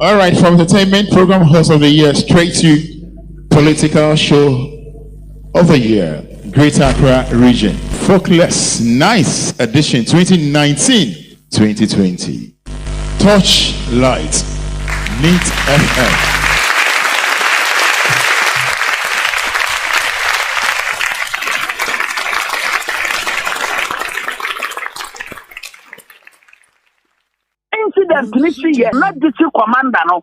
All right, from Entertainment Program Host of the Year straight to Political Show of the Year, Greater Accra Region. Folkless Nice Edition 2019-2020. Torchlight, Neat FM. Not district commander, no.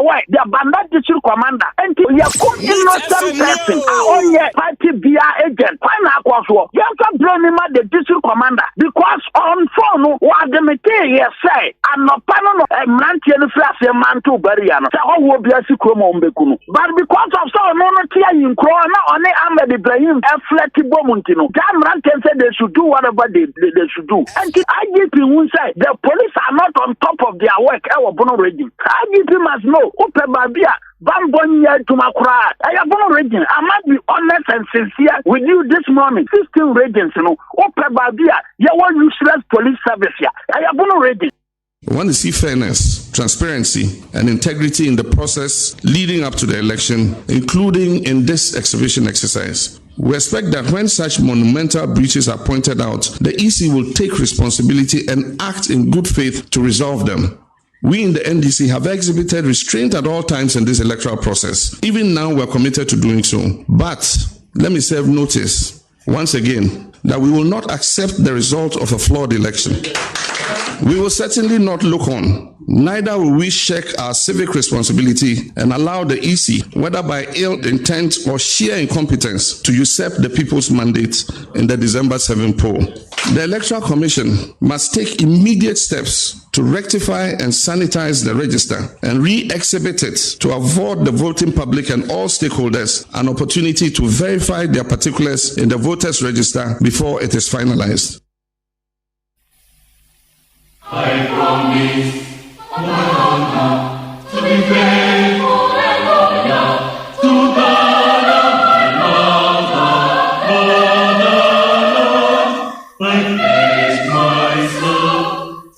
Why? The bandit district commander. And you are innocent person. On your party via agent. Why not? You have to blame him at the district commander because on phone, what the material say, I'm not panel of a man to flash a man to bury. So I will be a secret. But because of so monarchy in Corona, only I'm the blame a flatty bomuntino. Damn Rankin said they should do whatever they should do. And I give you say the police are not on top of their work. Our bono regime. IGP must know. Upe babia. Bambonya to Makura. I have bono regime. I must be honest and sincere with you this morning. 15 regions, you know. Upe babia. You want useless police service here. I have bono regime. We want to see fairness, transparency, and integrity in the process leading up to the election, including in this exhibition exercise. We expect that when such monumental breaches are pointed out, the EC will take responsibility and act in good faith to resolve them. We in the NDC have exhibited restraint at all times in this electoral process. Even now, we're committed to doing so. But let me serve notice, once again, that we will not accept the result of a flawed election. We will certainly not look on. Neither will we shirk our civic responsibility and allow the EC, whether by ill intent or sheer incompetence, to usurp the people's mandate in the December 7 poll. The Electoral Commission must take immediate steps to rectify and sanitize the register and re-exhibit it to afford the voting public and all stakeholders an opportunity to verify their particulars in the voters' register before it is finalized. I promise to be faithful and loyal to God and my mother. I pledge myself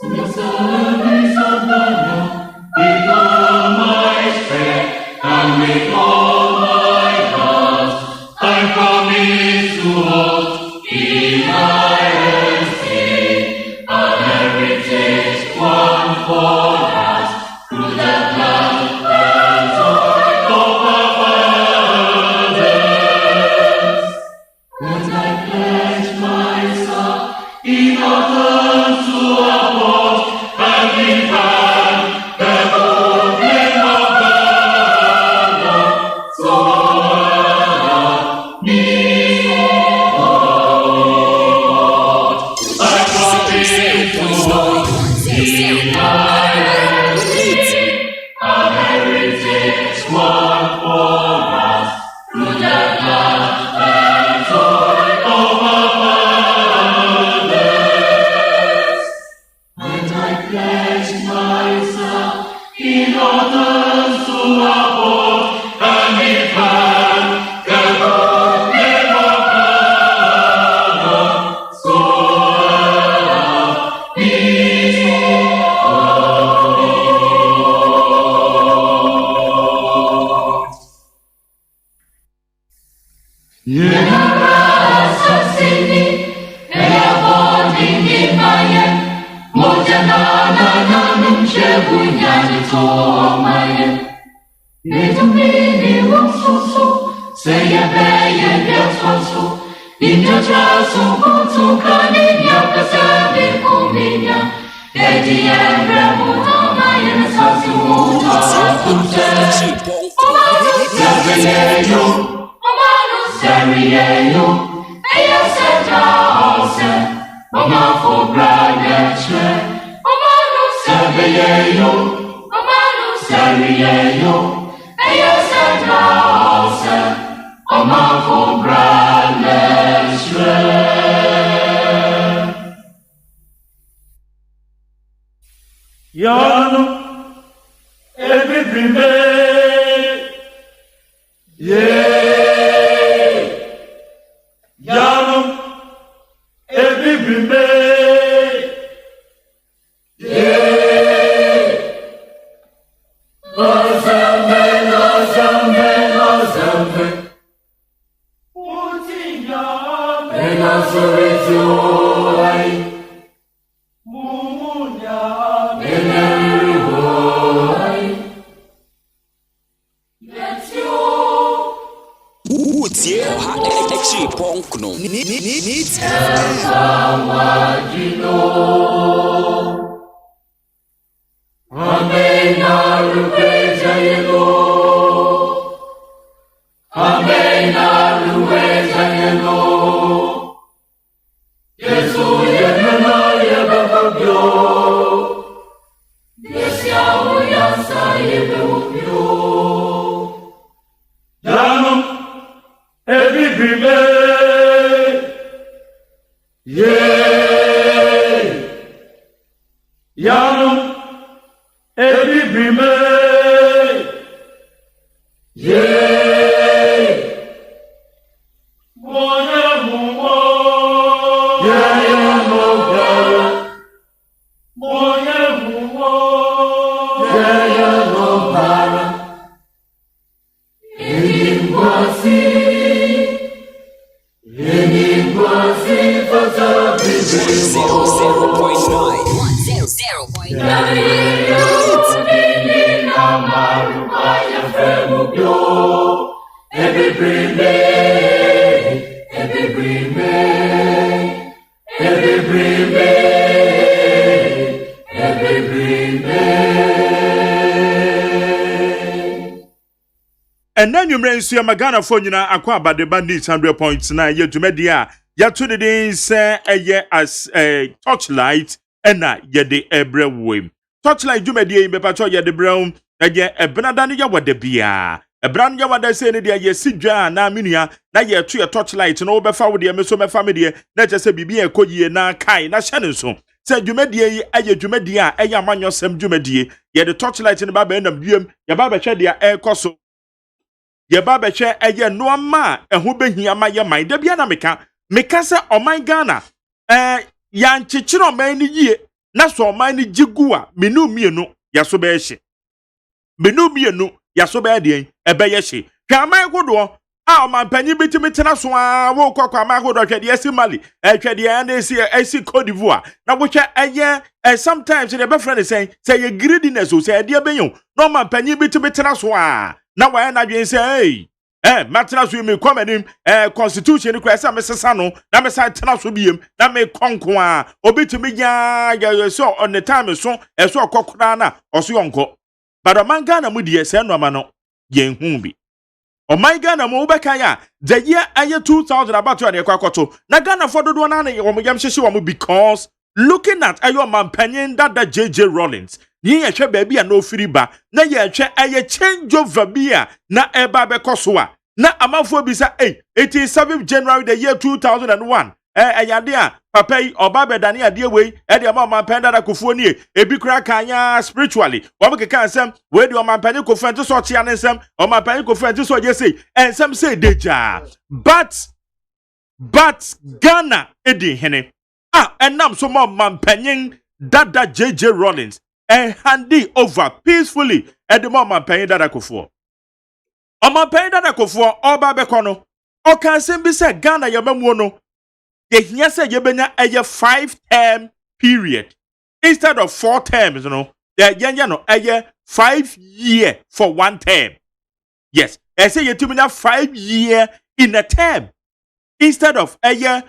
to the service of the Lord with all my strength and with all my heart. I promise to hold in my esteem our heritage won for us through the blood and joy of our fathers. And I pledge myself in order to uphold and defend the whole name of God. So help me, Lord. I promise to walk in my way. Our heritage won for us through the blood and joy of our fathers. And I pledge myself in order to uphold and defend the whole name of God. So help me, Lord. Sasini, Eabodi Maye, Mojanana Numshebunya Tomaye, Netumini Wonsusu, say a baye Yatwasu, in your trasu, to Kaninia, Casabi, Ominia, Eddie and Ramona, Mayan Sasu, Saviayo, Saviayo, Aya Santa Ose, Mama for Bragache, Omano Saviayo, Saviayo, Aya Santa Ose, Mama for Bragache. Yano, every day, yeah, Yano, every day, yeah, And then you may see a Magana phone, you know, aqua by the bandits 100.9 year to media. Ya to the days a year as a torchlight, and ye the Ebra wim. Torchlight do media in Bepato ya the brown, a year a Benadania what the beer. A brand ya what they say, dear, ye sidra, na minia, na ye tree a torchlight, and all before the Mesoma family, let us say be a coye na kai, na shannon so. Said you media, a ye jumedia, a yaman yourself jumedie, ye the torchlight in the Baba and the Buem, ya Baba Chedia air cosso. Ye baba che eye no ma eho behia ma ye man da bia na meka se oman Ghana ya nchichiro oman ni yie na so oman ni jigu a menu mienu ya so be hye menu mienu ya so be de ebe ye hye hwa aman godo a oman panyi bitimi tena so a wo kokwa aman godo hwede esi Mali hwede na esi Cote d'Ivoire na wo hwe eye sometimes the be friend say ye greediness o say de be yo no man panyi bitimi tena so a na why na dwen say matena so me kwamanim constitution ni kwasa me sesa no na me say tena so biem na me konko a obetumi ya so on the time so so kokora na oso yonko but o man Ghana mu die say no ma no yen hu bi o man Ghana mu beka ya the year aye 2000 about you dey kwakoto na Ghana for dodo na na wo yam hyehye wo because looking at ayo man panyin that JJ Rollins ye hwe baabi a no firi ba na ye hwe aye change over bia na eba be koso a na amafo bi sa 87th January the year 2001 ayade a papa yi oba bedane ade we de ama man panda da kofuo nie ebi kura kanya spiritually wo be kan sem we de man panye kofu ante so chia ne sem o man panye kofu ante so je say ensem say deja but Ghana edi hene enam so man panyin dada JJ Rollins and handy over peacefully at the moment paying that akofo. Oma paying that akofo oba bekono. O kan sembi se Ghana yemamu no. Ye hiya se yebenya a 5-term period instead of 4 terms, you know. Ye no a 5 year for 1 term. Yes, I say ye tumina 5 year in a term instead of a year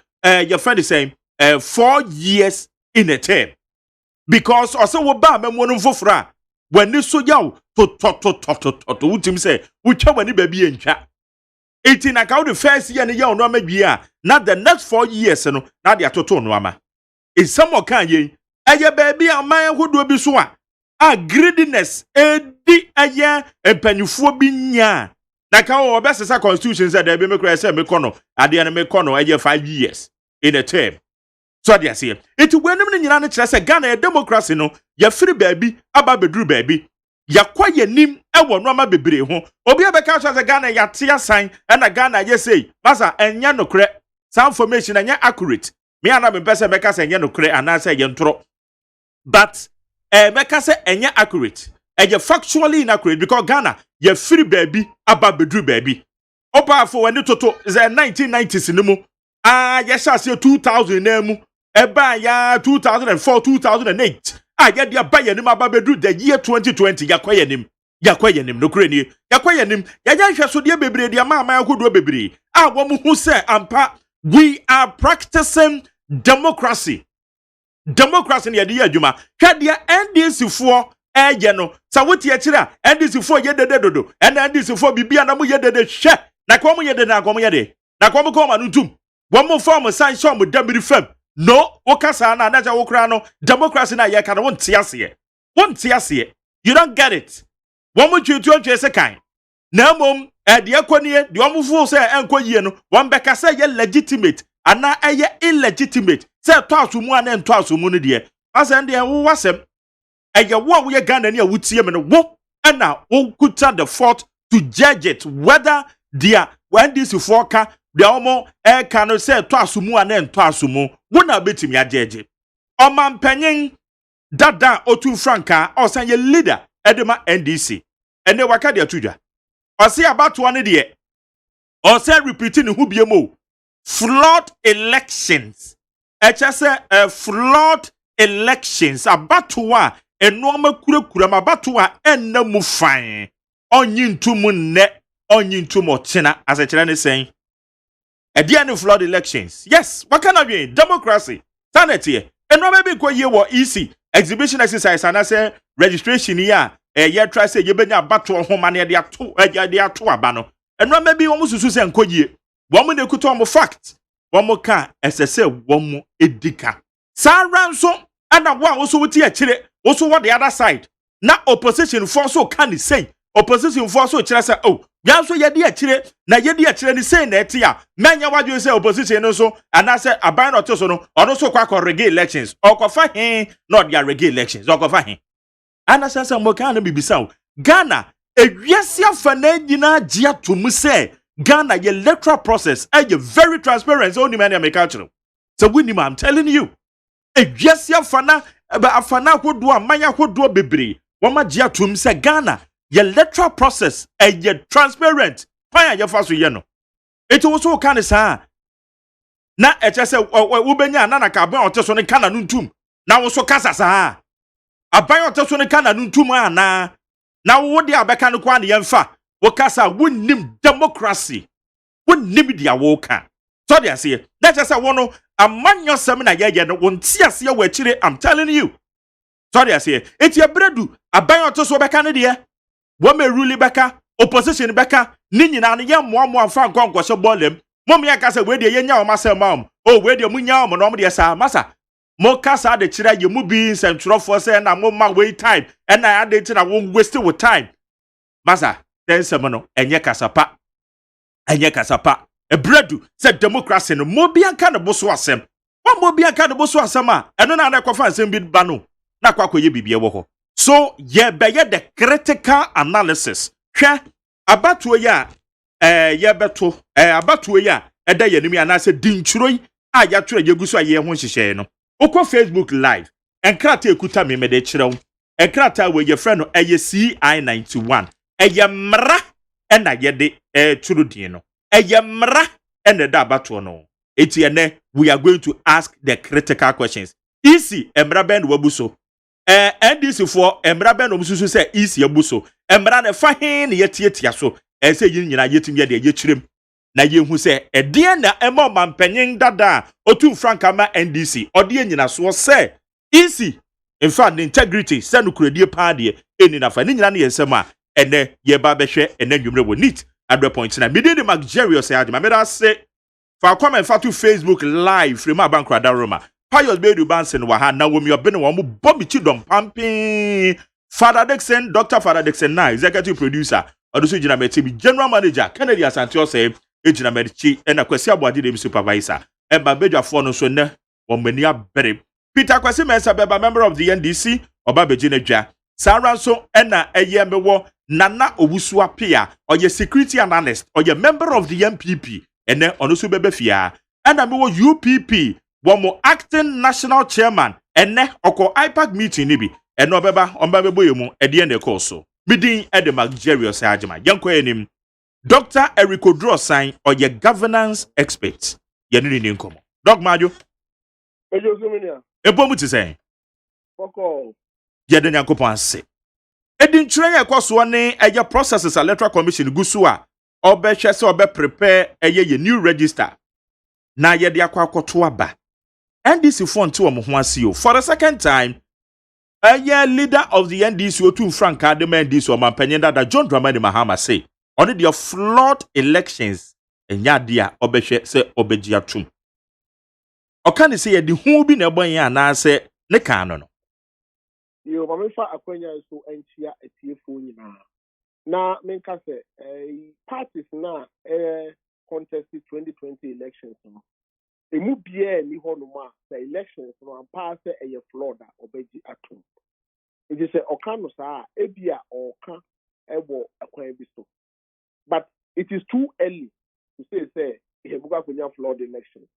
your friend is saying 4 years in a term. Because also wo ba memwonu fofra when ni so yaw to utim say ucha wani baby entwa eti na ka the first year ni yaw no amadwi na the next 4 years no na de atoto no ama some kan yen eye baby aman hodo bi so a greediness edi eye empanyufuo bi nya na ka wo obesesa constitution say da bi me kra say me kono ade na me kono eye 5 years in a term. So they say it when ni nyina ne kire say Ghana democracy no ya free baby aba beduru baby ya kwa yanim e wo no ama bebre ho obi abeka say Ghana ya te asan na Ghana ye say masa enya no kire some information enya accurate me ana me pese beka say enya no kire ana say ye ntoro but beka say enya accurate e factually inaccurate because Ghana ya free baby aba beduru baby opa for when toto is 1990s ni mu yes, I say 2000 name. Eba ya 2004, 2008. Ya dia buy nim ababedu the year 2020 yakwaye nim. Yakwaye nim no kreni. Yakwaye nim. Ya hwe so de bebre de ma yakodo bebre. Wo mu hu se ampa we are practicing democracy. Democracy ne de adwuma. Hwe de NDC fo eje no. Sa wotie kire NDC fo ye dede dodo. NDC fo bibia na mu ye dede hwe. Na kwa mu ye de na kwa mu ye de. Na kwa mu ko ma ntum. Wo mu form sign show mu dabiri fam. No, okasa na naja wokra no democracy na ye kana wonte ase. Wonte ase. You don't get it. Wo mu twetwe twese kan. Na mom de akonie de omufu se enkoyie no, won beka se ye legitimate ana eye illegitimate. Se to asumu ana nto asumu no de. Ase de wo wasem. Eye wo ye Ghana ni a wutie me no wo na wo kuta the fault to judge it whether dia when this foka de omo can say to asumu ana nto asumu wo na betimi ajeje omampanyin dada otu franka o san ye leader edema NDC ene waka de atudwa o say abato ne de o say repeating hu biemo flawed elections say flawed elections abato a enoma kurakura mabato a enna mu fan onyintum ne onyintum otena asechera ne sen Ediane flawed elections. Yes, what can I be? Democracy. Sanity. And no maybe go ye wo easy. Exhibition exercise and I say registration here. Ye try say you benya battle home and they are two abano. And no maybe almost to say nko ye. One mo de kuto mo fact. One mo kan SSA one mo edika. Sa ransom and na one also with chile. Also what the other side. Na opposition for so can say. Opposition for so chile say oh. Yanso yedi akire na yedi akire ni say na etia menya wadwe say opposition no so and I say aban no to so no ono so kwa reggae elections okofa hin not their reggae elections okofa hin and I say mo kan na bibisa Ghana ewiase afana nyina gia to mu say Ghana ye electoral process are very transparent so ni man make culture so we ni I'm telling you ewiase afana hodo amanya hodo bebre woma gia to mu say Ghana your electoral process and your transparent. Why are you fast with no? It was so kind of sa. Na say ubenya na kaban oteso ne kana nuntum. Na wo so kasa sa. Aban oteso ne kana nuntum ana. Na wo de abeka no kwa ne yemfa. Wo kasa wonnim democracy. Wonnim dia wo ka. So they say, that just say wono amanyo sem na ye no wonti ase wo akire I'm telling you. So they say, it ye bredu aban oteso beka ne de. Wame ruli beka, opposition beka, nini na ye mo amfa nkonko so bolem. Mom ya kasa we de ye nya o masem mam. Oh we de munya o no mo de sa masa. Mo kasa de kira ye mu bi nsentro say na mo ma wait time. And na ade ti na wo waste with time. Masa, den sem no enye kasapa. Enye kasapa. E bredu say democracy no mo bi anka no boso asem. Wa mo bi anka no boso asem a eno na na kwafa asem bi ba no. Na kwakoye bibie wo ho. So, ye be ye the critical analysis. Hwe abatuo ya ye beto abatuo ya eda ye nimi anase dinchuroi a ya twerɛ ye guso a ye ho hyehyɛ no. Okɔ Facebook live. Enkrata ekuta me de kyerɛw. Enkrata we ye frɛ no eye CI91. Eye mra na ye de turu din no. Eye mra na da abatuo no. Eti ene we are going to ask the critical questions. Easy emra ben wabuso. NDC for emra ben omususu say easy abuso emra ne fa hin ne yetiatia so say yin nyina yetimi de yechirem na yehu say ede na ema mampanyin dada otu franka ma NDC ode nyina so say easy in fact the integrity say no kuradie pa de eni na fa ne nyina ne yesem a ene ye ba behwe ene nwumre wo neat adre point na me de luxurious say adima me da say fa comment fa to Facebook live from abankrada Roma Pius Bedu Bansen waha na womi obene wo mo bomi chidom pampin Father Dixon Dr. Father Dixon na executive producer oduso jina meti general manager Kennedy Asante Osei ejina meti na Kwesi Aboade dem supervisor eba bedwafo no so ne wo mani abere Peter Kwesi Mensa beba member of the NDC oba begina dwa Sara so na mewo Nana Owusu Apia oye security analyst oye member of the MPP ene ono so bebe fia na mewo UPP Womo acting national chairman ene oko IPAC meeting ni bi ene obeba omba beboyemu ede ene koso midin ede luxurious agema yanko enim Dr. Eric Odrosan oye governance expert ye ni nkomo dog majo Ejo Suminia. ebomu ti say Foko. ye de nyankopon ase edin tren ye kwaso ne eye processes electoral commission gusu a obehwe se obe prepare ye new register na ye de akwakoto aba NDC font to mo ho ase o for the second time leader of the NDC Otu Frank Adema NDC o mampanyenda da John Dramani Mahama say on the flawed elections enya dia obehwe se obeji atum oka ne say ye de hu bi na ebon ya na se ne kan no Yo, mamifa akwenya so enchia etiefo nyina. Na menka se parties na contest 2020 elections no. Emu bia ni honoma the elections no ampa se eye flawed obeji atum. It is oka no sa ebia oka ebo akwan bi so. But it is too early to say ebuga kwenya flawed elections.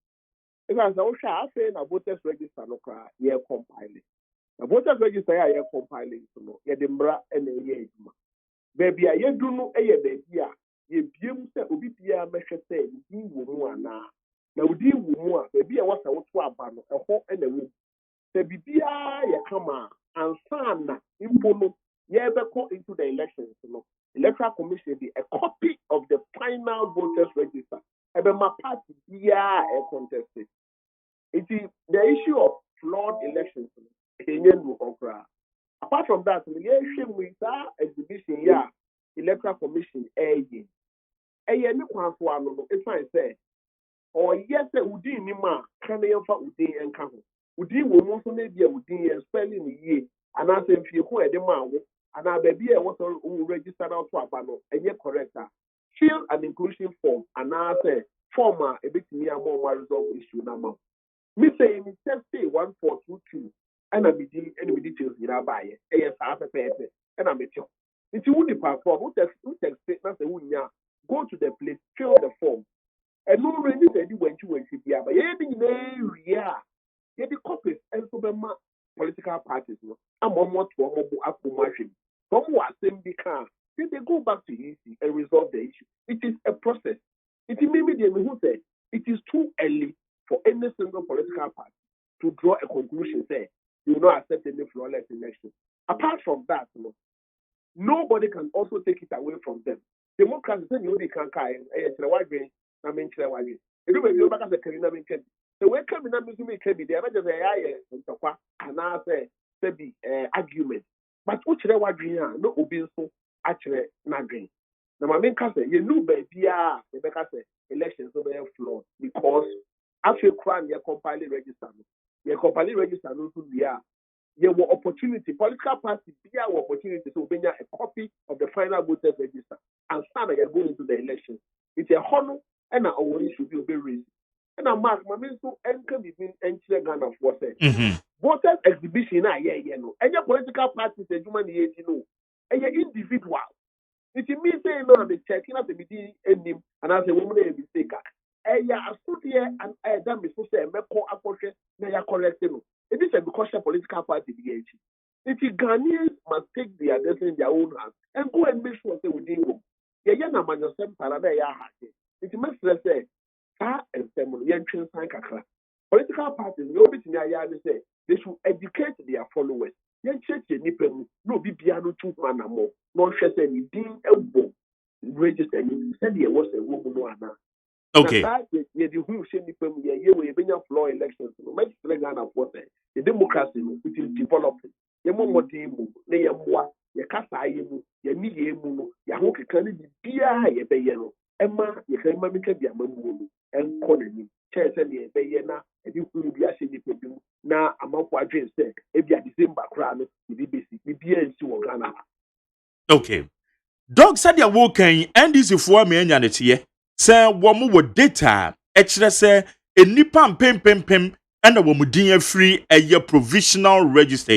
Because osha afa na voters register no kra ye compile. Na voters register ya compiling no ye de mbra na ye aduma baby a ye du no ye baby a ye biem se obi bia mehwe se di wo mu ana na odi wo mu a baby a wasa wo to aba no eho na wo se bibia ye kama ansa na impo no ye be go into the elections no electoral commission be a copy of the final voters register ebe ma party bia e contested. It is the issue of flawed elections. Apart from that, we have exhibition here, electoral commission ni kwan so ano it's fine say or yes udi ni ma kan yemfa udi enka ho udi wo mu so na bia udi en spelling ye ana se mfie ko e de ma wo ana ba bia e wo so register out to aba no enye correct fill an inclusion form ana say form a e betimi am ma resolve issue na ma me say me say 1422 and I'm any details in our buy. Yes, half a paper, and I'm a child. If you would depart from who text statement, go to the place, fill the form. And no really said you went to be but any area, get the copies and so political parties. I'm on what to a machine. Some who are saying they can, then they go back to EC and resolve the issue. It is a process. It may be the who said it is too early for any single political party to draw a conclusion, say, you will not accept any flawless election. Apart from that, nobody can also take it away from them. Democrats say you only can carry a white brain, I mean, you may back as a Karina Minkin. The way Kamina Mizumi can be the other day, and I say, be argument. But which the white brain, no obinso, actually, not green. Now, my main cousin, you know, baby, the elections over flawed because after crime, you're compiling register. Your company register no to be your opportunity, political party be our opportunity to bring a copy of the final voters register and stand you're going into the election. It's a honor and our issue should be raised. And a mark, my means to enter between entire Ghana for say. Voters exhibition, no. And your political party is a human no. And your individual. If you mean say no, the checking out the meeting ending and as a woman a mistake. I stood here and I done me so say me call approach na ya correct no. It is a because political party the age. If you Ghanaians must take their destiny in their own hands and go and make sure say we deal. Yeah, na man yourself para na ya hate. It must say and semon yen twin san kakra. Political parties no bit na ya say they should educate their followers. Yen church nipa mu no bibia no tu man mo. No hwe say ni din ebo register ni say there was a woman no ana. Okay. The democracy it is developing. The more demo, they are more, your casa, you need you, Yahoki can be a bayano, Emma, you can make a mamu, and colony, chairs and the bayana, and you could be a city people. Now, among what I said, if you are the same background, you be basic, be a Ghana. Okay. Dog said you're walking, and this is for me and here. Say woman with data, actually say a nipa pem and a woman free a year provisional register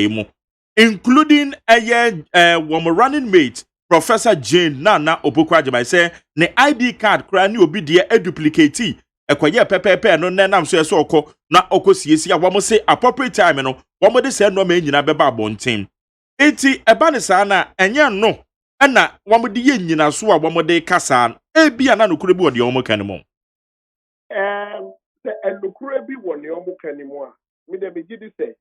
including a year woman running mate Professor Jane Nana Opokwaje say ne ID card kra ni obi de e duplicate e kwaye pepepe no nenam so oko na oko siesia woman say appropriate time no woman de say no ma nyina beba abonten enti eba ne sa na enye no na woman de ye nyina so a woman de kasa ebia na nokure bi ode omo kan mo sɛ ɛnokora bi wɔ ne ɔmo ka ne mu a mede megye di sɛ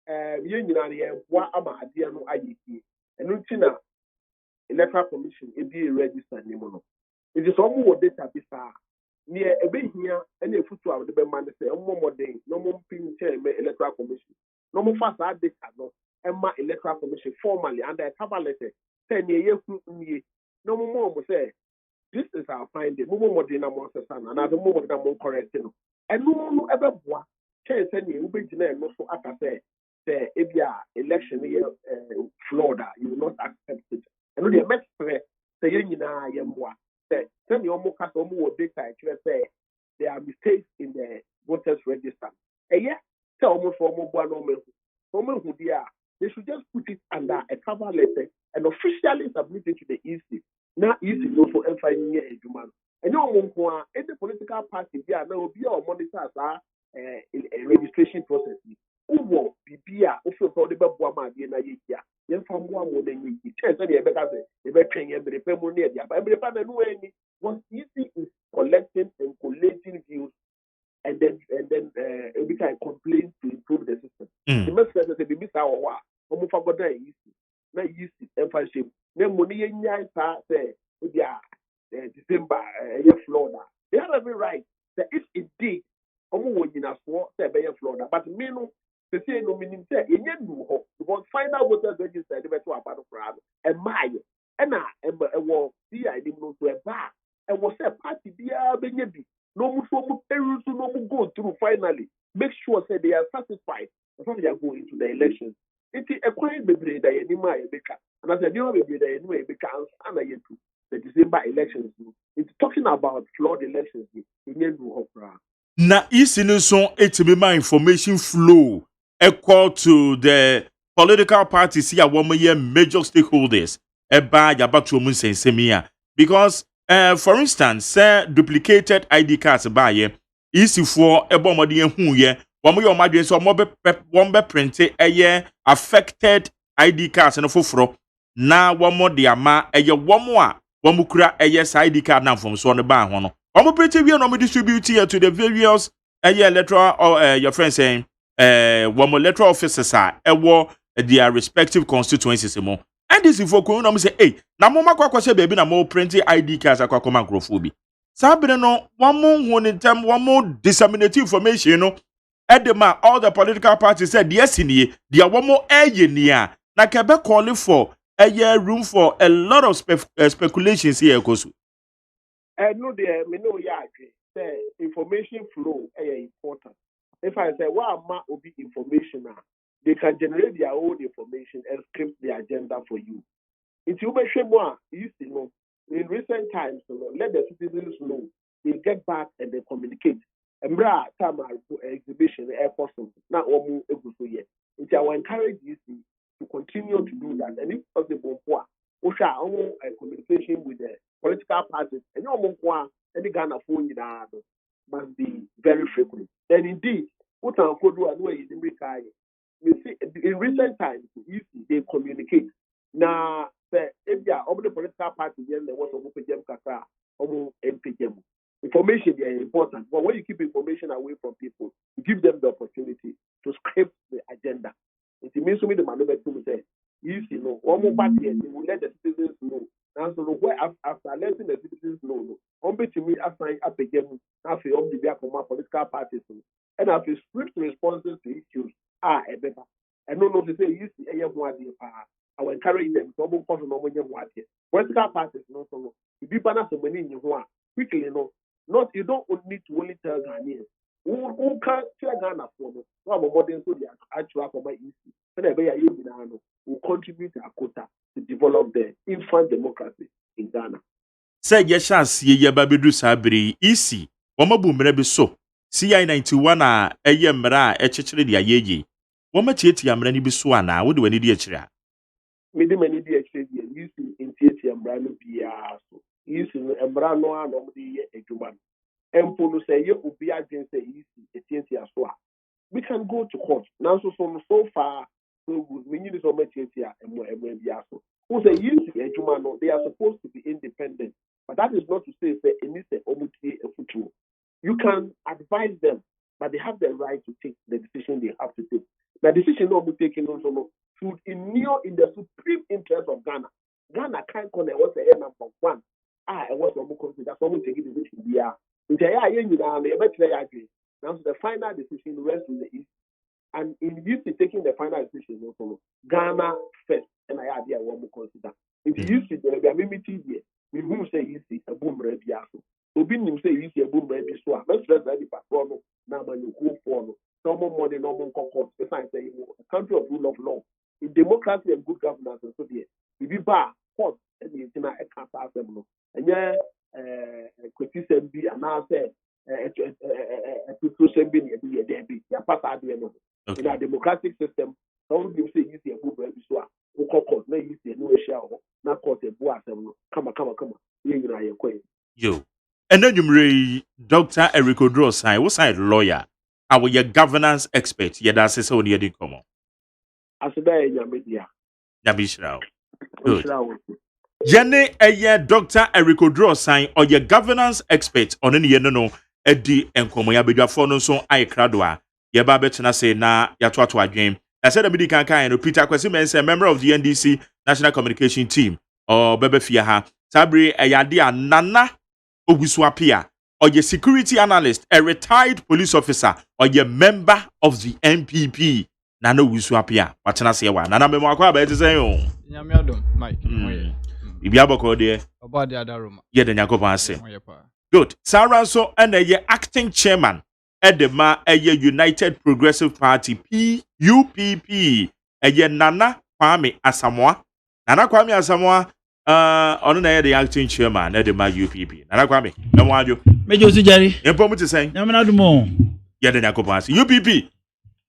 yɛn nyinaa no yɛboa ama adeɛ no ayɛ yie ɛno nti na electoral commission ebi register ne mu no nti sɛ ɔmo wɔ data bi saa neɛ ɛbɛhia ɛna efutu a wɔde bɛma no sɛ ɔmo mmɔden na ɔmo mpin nkyɛn mɛ electoral commission na ɔmo fa saa data no ɛma electoral commission formally under a cover letter sɛ neɛ yɛhu nie na ɔmo mɔ ɔmo sɛ this is our finding mo mmɔden na mo ɔsesa no anaasɛ mo mmɔden na mo correct no ɛno no ɛbɛboa kyɛn sɛ neɛ wobɛgyina ɛno so aka sɛ ebi a election yɛ flawed a you will not accept it ɛno deɛ mɛsrɛ sɛ yɛn nyinaa yɛ mmoa sɛ sɛnea ɔmo kasa ɔmo wɔ data ɛkyerɛ sɛ there are mistakes in the voters register ɛyɛ sɛ ɔmo so ɔmo boa na ɔmo ehu bi a they should just put it under a cover letter and officially submit it to the EC na EC no so ɛmfa nyɛ adwuma no ɛnyɛ ɔmo nko a any political party bi a na obi a ɔmo monitor saa registration process yi wowɔ bibi a wofɛ sɛ ɔde bɛboa ma adeɛ na yɛ yia yɛmfa mmoa mo na yɛ yi kyɛn sɛ deɛ yɛbɛka sɛ yɛbɛtwɛn yɛ mmerepɛ mu ne yɛde aba mmerepɛ na no ani what EC is collecting and collating views and then we can complain to improve the system. The message that the bibi saa wɔ hɔ a ɔmo fa gbɔdɔ EC na EC ɛmfa hyɛ mu na mo ne yɛ nyaa saa sɛ ebi a December ɛyɛ Florida they have every right that if it did ɔmo wɔ nyinasoɔ sɛ ɛbɛyɛ Florida but me no sese no menim sɛ yɛnyɛ nu hɔ because final voters register de bɛto aba no koraa no ɛmaayɛ ɛna ɛwɔ CI nim no so ɛba a ɛwɔ sɛ party biara bɛnya bi na ɔmo so ɔmo peru so na ɔmo go through finally make sure say they are satisfied before they are going into the elections nti ɛkwan bebree da yɛnim a yɛbɛka anaasɛ nneɛma bebree da yɛnim a yɛbɛka ansa na yɛtu the December elections no it's talking about flawed elections yɛnyɛ nu hɔ koraa. Na EC no so etimi ma information flow equal to the political parties here wɔn major stakeholders eba yabatu omu nsensemi because for instance say duplicated ID cards ba ye EC for ebo omode ehu ye wɔn yɛ ɔmadwe so wɔn bɛ print affected ID cards no foforo na wɔn de ama wɔn a wɔn kura sa ID card na mfom so no ba ho no wɔn print wie no distribute here to the various electoral or your friend saying wɔn electoral officers are their respective constituencies mo and this if for no say hey na mo makwa kwase baby na mo print ID cards akwa microphone bi sabere no wɔn hu ne tem wɔn disseminate information no edema all the political parties said yes in here they wɔn nia na kebe calling for room for a lot of speculations here kosu no there me know ya say information flow is important. If I say what amount will be information now, they can generate their own information and script the agenda for you. If you make sure you know in recent times, let the citizens know they get back and they communicate. And time exhibition airport now almost able to yet. If I will encourage you to continue to do that, and if possible, communication with the political parties and your any Ghana phone must be very frequent. And indeed, what I could do you see in recent times, you see they communicate. Now, if they are over the political party, then there was a PGM Kaka, MPGM. Information is important, but when you keep information away from people, you give them the opportunity to script the agenda. It means to me the man to say, you know, one more party, they will let the citizens know. Now, so where after letting the citizens know, on to me assign up again, after the political parties, and after script responses to issues are a better. And no, to say, you see, I will encourage them to open for no one. Political parties, no, so if you ban us the money in your quickly, not you don't need to only tell Ghanaians who can't tell Ghana for me. No, but more than so they are actually for my issue. And will contribute to a quota to develop the infant democracy in Ghana. Say yes, ye babidu sabri easy. Wama bumrebi so. CI 91 mra echechere dia yeji. Wama tieti amra ni biso ana wo de wani di echira. Me de mani di echire dia easy in tieti amra no bia so. Easy no amra no anom di ye adwuma. Empo no say ye obi adwen say easy tieti aso a. We can go to court. Now so far so good. We need so much here and so. Who say they are supposed to be independent, but that is not to say any say omuti a future. You can advise them, but they have the right to take the decision they have to take. The decision not be taken also should inure in the supreme interest of Ghana. Ghana can't connect what's the number one. I was almost consider someone taking the decision. Yeah, now the final decision rests with the East. And in you taking the final decision, also Ghana first, and I idea one more consider. If you use it, there be a limited here. We won't say you see a boom ready also. So being say you see a boom ready so. Let's ready patrol now when you go for no more money, no more concord. If I say a country of rule of law, in democracy and good governance, and so there, if you bar court and you can can't pass them. And yeah, criticism be and now say a be a pass idea. In a democratic system, some people say you see a book so court, no you see no issue, not court a boy. Come on. Yo. And then you Dr. Electoral sign, what's a lawyer? Our your governance expert, yeah, that's so near the common. As a day in your media. Yabishra. Good. Jenny, a year Dr. Electoral sign or your governance expert on any no Eddie and Komoya Beja Fono so I cradwa. Yaba betuna say na yatwa to adwen. I said the can kind Peter Kwesi is a member of the NDC National Communication Team or Bebe Fiaha. Sabri Ayadia Nana Oguswapia or your security analyst, a retired police officer or your member of the NPP. Nana Oguswapia. What can I say? Nana Memwakwa better say Nyamiadom, Mike. Ibiaboko there. About the other room. Yeah, the Yakoba say. Good. Sarah so and a acting chairman. Edema a United Progressive Party PUPP a Nana Kwame Asamoah on the acting chairman Edema UPP Nana Kwame no waju Major Jerry Empomu to say Namanado yeah the Yakobas UPP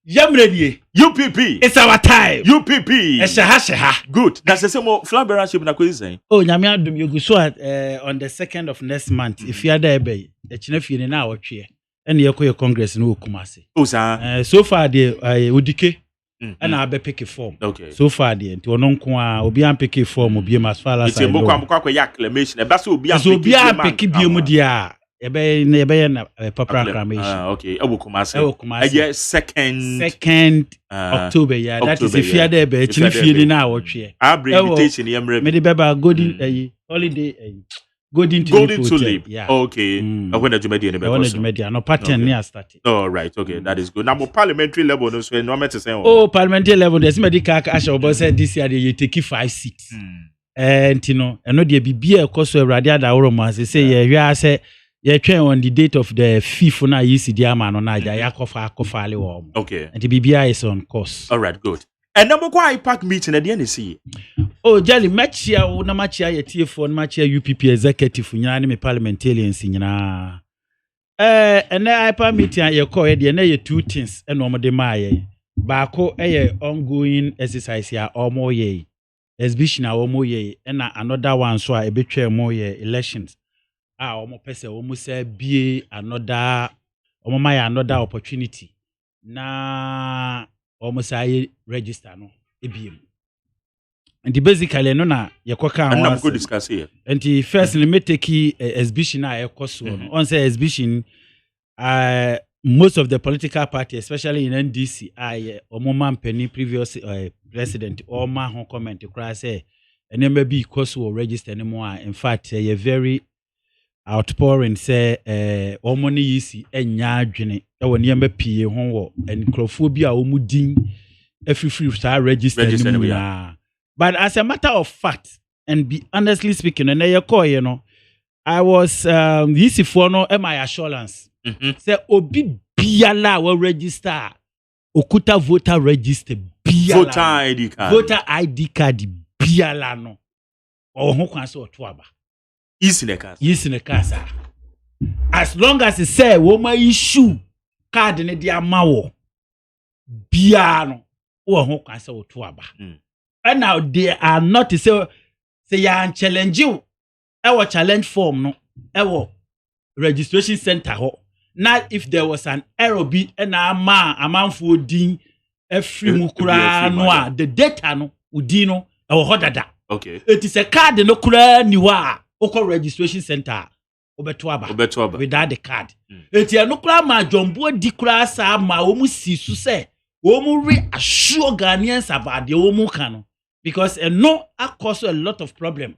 Yamready UPP it's our time UPP Esha good that's the same flag bearership na kwezi oh Nyamiadum you go so on the 2nd of next month if you are there be e chinefie na awotwe and you call Congress no Kumasi. Oh, sir. So far, the Udike and I be pick a form. Okay. So far, the to non kwa obi an pick a form obi as far as I know. It's a acclamation. That's obi an pick a biomudia. Ebe na proper acclamation. Okay. Ewo Kumasi. Yeah, 2nd October. Yeah, that is if you are there. Be chinefie na awotwe. Abri invitation yemre. Me the beba golden holiday. Golden Tulip. Yeah. Okay. When the Jumedi no pattern near started. Oh, right. Okay. That is good. Now, parliamentary level, no, so no matter say. Oh, parliamentary level. There's medical Asha said this year you take 5 seats. And you know, I know there be a course where Radia da Oromans. They say, yeah, I say, yeah, train on the date of the 5th na you see the man on Naja, Yakofali warm. Okay. And the BBI is on course. All right, good. And number one pack meeting at the NDC. Oh, Jelly, match here, una match here, TF1 match here, UPP executive, me parliamentarians in and then I pa meeting your call the 2 things and no more de my Bako ongoing exercise here or more ye. Exhibition or more ye, and another one so I betray more ye elections. Almost person almost say be another opportunity. Na almost I register no ebiem. And the basically no na yakoka and I'm going to discuss here. And the first me take exhibition na ekoso. On say exhibition most of the political party especially in NDC omoman penny previous president or man who comment to cry say and then maybe because will register anymore. In fact a very outpouring say omoni yisi enya adwene e woni emba pie ho wo encrophobia omudin free start register anymore. But as a matter of fact and be honestly speaking and you call you know I was yisi for no my assurance say obi biala will register okuta voter register biala voter ID card biala no o ho kwan se otoaba Yes in the casa. As long as it say woman issue card in the amawo biano or who can say otuaba. And now they are not to say ya challenge you. Our challenge form no our registration center ho. Not if there was an error be and a man for din every mukura noa the data no udino or hodada. Okay. It is a card no kura niwa. Oko registration center obeto without the card eti eno kura ma jombo di kura sa ma omu sisu se omu reassure Ghanaians about the omu kano because eno cause a lot of problem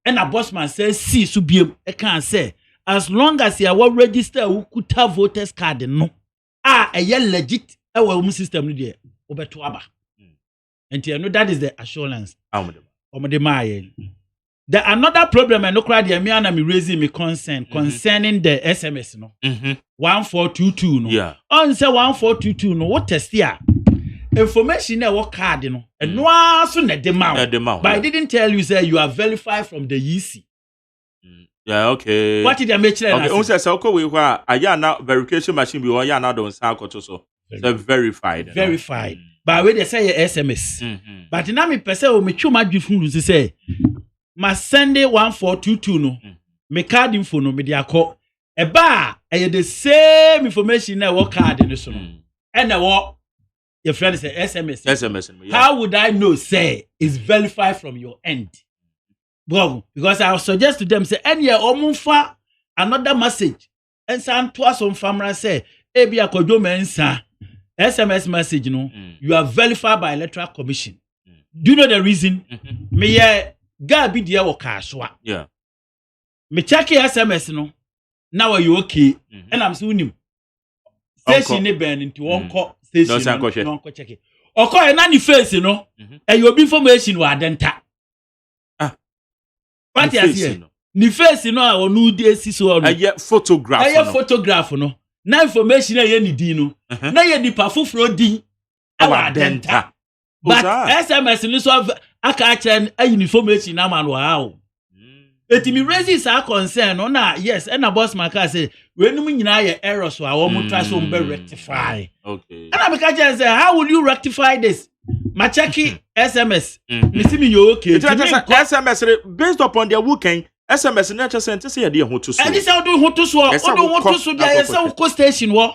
and a boss man says see so be e can say as long as you are register ukuta voters card no a legit e wa omu system no there obeto aba enti eno that is the assurance the another problem and no crowd me and me raising me concern concerning the SMS no 1422 no on say 1422 no what test here information na what card no and no aso na the mount but I didn't tell you say you are verified from the EC okay what did I make sure okay on say okay we aya na verification machine be ya na don say akoto so verified but we they say SMS but now me pese o me twuma dwefun say ma Sunday 1422 no me card info no me dey akọ eba the same information na wo card no so no and na your friend say SMS how would I know say it's verified from your end bro because I suggest to them say any omunfa another message and san to us on family say e bia kodwo mensa SMS message no you are verified by Electoral Commission do you know the reason me Gabi dia wo kaswa. Me check SMS no. Now are you okay? And I'm so nim. Station ne ben into onko station no onko check. Oko e na ni face no. E you be information wa adenta. What you say? Ni face no a onu di esi so no. Aye photograph no. Aye photograph no. Na information e ye ni din no. Na ye ni pa foforo din. Awa adenta. But SMS no so aka chen information na man wow eti me raises our concern no na yes and na boss man ka say we num nyina ye errors so awo mo try so be rectify okay and I make say how will you rectify this ma check SMS me see me you okay SMS based upon their working SMS na just sent say dey hoto so and this how do hoto so odo hoto so dia say wo station wo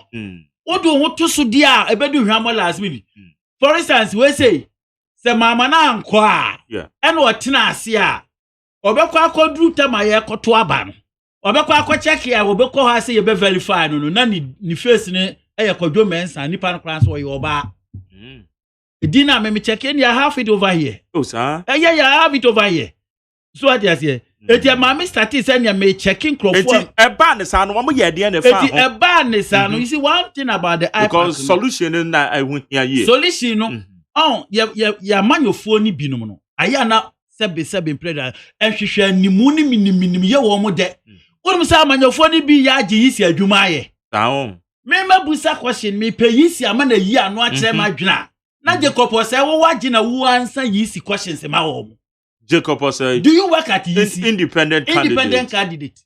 odo hoto so dia e be do hwamo last minute for instance we say se mama na anko a ene otena ase a obekọ akodru tema ye koto aba no obekọ akocheck ya obekọ ha se ye be verify no na ni face ne eye kodwo mensa nipa no kran so ye oba edina me check in ya half it over here sir ya have it over here so what you say eti mama start say na me checking crofo eba ne sa no mo ye de na fa ho eti eba ne sa no you see one thing about the because solution na ehun here solution no ya manyofo ni binom no aya na sebe play ehwehwe animu ni minim ye wo mo de wonum sa manyofo ni bi ya agi yisi adwuma aye taon me mabusa question me pe yisi ama na yi anu a kire ma dwena na Jacob say wo wagi na wo ansa yisi questions ma wo mo Jacob say do you work at yisi independent candidate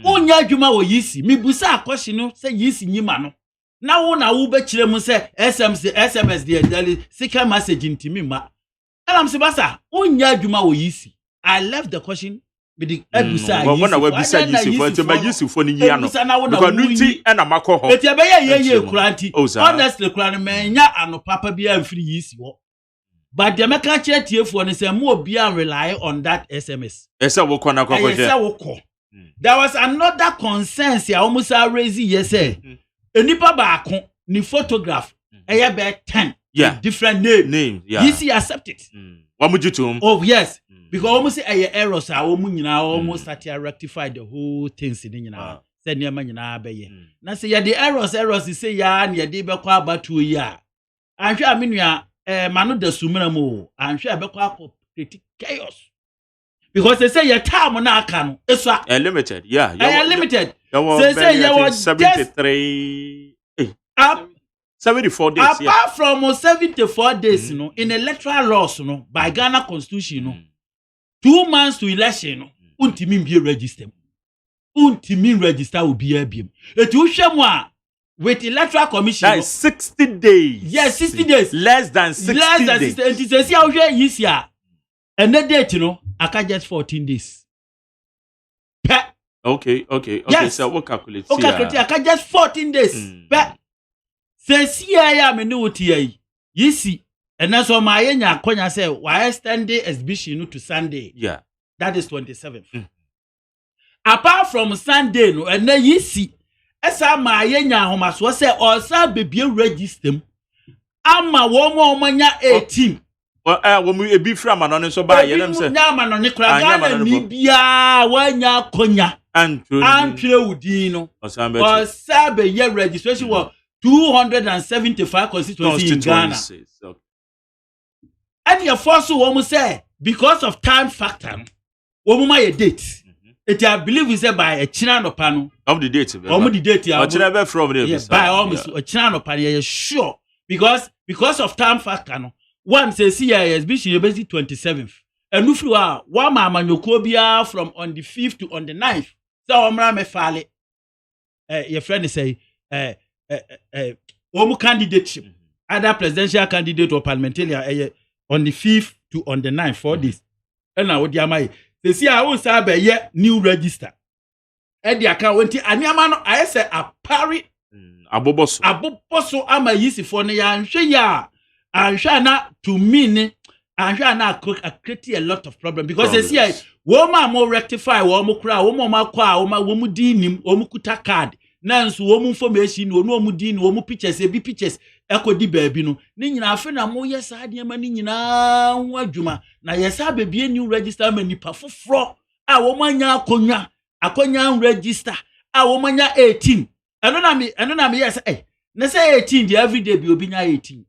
onya adwuma wo yisi me busa question no say yisi nyima no na wo be kire mu say SMS the secret message intimi ma and I'm Sebasa onya adwuma wo yisi I left the question with the abusa yisi when we bisa yisi for to yisi for ni ya no because nuti e na makọ ho eti ebe ye kuranti honestly kuran menya ano papa bia mfiri yisi wo but the meka kire tiefo ne say mo obi an rely on that SMS ese wo kọ na kọ there was another concern say almost raise yes say enipa baako ni photograph eye be 10 different name yisi accept it wamujitum oh yes because almost say errors are nyina almost start to rectify the whole things in nyina say niam nyina be ye na say the errors say ya na de be kwa abatu yi a anhwe amenua manu da sumra mo anhwe be kwa create chaos because they say your time na aka no eso limited limited say you were 73 74 days apart from 74 days no in electoral laws no by Ghana constitution no 2 months to election no untimi be register obi abiem eti uhwem a with electoral commission that is 60 days yes 60 days less than 60 days enti say see ahwe yisi a and the date no aka just 14 days okay yes. So what calculate aka just 14 days say see ya me no tie yisi and so my nya akonya say why extend the exhibition to Sunday that is 27th apart from Sunday no and na yisi esa ma yenya ahomaso se osa bebie register ama wo mo manya 18 wo mu ebi fra ma no ne so ba ye dem se nya ma no ne kra ga ni bia wanya konya antre udin no osa be ye registration was 275 constituency in Ghana. And your first woman say because of time factor woman my date. It I believe is by a China panel of the date. The date China from there. By almost a China panel sure because of time factor no. One says CIS Bishop basically 27th. And if you are one mama Nyokobia from on the 5th to on the 9th. So Omra me fale your friend say Omu candidateship, other presidential candidate or parliamentarian on the 5th to on the 9th for this. And now what yamai? They see I won't say be new register. And the account went anyamano I say a parry aboboso ama yisi for ne ya na to mean and na create a lot of problem because they see woman more rectify woman kra woman ma kwa woman dinim woman kuta card. Nanso wo mu information wo no mu din wo mu pictures e bi pictures ekodi baabi no ni nyina afi na mo yesa ade ma ni nyina ho adwuma na yesa bebie new register ma nipa foforo a wo manya akonya register a wo manya 18 eno na me yesa na say 18 the everyday bi obi nya 18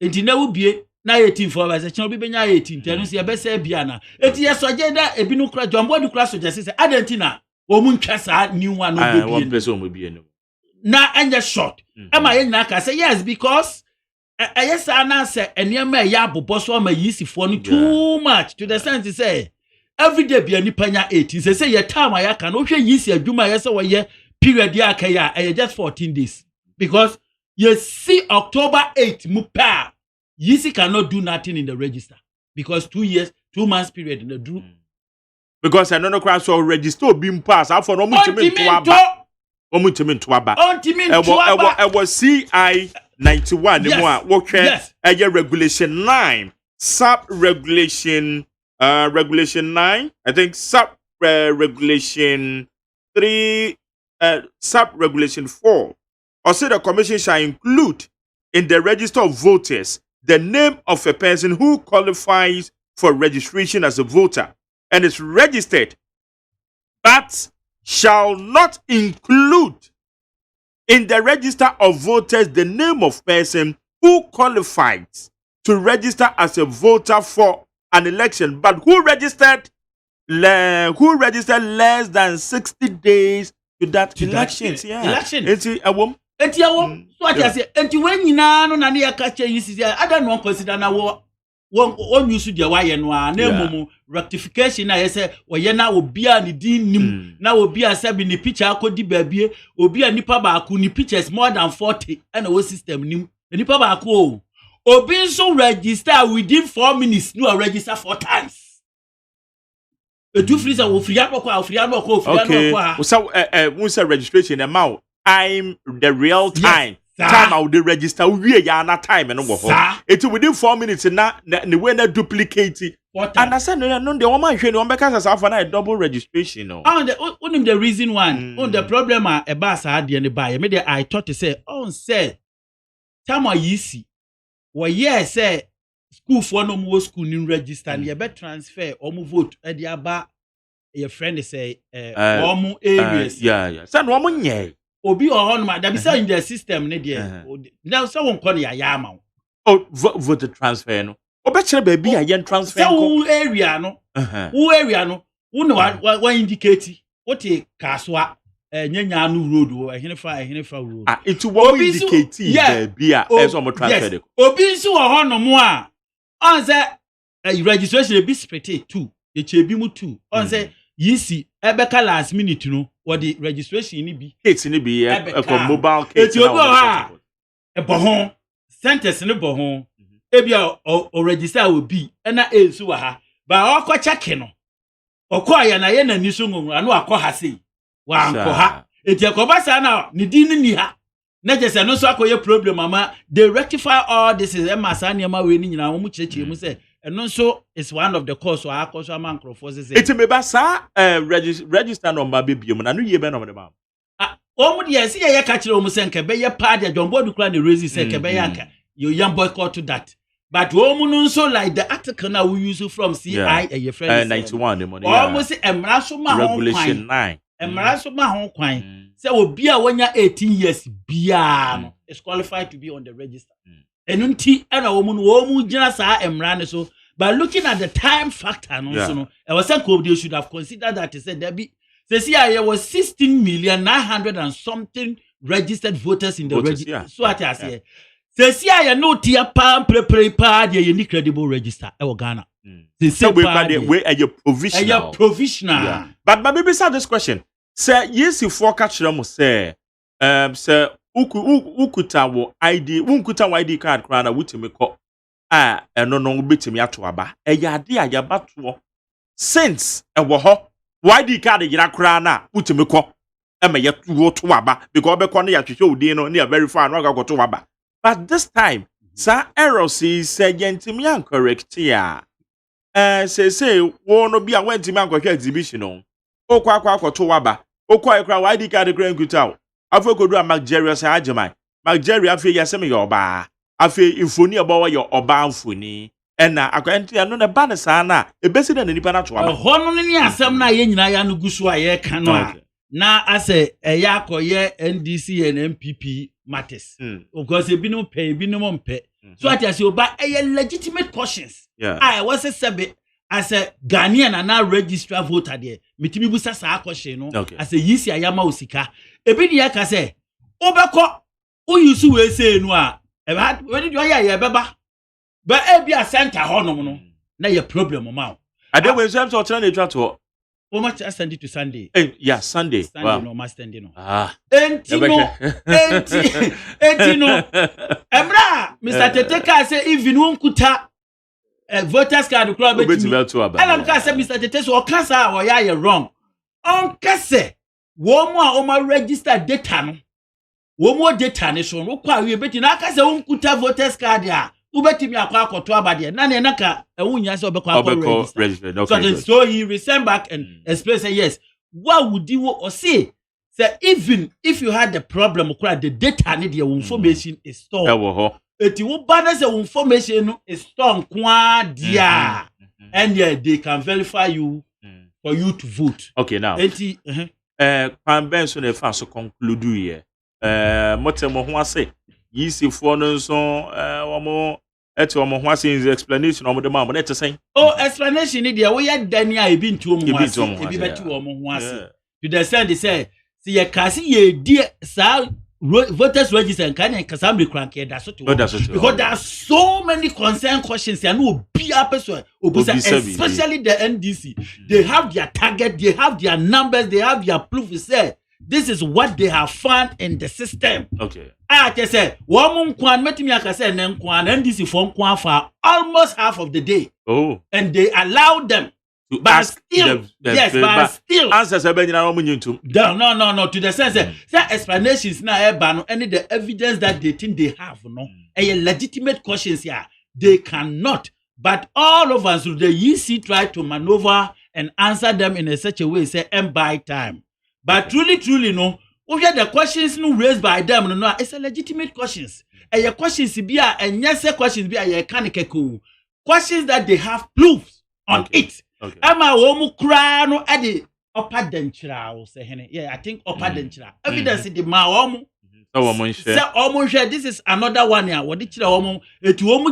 enti na wo bie na 18 for ba se chen obi benya 18 tenu se be se bia na enti yesoje da ebi no kra jombo du kra soje se adentina omu ntwa sa new one no be na anya short ama ye nyina ka say yes because yes na say enema ya aboboso ma yisifo no too much to the sense say every day be ani panya 18 say ye time ya ka no hwe yisi adwuma ye say we period ya ka ya just 14 days because you see October 8 mu pa yisi cannot do nothing in the register because 2 months period in the do because I don't know class or register being passed out for no much to aba. I was CI 91 yes. Regulation 9 sub regulation regulation 9 I think sub regulation 3 sub regulation 4 or say the commission shall include in the register of voters the name of a person who qualifies for registration as a voter and is registered, but shall not include in the register of voters the name of person who qualifies to register as a voter for an election, but who registered less than 60 days to that election. Election. It's a woman. So what I say, and when you know, na near catch I don't know, consider now. One use the why and one rectification. I say, well, ye now will be a din now will be a sub in the picture. Could the baby will be a nipa baku ni pictures more than 40 and our system new nipa baku. Or being so register within 4 minutes, no register 4 times. A two freezer will free up okay. So, once a registration amount, I'm the real time. Yes. Time out the register we ya na time no go it within 4 minutes na the way na duplicate and I said no the woman hwe no mbeka sasa for na double registration no the reason one the problem a bus had the buy me the I thought to say on say time yisi wo yes say school for no more school new register and you be transfer or mu vote e dia ba your friend say omu areas yeah say no omu nye obi ohon ma da be say in the system ne there now so won call ya ama vote transfer no obekere ba bi ya transfer so area no wo no wa indicate what e kaswa nyanya no road wo ehene fa road it wo indicate ba bi a so mo transfer de obi nso ohon no mo a on say registration e bi split 2 e chebi mu 2 on say yisi ebeka last minute no what the registration ni bi case ni bi mobile case na e bohon sentence ni bohon e bia o register will be na ensu wa ha ba o ko check no o ko ya na ye na ni so ngun anu akọ ha sei wa anko ha enti e ko ba sa na ni din ni ha na jese no so akoye problem ama they rectify all this is emasa ne ma we ni nyina wo mu cheche mu say and also it's one of the cause or our cause among forces. It's a mebasa register number baby na no ye be no dem. Omu de yesi ye catch omu senke be ye pa de John Bodu kra the raise senke be yanka. You young boycott to that. But omu no so like the article now we use from CI your friend 91 the money. Omu say emra so ma regulation 9. Emra so ma ho kwan. Say obi a wonya 18 years bia no is qualified to be on the register. Enunti ana omu gina sa emra ne so. But looking at the time factor no so no, I was saying they should have considered that they said there be there was 16,900,000 and something registered voters in the register. So what I say, I no tia pam prepare the credible register. Ghana. So we a provisional. Provisional. But maybe say this question. Say yes, if for catch them say, say ukuta wo ID, ukuta ID card krana wutimi ko. No bitimi ato aba. Ade ayaba to since wo ho. Why the card in Akrana, Utimiko, Emma yet to Waba, because Becon ya to Dino near very far, no go to Waba. But this time, Sir Erosi said, Gentimian correct here. Say, won't be a went to Manco exhibition on. O Quack to Waba, O quite cry, why the card the grand good out. I forgot to Magerius AGYEMAN. Mageria feel Yasemi your bar. I feel infonia about your Oban Funi. And now, I can't tell no banner sana. A better than any banner to a honor in some na yen ya no gusua ye canoa. Na ase a yako ye NDC and MPP matters. Because a binum pay, binum pay. So at as you buy a legitimate questions. I was a sebe as a Ghanaian and now register voter there. Mitimibusa sa question as a yisi ayama usika. A bit yaka say, Obako, who you say no. When did you hear baba? But every a center honor na your problem amount. I don't want to turn the to how much I send it to Sunday. Yeah, Sunday. Sunday no must stand no. Enti no. Emra, Mr. Teteka say even won kuta voters card club betimi. Elam ka say Mr. Teteka so kasa or ya wrong. On kase wo mo a o ma register data no. Wo mo data ne so no kwa we beti na ka say won kuta voters card ya. Ubetimi akwa akoto abade na na naka ewunya se obekwa register. Okay, so he resent back and explain say yes. What would you or say even if you had the problem the data need the information is stored. Eti wo banner say information is stored kwa dia and they can verify you for you to vote. Okay, now. Eti pan ben so na fa so conclude here. Motemo ho ase yisi for no so omo eto omo ho ase explanation omo de ma mo na say explanation ni dia we ya dania e bi ntu omo ase e bi beti omo ho ase to the send they say see ye kasi ye die sa voters register kan en kasam crank da so to because there are so many concern questions and no be a person especially the NDC they have their target, they have their numbers, they have their proof. Say this is what they have found in the system. Okay. I just say, one kwan metimi akase nen kwan NDC for kwan for almost half of the day. Oh. And they allow them to but ask still, yes, but still answers no. To the sense that explanations now any the evidence that they think they have a legitimate questions here they cannot. But all of us the EC try to maneuver and answer them in such a way say and buy time. But truly, no. Over the questions no raised by them, no, it's a legitimate questions. And your questions be and yes, questions be a cool questions that they have proofs on it. Okay. Ama womu kra no at the upper denchra say yeah, I think upper denchra. Evidence the ma womu. This is another one here. What did you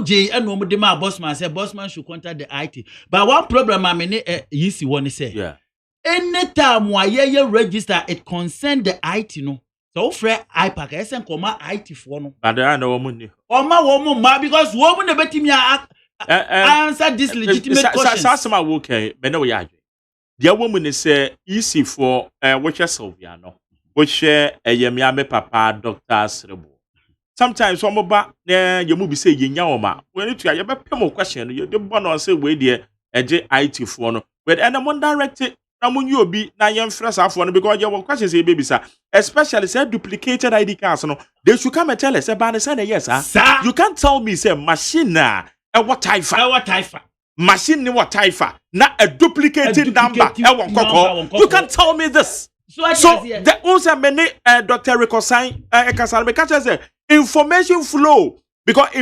J and womu de ma bossman say bossman should contact the IT. But one problem I mean easy one say. Yeah. Anytime why ye register it concern the IT no. So free IPAC esen koma IT for no. But there are no woman. Woman ma because woman the betimi answer this legitimate question. Sasama okay, but no ya. The woman is easy for which Sylvia no. Which yemiame papa Dr. Srebo. Sometimes one ba you move say yinyama. When it you be more question you the one say we there IT for no. But and one directed Namun you be na yem fresh after because your questions say baby sir, especially say duplicated ID cards no. They should come and tell us about the yes sir. You can't tell me say machine what type. machine ni what typha na a duplicated number you can tell me this. So the also many Dr. Rikosan Kasarme catches information flow because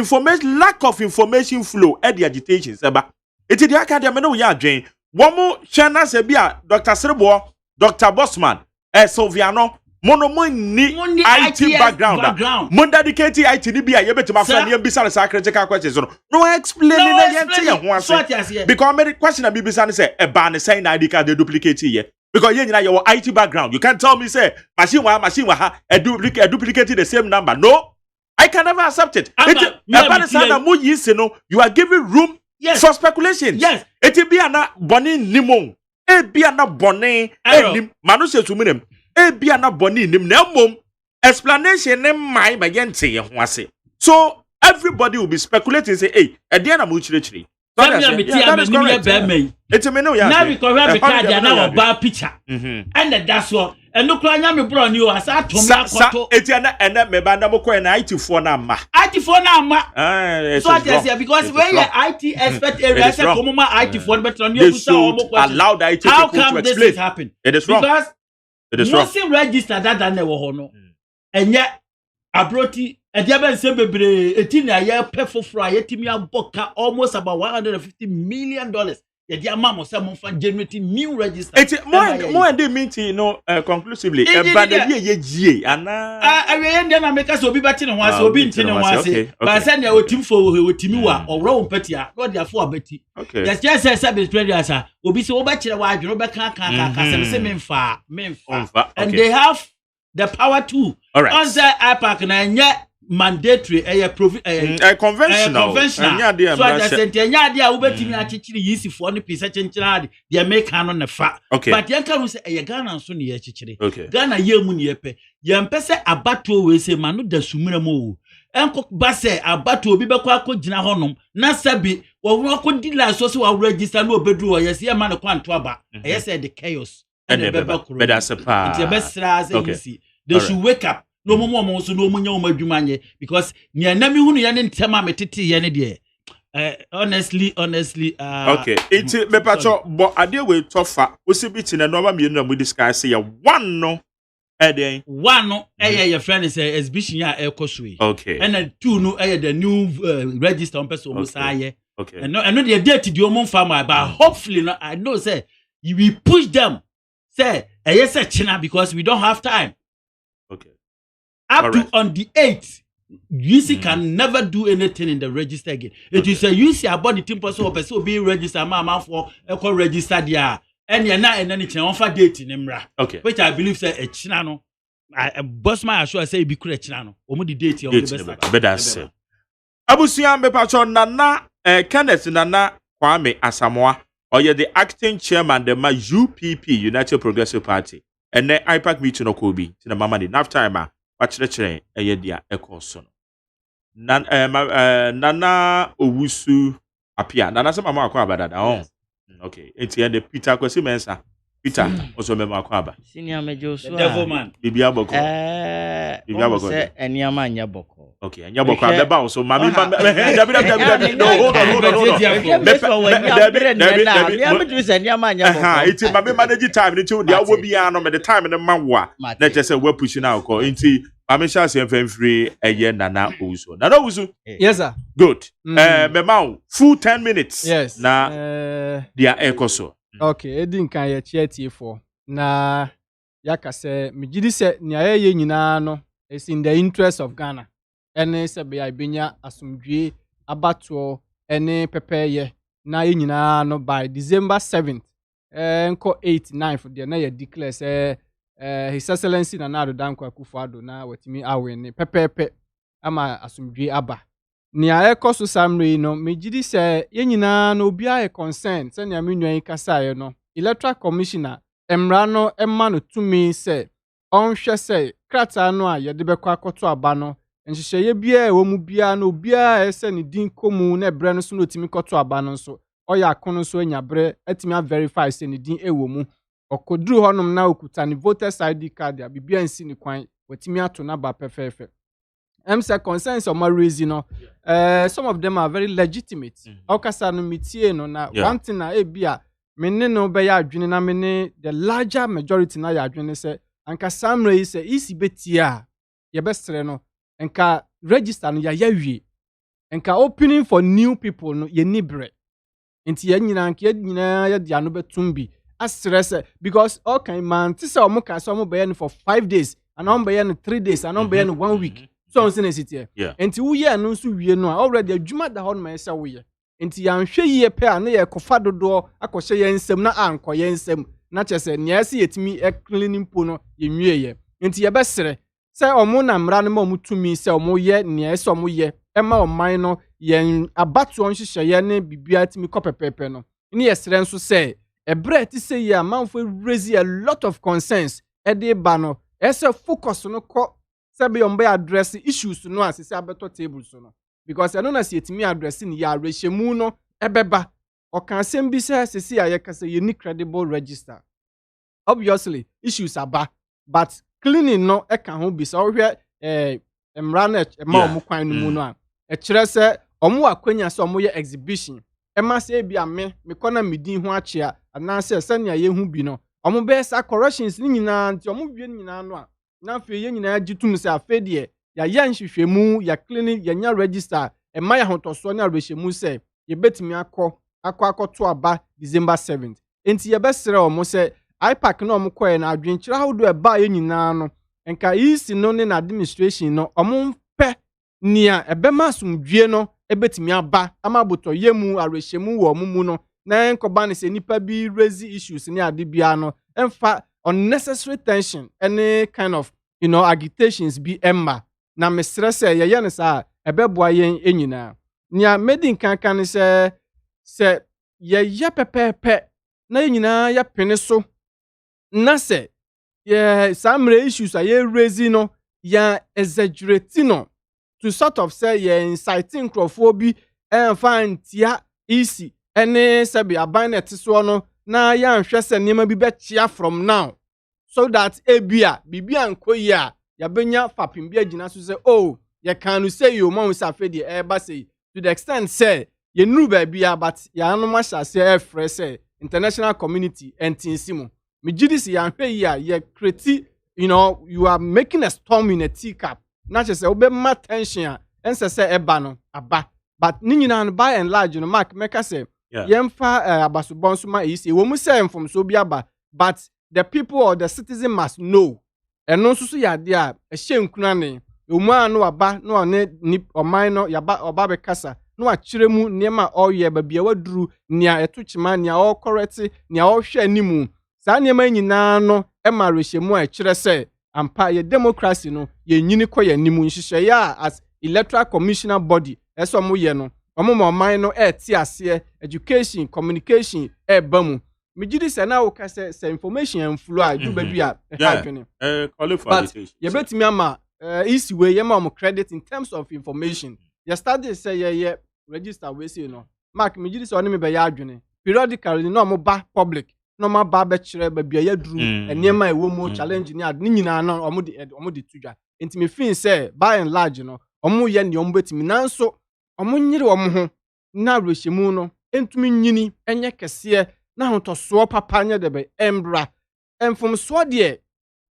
lack of information flow at the agitation seba it is the academy no ya dwen womo chana sebia Dr. Srebo Dr. Bossman Soviano mono ni IT background mon dedicate IT ni bia yebetima fa ne bisa sa critical questions no explain na yente ho ase because me question na bibisa ne say e ba ne say na ID card duplicate here because you know your IT background you can't tell me say machine wa a duplicate the same number. No, I can never accept it. You are giving room for speculation. Yes, it be ana boni nimon e be ana boni nim manuse suminem e be ana boni nim na mom explanation ne mai ba yente ye ho ase. So everybody will be speculating say hey e dey na mo chire that is correct. It's a menu. Now we correct the card now about picture. And that's what. And look, I am a brown you as I told me. It's an mebanda moko and IT4 nama. IT4 nama. So I say because when your IT expert area say come IT4 but on you allow the IT how come this is happen? It is wrong. Because it is wrong. Once register that than never hono. And yet abroti Ediaben say bebre etini aye perfo fry etimi aboka almost about $150 million. Yedia mama say mon fan generate new register. It's more and they mean to conclusively but the ye gie ana we end na make us obi bati no wase obi nti no wase but say na otim fo otimi wa owro mpatia no dia fo abati. Yes just say be spread as obi say oba kire wa adwero be kan say memfa and they have the power too. All right. On the IPAC na mandatory conventional. So that sentenya dia ubetimi achichiri yisifo no pisa chenchira dia make on the fa. But yanka no say Ghana so ne ye chichiri. Ghana ye mu ne yepe. Yempe se abato we say manu da sumira mo. Enko ba se abato obi be kwa akogina honom na sabi wo akodi so se wa register no obedru wo yes ye man ko anto aba. Yes say the chaos. And the but that's a part. They should wake up. No more so no more because near Nami Hunian Tema Metiti Yanidi. Honestly, okay. It's me pacho, but I deal with tougher. We see bit in a normal million we discuss here. One no, one no, your friend is a exhibition ya Ekosui. Okay. And then two no, the new register on person OSEI. Okay. And no, the date to your own farmer, but hopefully, no, I know, say, you will push them. Say, yes, China, because we don't have time. Okay. Up to on the 8th, UC can never do anything in the register again. It is a UC about the team person or being registered, mama for echo registered there. And you're not in any offer date in Emra. Okay. Which I believe say a Chinano. I boss my assure say be correct Chinano. Omo the date of the best. But that's it. Abusian me pacho nana Kenneth Nana Kwame Asamoah. Or you're the acting chairman the UPP United Progressive Party and then IPAC meeting no Kobe to the mama the enough time watch the train a year echo son Nana Owusu appear Nana some mama about that okay it's here the Peter Kwesi Mensa Peter also member Kwaba senior major devil man Bibia Boko say Enyama Nyaboko okay Nyaboko abeba so mami no hold on it's mami manage time into the will be no the time in the manwa na just say we pushing out call into mami sha say free a year Nana Owusu Nana Owusu yes sir good mema full 10 minutes yes na dia ekoso okay edin kan ye chiatie for na yaka se migidi se nia ye nyina no is in the interest of Ghana ene se be ibenya asumdwe abato ene pepeye na ye nyina no by December 7th enko 8 9 for the na ye declare say his excellency na Nado Dankwa Akufo-Addo na watimi awen pepepe ama asumdwe aba nia ekoso samre no migidi se ye nyina no bia e consent se nia menwan kasa no Electoral Commissioner emra no emma no tumi se onhwe se krata no a yede bekọ akoto aba no nhyehyeye bia e wo mu bia no bia ese ne din komu na ebre no so no timi koto aba no so oya akono so enyabre atimi a verify se ne din ewo mu okoduru honom na okuta ne voters ID card ya bibia nsi ne kwan watimi ato na ba pefefe say concerns on my raising, some of them are very legitimate. Okasa no mitie no na one thing na ebia mene no be ya adwene na mene the larger majority na ya adwene say anka samre say isi betia ye bestre no anka register no ya yawie anka opening for new people no ye nibre enti ye nyina anka ye nyina ye dia no betumbi asrese because all kind man ti say omo ka so omo be for 5 days and omo be 3 days and omo be 1 week so on say sit here enti wo ye no so wie no already adwuma da hon ma say wo ye enti ya nhwe yie pe a na ye kofa dodo akɔhye ye nsem na ankɔ ye nsem na kyese ne ase yetimi cleaning po no ye nwie ye enti ye besere sɛ ɔmo na mmara no ma ɔmo tumi sɛ ɔmo ye ne ase ɔmo ye ɛma ɔman no ye abato nhyehyɛ ye ne bibia timi kɔpepepe no ne ye sere nso sɛ ebre ti sɛ ye amanfo raise a lot of concerns ɛde ba no ɛsɛ focus no kɔ sɛ be ɔmo address issues no asese abeto table so no because I don't know si etimi address ni ya rehemu no ebeba okan asem bi say sisi aye kase ye ni credible register obviously issues aba but cleaning no e kan ho bi say ohwe emra na ma omo kwan no mu no a e kire say omo akwanya say omo ye exhibition e ma say bi ame me kona medin ho achia ana say sane ye hu bi no omo be sa corrections ni nyina nti omo wie nyina no a na fe ye nyina agitum say afedie ya nhwehwemu ya clinic ya nya register e ma ya hotoso na rehwemu se ye betimi akɔ aba December 7th enti ye besere o mo se ipac na o mo koye na adwenkyira hodo e ba ye nyina no enka isi no ne na administration no o mo pɛ nia e be masumdwie no e betimi aba ama boto yemu arehwemu wo mu no na enkoba ne se nipa bi raise issues ne ade bia no emfa unnecessary tension any kind of agitations be emma na mesrɛ sɛ yɛyɛ ne saa ɛbɛboa yɛn enyina nia medin kankan sɛ yɛyɛ pɛpɛpɛ na enyina yɛ pene so na sɛ yɛ samre issues a yɛ raise no yɛ exaggerate no to sort of say yɛ inciting crofo bi ɛmfa ntia easy ɛne sɛ bi aban na ɛte so no na yɛ nhwɛ sɛ nneɛma bi bɛkyia from now so that ebia bibia nkoyi a ya benya fapim bia gina so say oh ya can say you man say afedi ba say to the extent say ye nuru ba bia but ya no ma sha say frɛ say international community entinsimo me gidi ya hwe yi a ye create you are making a storm in a teacup na che say obe ma tension a ense say eba no aba but ni nyina no by and large no mark make say yemfa abasobon so ma yi say wo mu say enfom so bi aba but the people or the citizen must know eno nso ya de a ehye nkuna ne omu anu aba no ne oman no yaba oba be kasa no akire mu niema oye ba bia waduru nia etochima nia o correct nia o hwe animu saa niema nyina no e ma rehemu a kire se ampa ye democracy no ye nyini koye animu nhihye ya as electoral commissioner body eso mo ye no omo oman no ti ase education communication bamu Mijidi se na woka se information and flow a do baby a hadwene but ye betimi ama easy way ye ma mo credit in terms of information ye study say ye register we say no mark mijidi se oni me be ya adwene periodically no mo ba public no ma ba be kire baby ya duru enema ewo mo challenge ni ad ni nyina no omo de tudwa enti me fin say by and large no omo ye ne omo betimi nanso omo nyire omo ho na rehemu no entumi nyini enye kese na hotoso papa nya de be embra enfom so de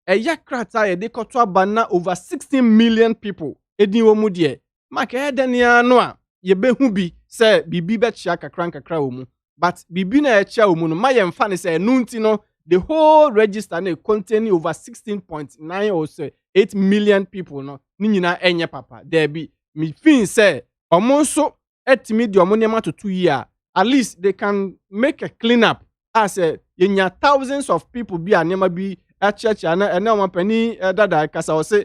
eya krata ye de koto aba na over 16 million people edin wo mu de maka edania no a ye behu bi se bibi be chia kakra wo mu but bibi na chia wo mu no ma ye mfa ne se nunti no the whole register na containing over 16.9 or so 8 million people no ni nyina enye papa there be me fin se omo so etimi de omo nema to 2 year at least they can make a cleanup as yenya thousands of people be anema bi a church and na pani dada kasa o say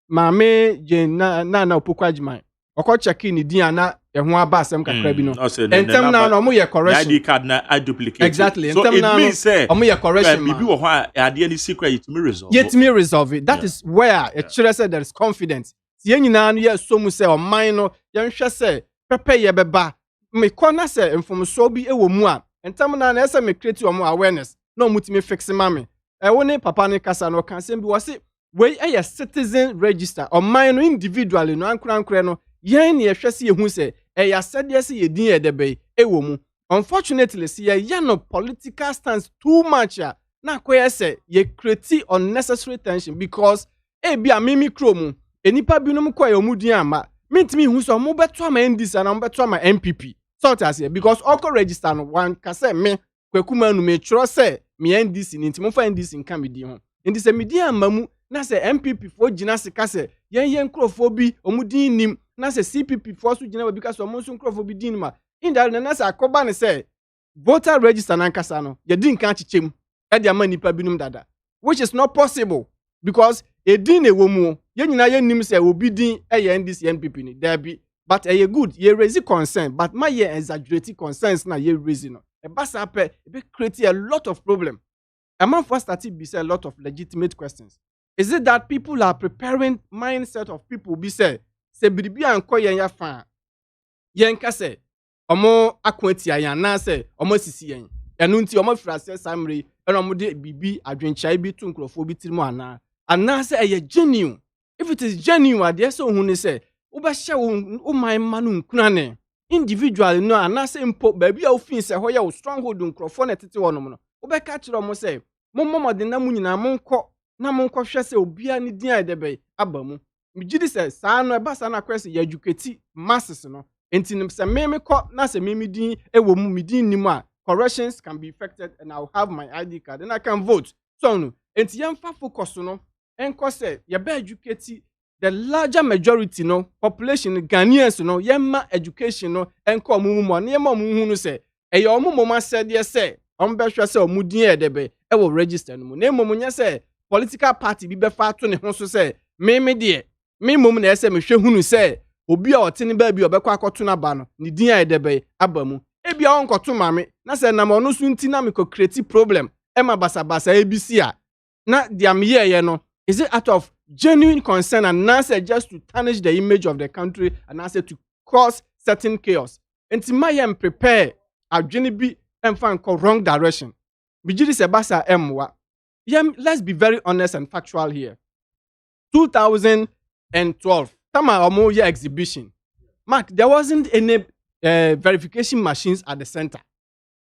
maame je na opokwa AGYEMAN okọ check in din ana ehun aba asem kakra bi no entem na no mo ye correction ID card na I duplicate exactly so entem na no mo ye correction bibi wo ho a ade ni secret yet me resolve it that is where it should say there is confidence tie nyina no ye so mu say o man no ye nhwe say pepe ye beba me kona se information bi ewo mu a entam na ese me create omo awareness no mutimi fix mame wo ne papa ne kasa no kan sem bi wo se we a citizen register or mine individually no ankura no yen ne hwese yehu se ya sede se ye din edebe ewo mu. Unfortunately see ya no political stance too much na koye se ye create unnecessary tension because bi a mimi kromu enipa binom koye omudin ama mentimi hu so mo beto ama NDC na mo beto ama MPP sort as here because oko register no one ka se me kwakuma nu me chro se me NDC ni ntimo fa NDC nka me di ho ndi se me di ama mu na se MPP fo gina se ka se yen nkrofo bi omudin nim na se CPP fo so gina ba bi ka so mo so nkrofo bi din ma inda na se akoba ne se voter register na nkasa no ye din kan chichem e dia ma nipa binum dada which is not possible because e din ewo mu ye nyina ye nim se obi din e NDC NPP ni there be but ye good ye raise concern but my ye exaggerate concerns na ye raise no e basa pe e be create a lot of problem. A man first started be say a lot of legitimate questions. Is it that people are preparing mindset of people be say biribi anko yen ya fa yen ka say omo akwati ayan na say omo sisi yen enu nti omo frase samre eno omo de bibi adwenchai bi tu nkrofo bi tirimu ana say eye genuine. If it is genuine there so hu ni say ubahye wo man manu nkunane individual no ana say mpo ba bi a ofin say ho ye stronghold nkrofo na tete wonom no ubeka kire omo say mommode na mu nyina monko na monko hwe say obia ni din edebe abamu migidi say saa no eba saa na kwese ye educate masses no entinim say me ko na say me din ewo mu midin nim a corrections can be effected and I'll have my ID card and I can vote so no enti yemfa focus no enko say ye be educate the larger majority no population Ghanaians no yemma education no enko omumu na yemma omuhu no say eye omumu ma said ye say ombehwe say omudin edebe e wo register no mu na emom nya say political party bi be fa to ne ho so say me de me mom na ese me hwe hunu say obi a otene ba bi obekọ akoto na ba no ni din edebe abamu e bia onkoto mame na say na mo so nti na me ko create problem e ma basa ABC a na dia me ye no is it out of genuine concern and now say just to tarnish the image of the country and now say to cause certain chaos enti mayem prepare adwene bi emfa nko wrong direction bijiri se basa emwa let's be very honest and factual here 2012 tama omo ye exhibition mark there wasn't any verification machines at the center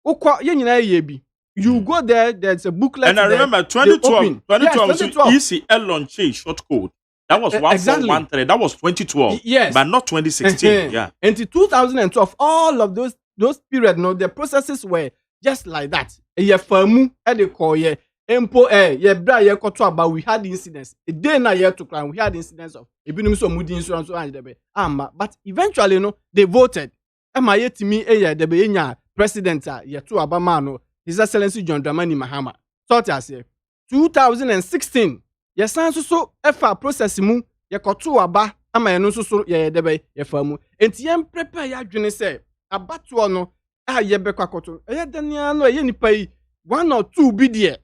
ukwa ye nyina ye bi you go there there's a booklet and I remember 2012 ECL launched short code that was 1.13 that was 2012 yes but not 2016 yeah until 2012 all of those period no the processes were just like that ye famu e de call ye empo ye bra ye koto about we had incidents a day na ye to crime we had incidents of ebinum so mudi insurance so and debe but eventually no they voted ma ye timi ye debe nya president ye to abama no His Excellency John Dramani Mahama sort as 2016 ye san so efa process mu ye koto aba ama ye no so ye debe ye famu enti ye prepare ya dwene say abatuo no ye bekwa koto ye dania no ye nipa yi 1 or 2 bi de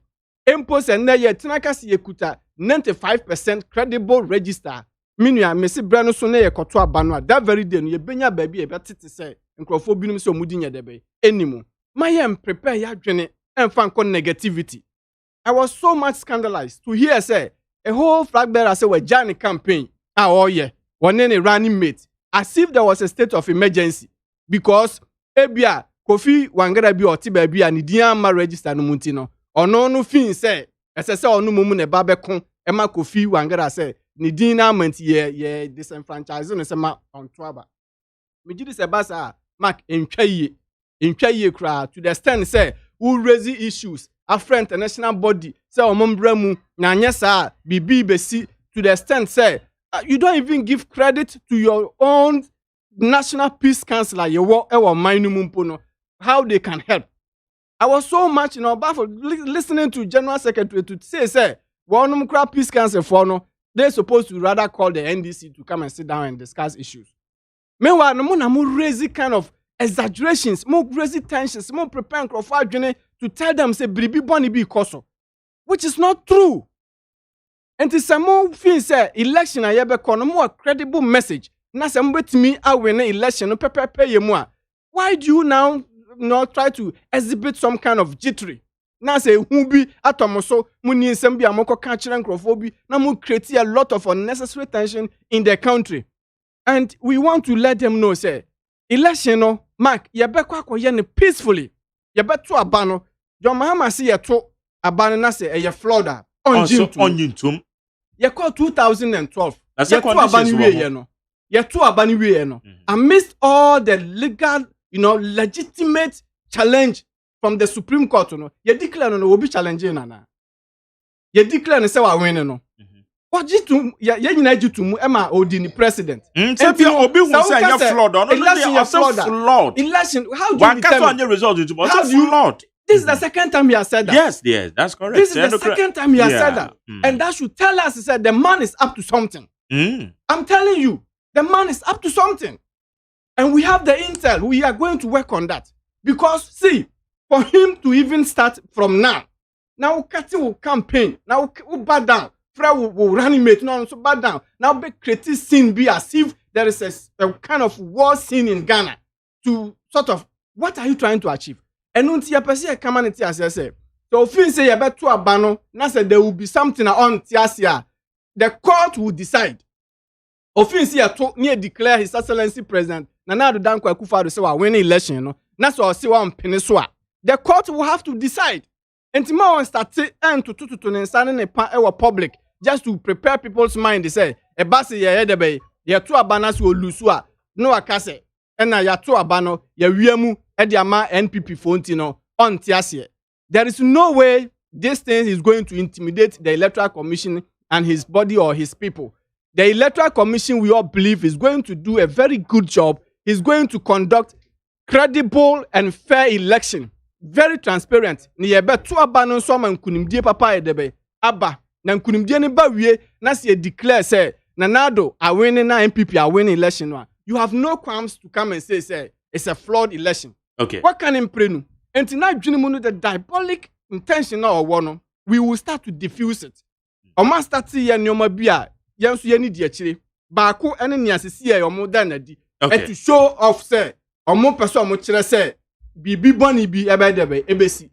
impose and ye tinakasi ye kuta 95% credible register minua mesi bra no so na ye koto aba no that very day no ye benya ba bi e betete say nkrofo binum se omudi nya debe enimu mayem prepare ya dwene emfa nko negativity. I was so much scandalized to hear say a whole flag bearer say we join campaign oh yeah one any running mate as if there was a state of emergency because ebia Kofi Wangara bi oti ba bi ani dia ma register no munti no ono no fin say ese say ono mumu ne ba bekon e ma Kofi Wangara say ni din na amount ye disenfranchise no say ma onto aba me gidi say basa mark entwaye kra to the extent say who raise issues after international body say omombra mu na anya sa bibi besi to the extent say you don't even give credit to your own National Peace Council you work no how they can help. I was so much baffled listening to General Secretary to say one Peace Council for no they're supposed to rather call the NDC to come and sit down and discuss issues. Meanwhile, no more raise kind of exaggerations, more raise tensions, more preparing to tell them say bribi boni bi koso, which is not true. And to some more things say election a yebe kono more credible message. Na se mbetimi a win election no pepe ye mo. Why do you now not try to exhibit some kind of jittery? na say who be atomo so mu ni nsem bi amoko ka kire nkrofo bi na mu create a lot of unnecessary tension in the country. And we want to let them know say election no mark ye be kwa akoye ne peacefully. Ye be to aba no John Mahama say ye to aba no na say ye Florida on June. Ye call 2012. Ye to aba ni we ye no. Ye to aba ni we ye no. Amidst all the legal, legitimate challenge from the Supreme Court, ye declare no will be challenging na. Ye declare no say wa win no. What jitu ye nyina jitu mu ema odini president. Say obi hu say you flawed. No dey flawed. Election, how do you determine? determine One result it but flawed. This is the second time he has said that. Yes, that's correct. This is the second time he has said that. And that should tell us, he said, the man is up to something. I'm telling you, the man is up to something. And we have the intel. We are going to work on that. Because, see, for him to even start from now Kati will campaign, now will bad down, Fra will reanimate, no, so bad down. Now be creative scene be as if there is a kind of war scene in Ghana to sort of, what are you trying to achieve? And until you perceive community as I say, so if you say you bet to a banner, now say there will be something on Tiasia, the court will decide. Offense here to near declare His Excellency President Nana Addo Dankwa Akufo-Addo say we win election, no. That's what I say one peninsula. The court will have to decide. And tomorrow start and to understand in our public just to prepare people's mind. They say a basi ya edebe ya tu abanas will lose no akase and na ya tu abano ya wiemu ediama NPP fontino on tiasie. There is no way this thing is going to intimidate the Electoral Commission and his body or his people. The Electoral Commission, we all believe, is going to do a very good job. Is going to conduct credible and fair election. Very transparent. Ni yebe tu aba no so man kunimdie papa edebe. Aba na kunimdie ne ba wie na se declare say Nana Addo are winning na MPP are winning election no. You have no qualms to come and say it's a flawed election. Okay. What can him pray no? And tonight the diabolic intention or one, we will start to diffuse it. Oma start see ya nyoma bia yenso ye ni di akire. Baako ene ni asisi ya omo da na di. Okay. To show off say omo person omo kire say bibi boni bi ebedebe ebesi.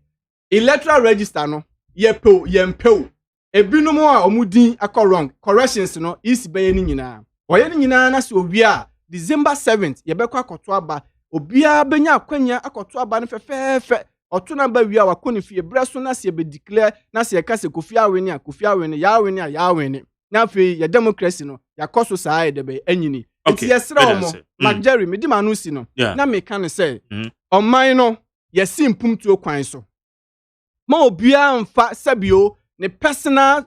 Electoral register no yempo. Ebinom a omo din akọ wrong. Corrections no is be ni nyina. Oye ni nyina na se obi a December 7th yebekọ akoto aba. Obia benya akwanya akoto aba no fefefe. Oto na ba wi a wakọ ne fie breso na se be declare na se ka se Kofi Awene ya awene. Na fe ya democracy no ya koso saa edebe anyini. Enti yesra omo Jerry me di manu si no na me kan say oman no yesi mpumtuo kwan so. Ma obia mfa sabio ne personal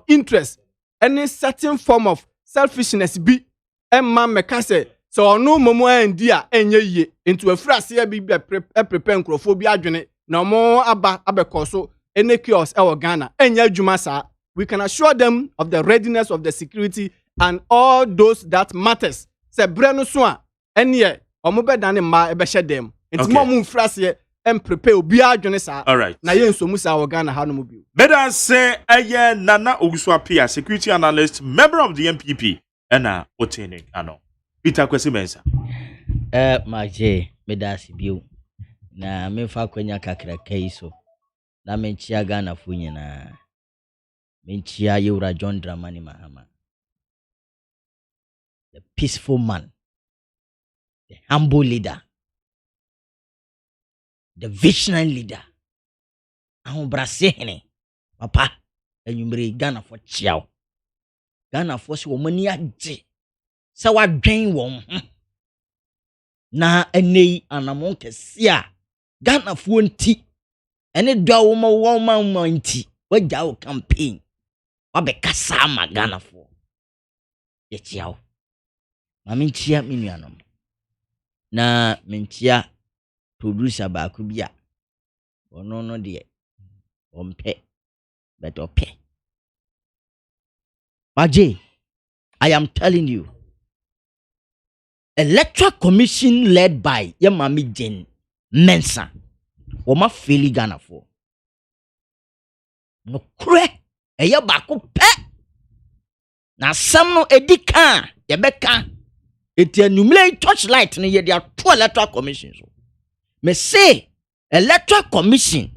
interest any certain form of selfishness bi emma meka say so ono momo andi a enye yie into afrase ya bi prepare nkrofo bi adwene na mo abekoso ene chaos e Ghana enye adwuma saa. We can assure them of the readiness of the security and all those that matters. Se breno so a ene omo bedane ma ebe hye dem enti mo mu frase and prepare obi adwene saa. All right. Na ye nsomu saa Ghana ha no mo bi. Better say aye Nana Ogusua security analyst, member of the MPP. Ena otene ano. Peter Kwesi Mensa. Maje medasi biu. Na mefa kwenya kakra kaiso. Na menchia Ghana fu nyina. Menchia Yewura John Dramani Mahama. The peaceful man. The humble leader. The visionary leader. Ahun brasehene. Papa, enyumre Ghana for chiao. Ghana for si womani agye. Sa wadwen won. Na enei anamon kese a Ghana fo nti ene dwa woma nti wagya wo campaign wabekasa ma Ghana fo ye chiao ma menchia minuanom na menchia producer ba ko bia ono no de ompe but ope Maje, I am telling you, Electoral Commission led by Yemami Jane Mensa, Woma Feli Ghana for. No kure, eya bako pe. Na samno edika, yebeka. Eti enumere torchlight ni ye dia two Electoral Commission so. Me say Electoral Commission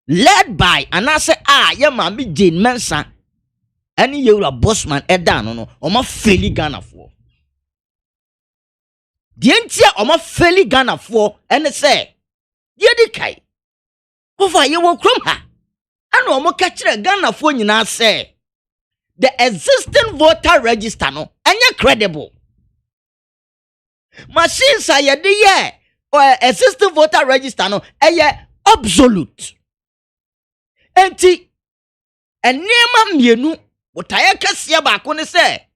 led by anase ye mami Jane Mensa any yewra bossman edan no omo feli Ghana for the entia omo feli Ghana for ene say ye di kai over ye wo krom ha ana omo ka kire Ghana for nyina say the existing voter register no enye credible machines are ye dey or existing voter register no absolute enti enema mienu wotaye kase ba ko ne se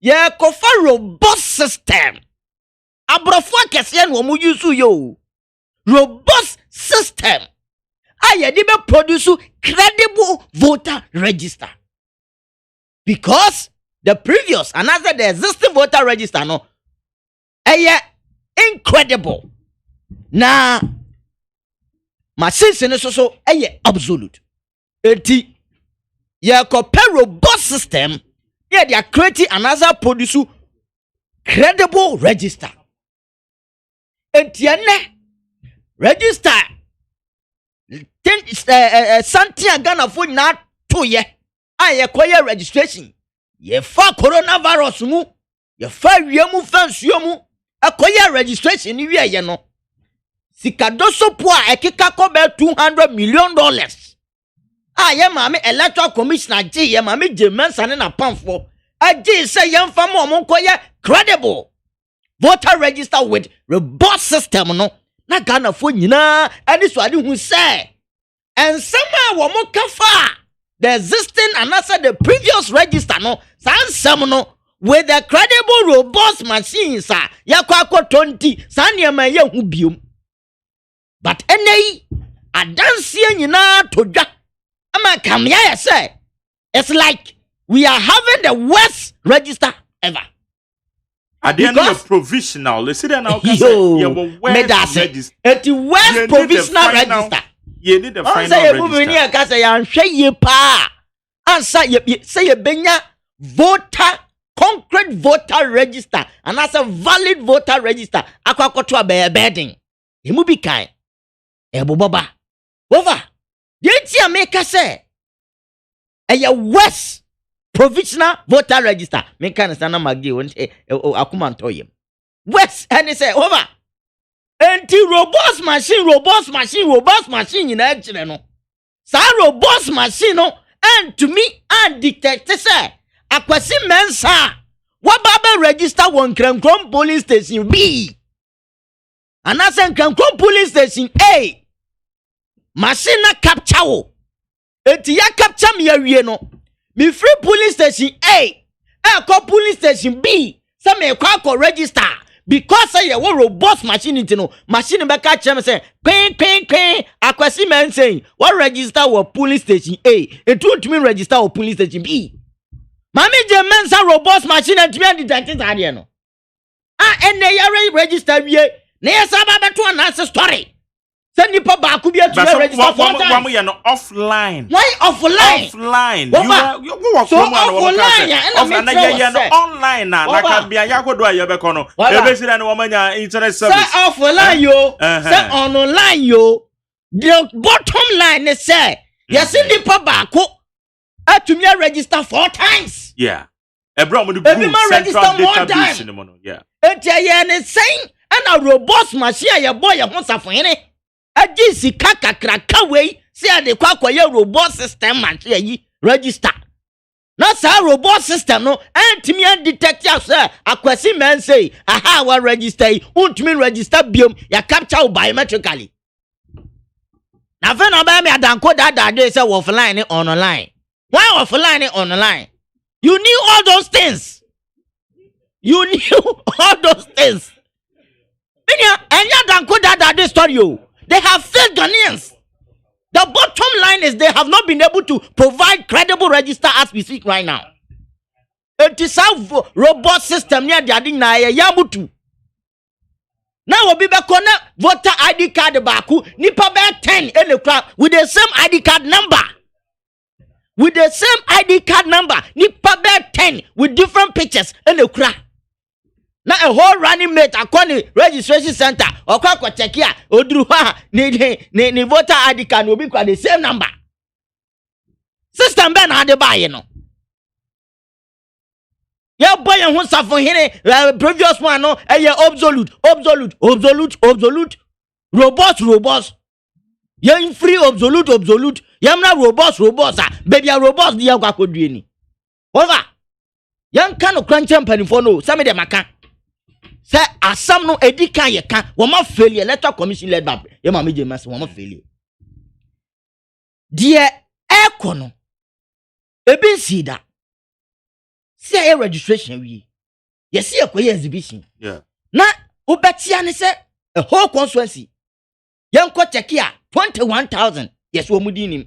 ye kofa robust system abrofo kase no mu use yo robust system aye di be produce credible voter register because the previous another the existing voter register no incredible na machines ne so absolute eti ye compare robust system they are creating another produce credible register eti ene register santia Ghana for na to ye aye koye registration ye fa coronavirus mu ye fa wiemu fansuo mu akoye registration ni wie ye no sikadoso po a ekeka ko be $200 million ye mame electoral commissioner G ye mame Jemensa na pamfo agi say yemfa mo mo koye credible voter register with robust system no na Ghana fo nyina ani so ade hu say ensema wo mo kafa the existing and also the previous register no sansem no with the credible robust machines yakwa 20 saniema ye hu biom but enei adansie nyina todwa ama kamya ya say it's like we are having the worst register ever. At the end of provisional, they say that now you will register. It's worst provisional register. You need the final register. Answer say you benya voter concrete voter register and as a valid voter register akwakoto abe bedding. Emu bi kan. Eboboba. Over. Yeti ameka say a West provisional voter register. Me kan sana magi wonte akuma ntoyem. West and say over. Enti robust machine na ejire no. Sa robust machine no and to me and detect say akwasi mensa wababa register one Krankrom police station B. And as in Krankrom police station A. Machine na capture wo. Enti ya capture me awie no. Me free police station A. Call police station B. Say me kwa register because say you robust machine into no. Machine be catch me say queen akwasi men saying what register wo police station A. It won't mean register wo police station B. Mami je mensa robust machine and me detect ade no. And they register wie. Na yesa ba beto anase story. Send nipa ba ku bia to register for that. One no offline. Why offline? Offline. You work so offline and online na can be ya go do aye be kono. E be sire na woman ya internet service. Say offline yo. Say online yo. The bottom line is say yes nipa ba ku atumi register 4 times. Yeah. Ebro mo do central database in mo no. Yeah. Etiye ne saying and a robust machine ya boy ya honsafone. Agisi kakakraka we say they kwakoye robust system machine register. Na sa robust system no antimi an detect ya say akwasi men say aha wa register untimi register biom ya capture biometrically. Na fe na ba me adanko dada dey say offline and online. Why offline and online? You knew all those things. You knew all those things. And you don't go that story. They have failed Ghanaians. The bottom line is they have not been able to provide credible register as we speak right now. It is a robust system near the Adina Yamutu. Now we'll be back on voter ID card baku nipa be 10 in the crowd with the same ID card number. With the same ID card number, nipa be 10 with different pictures in the crowd. na a whole running mate akoni registration center okwa check ya oduru ha ni voter ID card obi kwa the same number system ben na de buy no ya boy hu safo hene previous one no obsolete robust ya free obsolete ya na robust baby robust dia kwa kodue ni over yan kan crunch company for no some dem aka say asam no edika ye kan wo ma failure electoral commission led by ye ma meje mas wo ma failure die ekono ebi sida say registration wi ye see akoye exhibition na ubetia ne say a whole constituency yan ko check ya 21,000 yes wo mudinim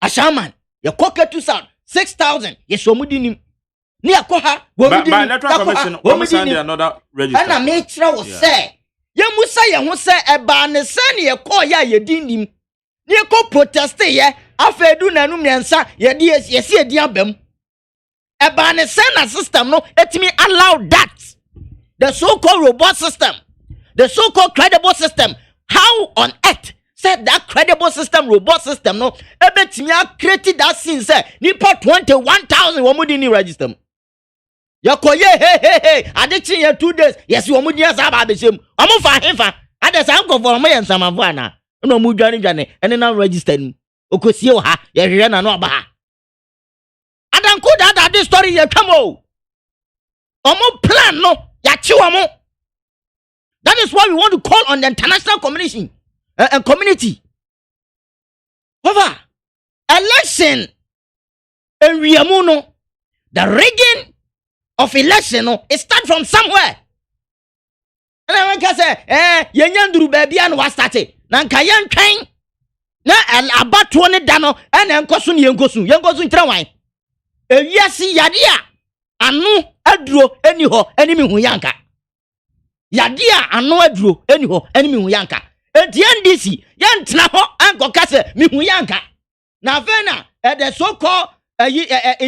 ashaman ye koke 2,000 6,000 yes wo mudinim ni akoha wo mudinim electoral commission wo send another register ana me kira wo say ye musa ye ho say eba ne say ne ye ko ya ye dinim ni ko protest ye afedu nanu miensa ye di yesi edi abam eba ne say na system no etimi allow that the so called robust system, the so called credible system. How on earth said that credible system, robust system, no, ebetimi created that scene, say, nipa 21,000 womudini register. Yakoye, hey, addiction here 2 days. Yes, you womudini asaba beshem. Omo fa himfa. Ade sa anko for me nsamavu na. No mudwane and now register. Okosie ha, ye hwehwe na no aba. Adanko that this story ye kamo. Omo plan no, ya chi omo. That is why we want to call on the international community. Community. However, election in Riamuno, the rigging of election, it starts from somewhere. And I can say, Yanyandru baby and was started. Nankayan train. Na about 20 dano and Enkosun Yangosun Trawine. Yasi Yadia. Anu Adro anyhow enemy Huyanka. Yadia anu adro anyhow enemy Huyanka. Enti NDC yantra ho anko kase mi Huyanka. Na vena the so called a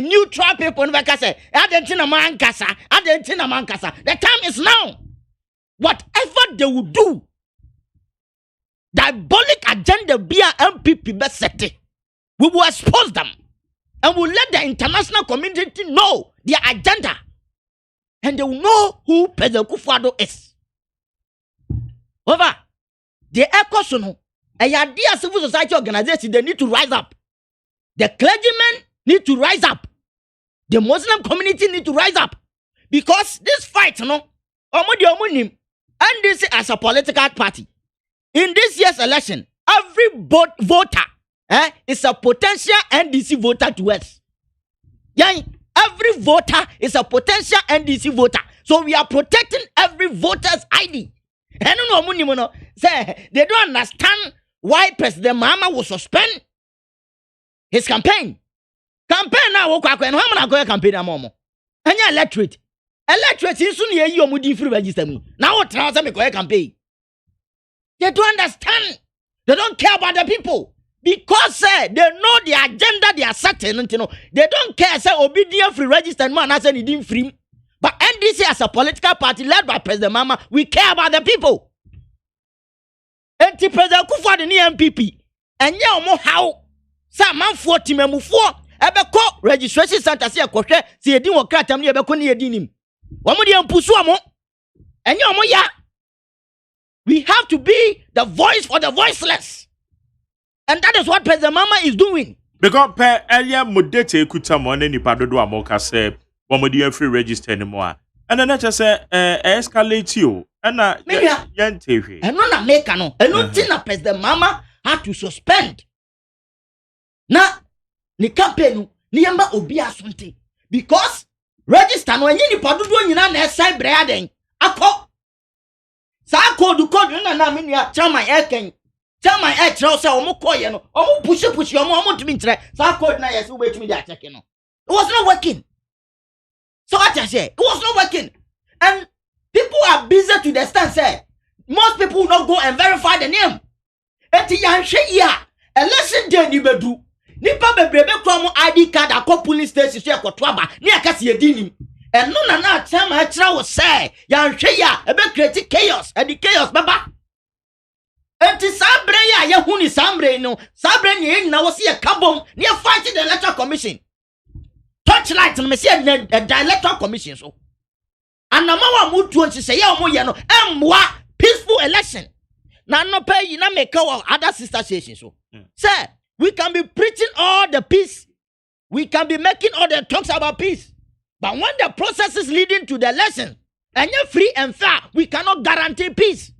neutral people no kase adentina mankasa. The time is now. Whatever they will do, diabolic agenda be a MPP best set. We will expose them and we'll let the international community know their agenda. And they will know who President Kufuor is. However, the ECOSONO, a dear civil society organization, they need to rise up. The clergymen need to rise up. The Muslim community need to rise up. Because this fight, and this as a political party. In this year's election, every voter is a potential NDC voter to us. Yeah, every voter is a potential NDC voter. So we are protecting every voter's ID. Say they don't understand why President Mahama will suspend his campaign. Campaign now, campaign amomo. And electorate. Electorate is soon ye omudi free register me. Now what transfer me campaign? They don't understand. They don't care about the people. Because they know the agenda they are setting. They don't care. Say obedient free register man as any didn't free. But NDC as a political party led by President Mahama, we care about the people. And President Kufuor the MPP. And yeah, more how some man 40 memu 4 ebe ko registration center se akohwe se edin wo kratam ne ebe ko ne edinim. Womo de ampusu amo. Enye omo ya. We have to be the voice for the voiceless. And that is what President Mahama is doing. Because per earlier modete ekutamo ne nipa dodo amoka se womo de free register anymore. And then just say escalate you. And na yentehwe. And no na make no. And no tin na President Mahama had to suspend. Na ni campaign ni yamba obi asonte because register no enye nipa dodo nyina na esai brea den akọ sa code na me nua chairman eken chairman e kire say omo koye no omo push omo tumi kire sa code na yes we betumi dey check no. It was not working. So what I say, it was not working. And people are busy to the extent say most people will not go and verify the name. Eti yanhwe ya election day ni bedu nipa bebrebe kwa mo ID card akọ police station so ekoto aba ni akase edinim And no na time I try was say, yan share a bit create chaos, and the chaos, baba. And to Sabre, ya huni Sambre, no, Sabre, now was here, Kabom, near fighting the Electoral Commission. Torchlight, and Monsieur, the Electoral Commission, so. And no more mood to say, Yano, peaceful election. Now, no pay, you not make our other sister stations, so. Sir, we can be preaching all the peace. We can be making all the talks about peace. But when the process is leading to the election, and you're free and fair, we cannot guarantee peace.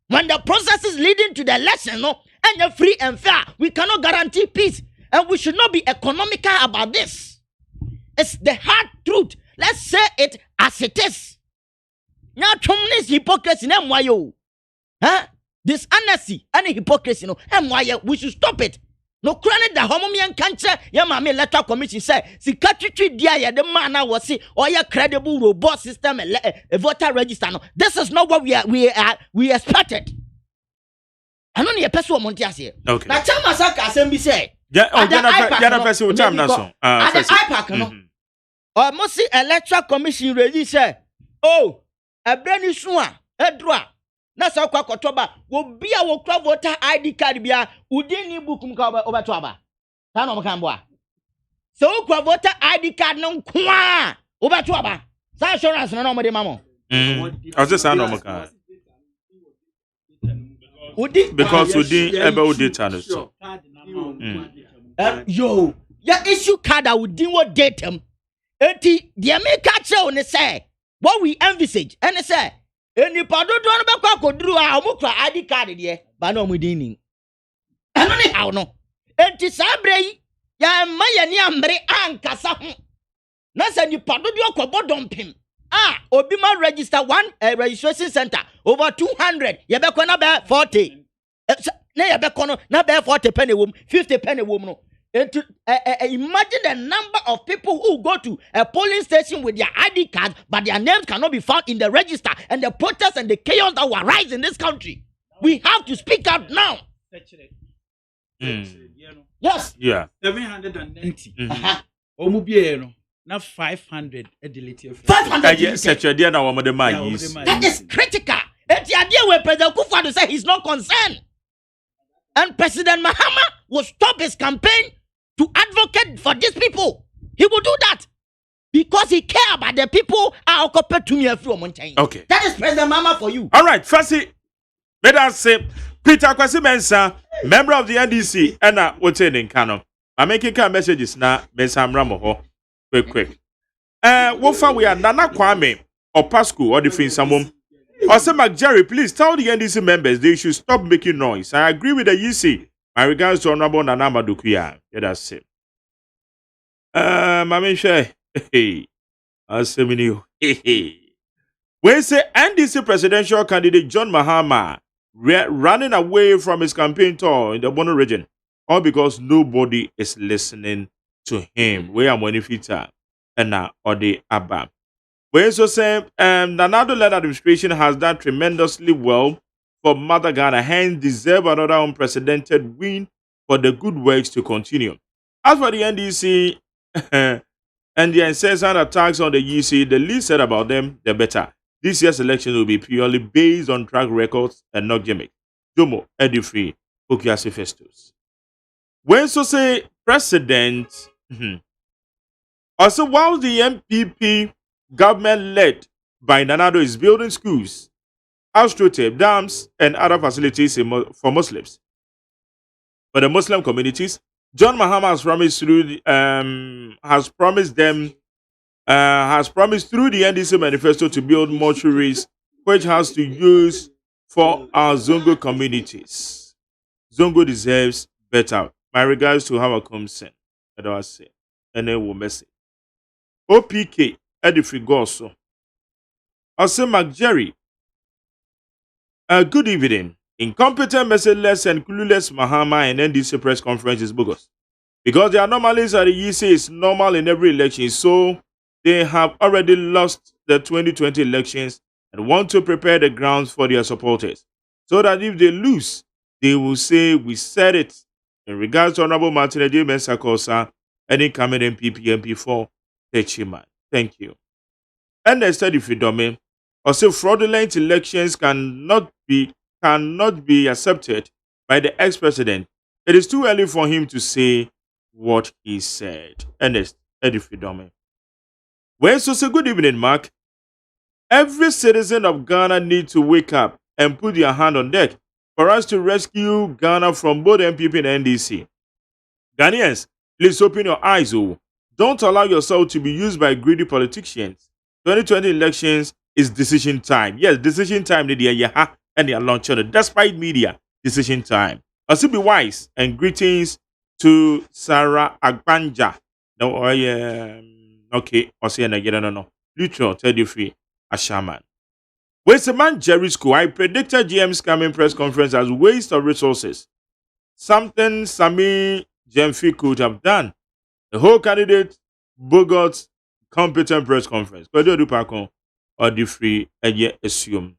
When the process is leading to the election, no, and you're free and fair, we cannot guarantee peace. And we should not be economical about this. It's the hard truth. Let's say it as it is. Now, tremendous hypocrisy, MYO. Huh? Dishonesty and hypocrisy, no, MYO. We should stop it. No credit the homomian cancer, your mammy electoral commission say, see, country dear, the man I was see, or your credible robust system, a voter register. No, this is not what we expected. I don't need a person Montias here. Okay. Now, tell Masaka Assembly say, yeah, person time now. At the IPAC, no, or must see electoral commission ready say, oh, a brand new swan, a draw. Na sa kwa kotoba wo bia wo kra voter ID card bia udi ni book mka obeto aba ta no mka mboa so wo kra voter ID card no kwa obeto aba sa assurance no mo de mamo I just say no mka udi because udi ebe udi data so yo ya issue card a udi wo data enti de make catch on say what we envisage and say any part do no be kwa koduru a omukra ID card de ba na omudin eno ni how no enti sabre yi ya ma ye ni amre ankasa ho na se ni part do okobodom pim obi ma register one registration center over 200 ye be kwa na be 40 na ye be kono na be 40 penny wom 50 penny wom no. Imagine the number of people who go to a polling station with their ID cards, but their names cannot be found in the register, and the protests and the chaos that will arise in this country. We have to speak out now. Yes. Yeah. 790. Omubieno. Now 500. 500. That is critical. It's the idea where President Kufuor say he's not concerned. And President Mahama will stop his campaign to advocate for these people. He will do that because he cares about the people are occupied to me every mountain. Okay. That is President Mahama for you. All right. Firstly, let us say Peter Kwesi Mensah, member of the NDC, and what's in Kano. I'm making messages now. Mensah Mramoho. Quick. Wofa we are Nana Kwame or Pasco or the Finsamum. Also, Jerry, please tell the NDC members they should stop making noise. I agree with the UC. My regards to Honorable Nana Madukuya. Yeah, that's it. Mami She. Hey. When say NDC presidential candidate John Mahama running away from his campaign tour in the Bono region, all because nobody is listening to him. Where am Wenifita and now or the Abba. We also say Nanado-led administration has done tremendously well for Mother Ghana, hence deserve another unprecedented win for the good works to continue. As for the NDC and the incessant attacks on the UC, the least said about them, the better. This year's election will be purely based on track records and not gimmick. Jomo, Edifree, Okiasi Festus. We also say President. Also, while the MPP government led by Nanado is building schools, astroturf, dams, and other facilities for Muslims. For the Muslim communities, John Mahama has promised through the NDC manifesto to build mortuaries, which has to use for our Zongo communities. Zongo deserves better. My regards to Howard Comson. I don't say, and then we'll message. OPK. Edifree Goso. Also, McJerry. Good evening. Incompetent, merciless, and clueless Mahama and NDC press conference is bogus. Because the anomalies at the EC is normal in every election, so they have already lost the 2020 elections and want to prepare the grounds for their supporters. So that if they lose, they will say, we said it. In regards to Honorable Martin J. Mensah Kosa, any coming MPP MP4, AGYEMAN. Thank you. And the study for Dome, also fraudulent elections cannot be accepted by the ex-president. It is too early for him to say what he said. Ernest Edifidome. Well, so say good evening, Mark. Every citizen of Ghana needs to wake up and put their hand on deck for us to rescue Ghana from both MPP and NDC. Ghanaians, please open your eyes. Oh. Don't allow yourself to be used by greedy politicians. 2020 elections is decision time. Yes, decision time. And they are launching despite media. Decision time. Also be wise and greetings to Sarah Agbanja. No, okay. Also, no. Electoral 33 Ashaman. With the man Jerry School, I predicted GM's coming press conference as waste of resources. Something Sami Jemfi could have done. The whole candidate bogot competent press conference. Or the free assume.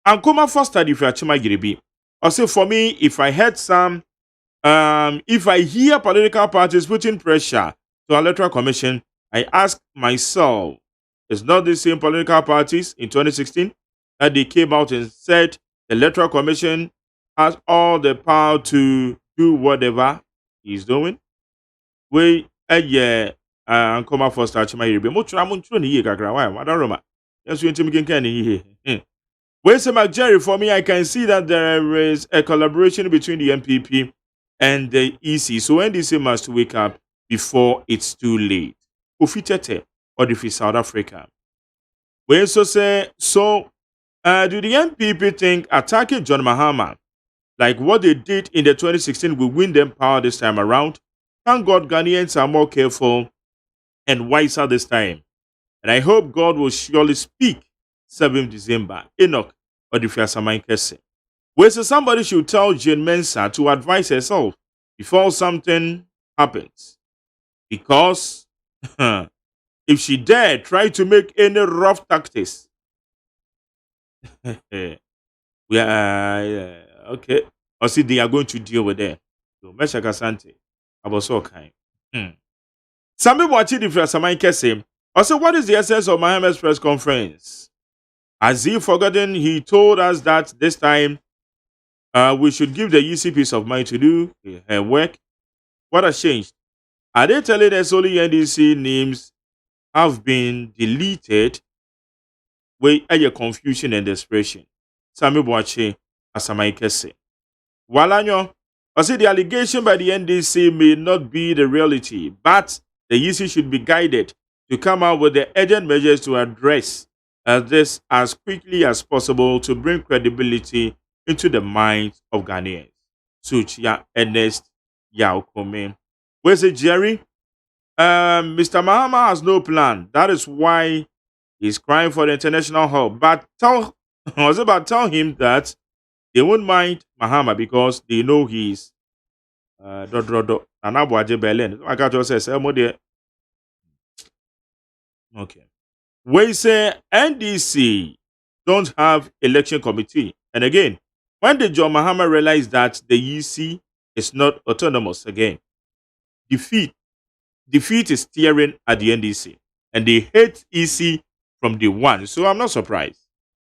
And come first study for Achima Giribi. Also for me, if I hear political parties putting pressure to Electoral Commission, I ask myself, it's not the same political parties in 2016 that they came out and said the Electoral Commission has all the power to do whatever he's doing. We come first Achima Giribi. Mutra ni ye kakra wa madaroma. Yes, we intimidating Where's Jerry? For me, I can see that there is a collaboration between the MPP and the EC. So NDC must wake up before it's too late. Ufitete or the South Africa. We so say do the MPP think attacking John Mahama, like what they did in the 2016, will win them power this time around? Thank God Ghanaians are more careful and wiser this time. And I hope God will surely speak 7th December. Enoch or the Fiasamai Kese. Where somebody should tell Jane Mensah to advise herself before something happens. Because if she dare try to make any rough tactics, okay. Or see they are going to deal with that. So Meshaka Sante. I was so kind. Some people watching the Fiasamai Kese. Also, what is the essence of Mahama's press conference? Has he forgotten? He told us that this time we should give the EC peace of mind to do her work. What has changed? Are they telling us only NDC names have been deleted? Where are confusion and desperation? Sami Boache, Asamai Kese. Walanyo, I say the allegation by the NDC may not be the reality, but the EC should be guided to come out with the urgent measures to address this as quickly as possible to bring credibility into the minds of Ghanaians. Suchia Ernest Yaokome. Where's it, Jerry? Mr. Mahama has no plan. That is why he's crying for the international help. But tell him that they won't mind Mahama because they know he's okay. We say NDC don't have election committee. And again, when the John Mahama realized that the EC is not autonomous again, defeat is staring at the NDC. And they hate EC from day one. So I'm not surprised.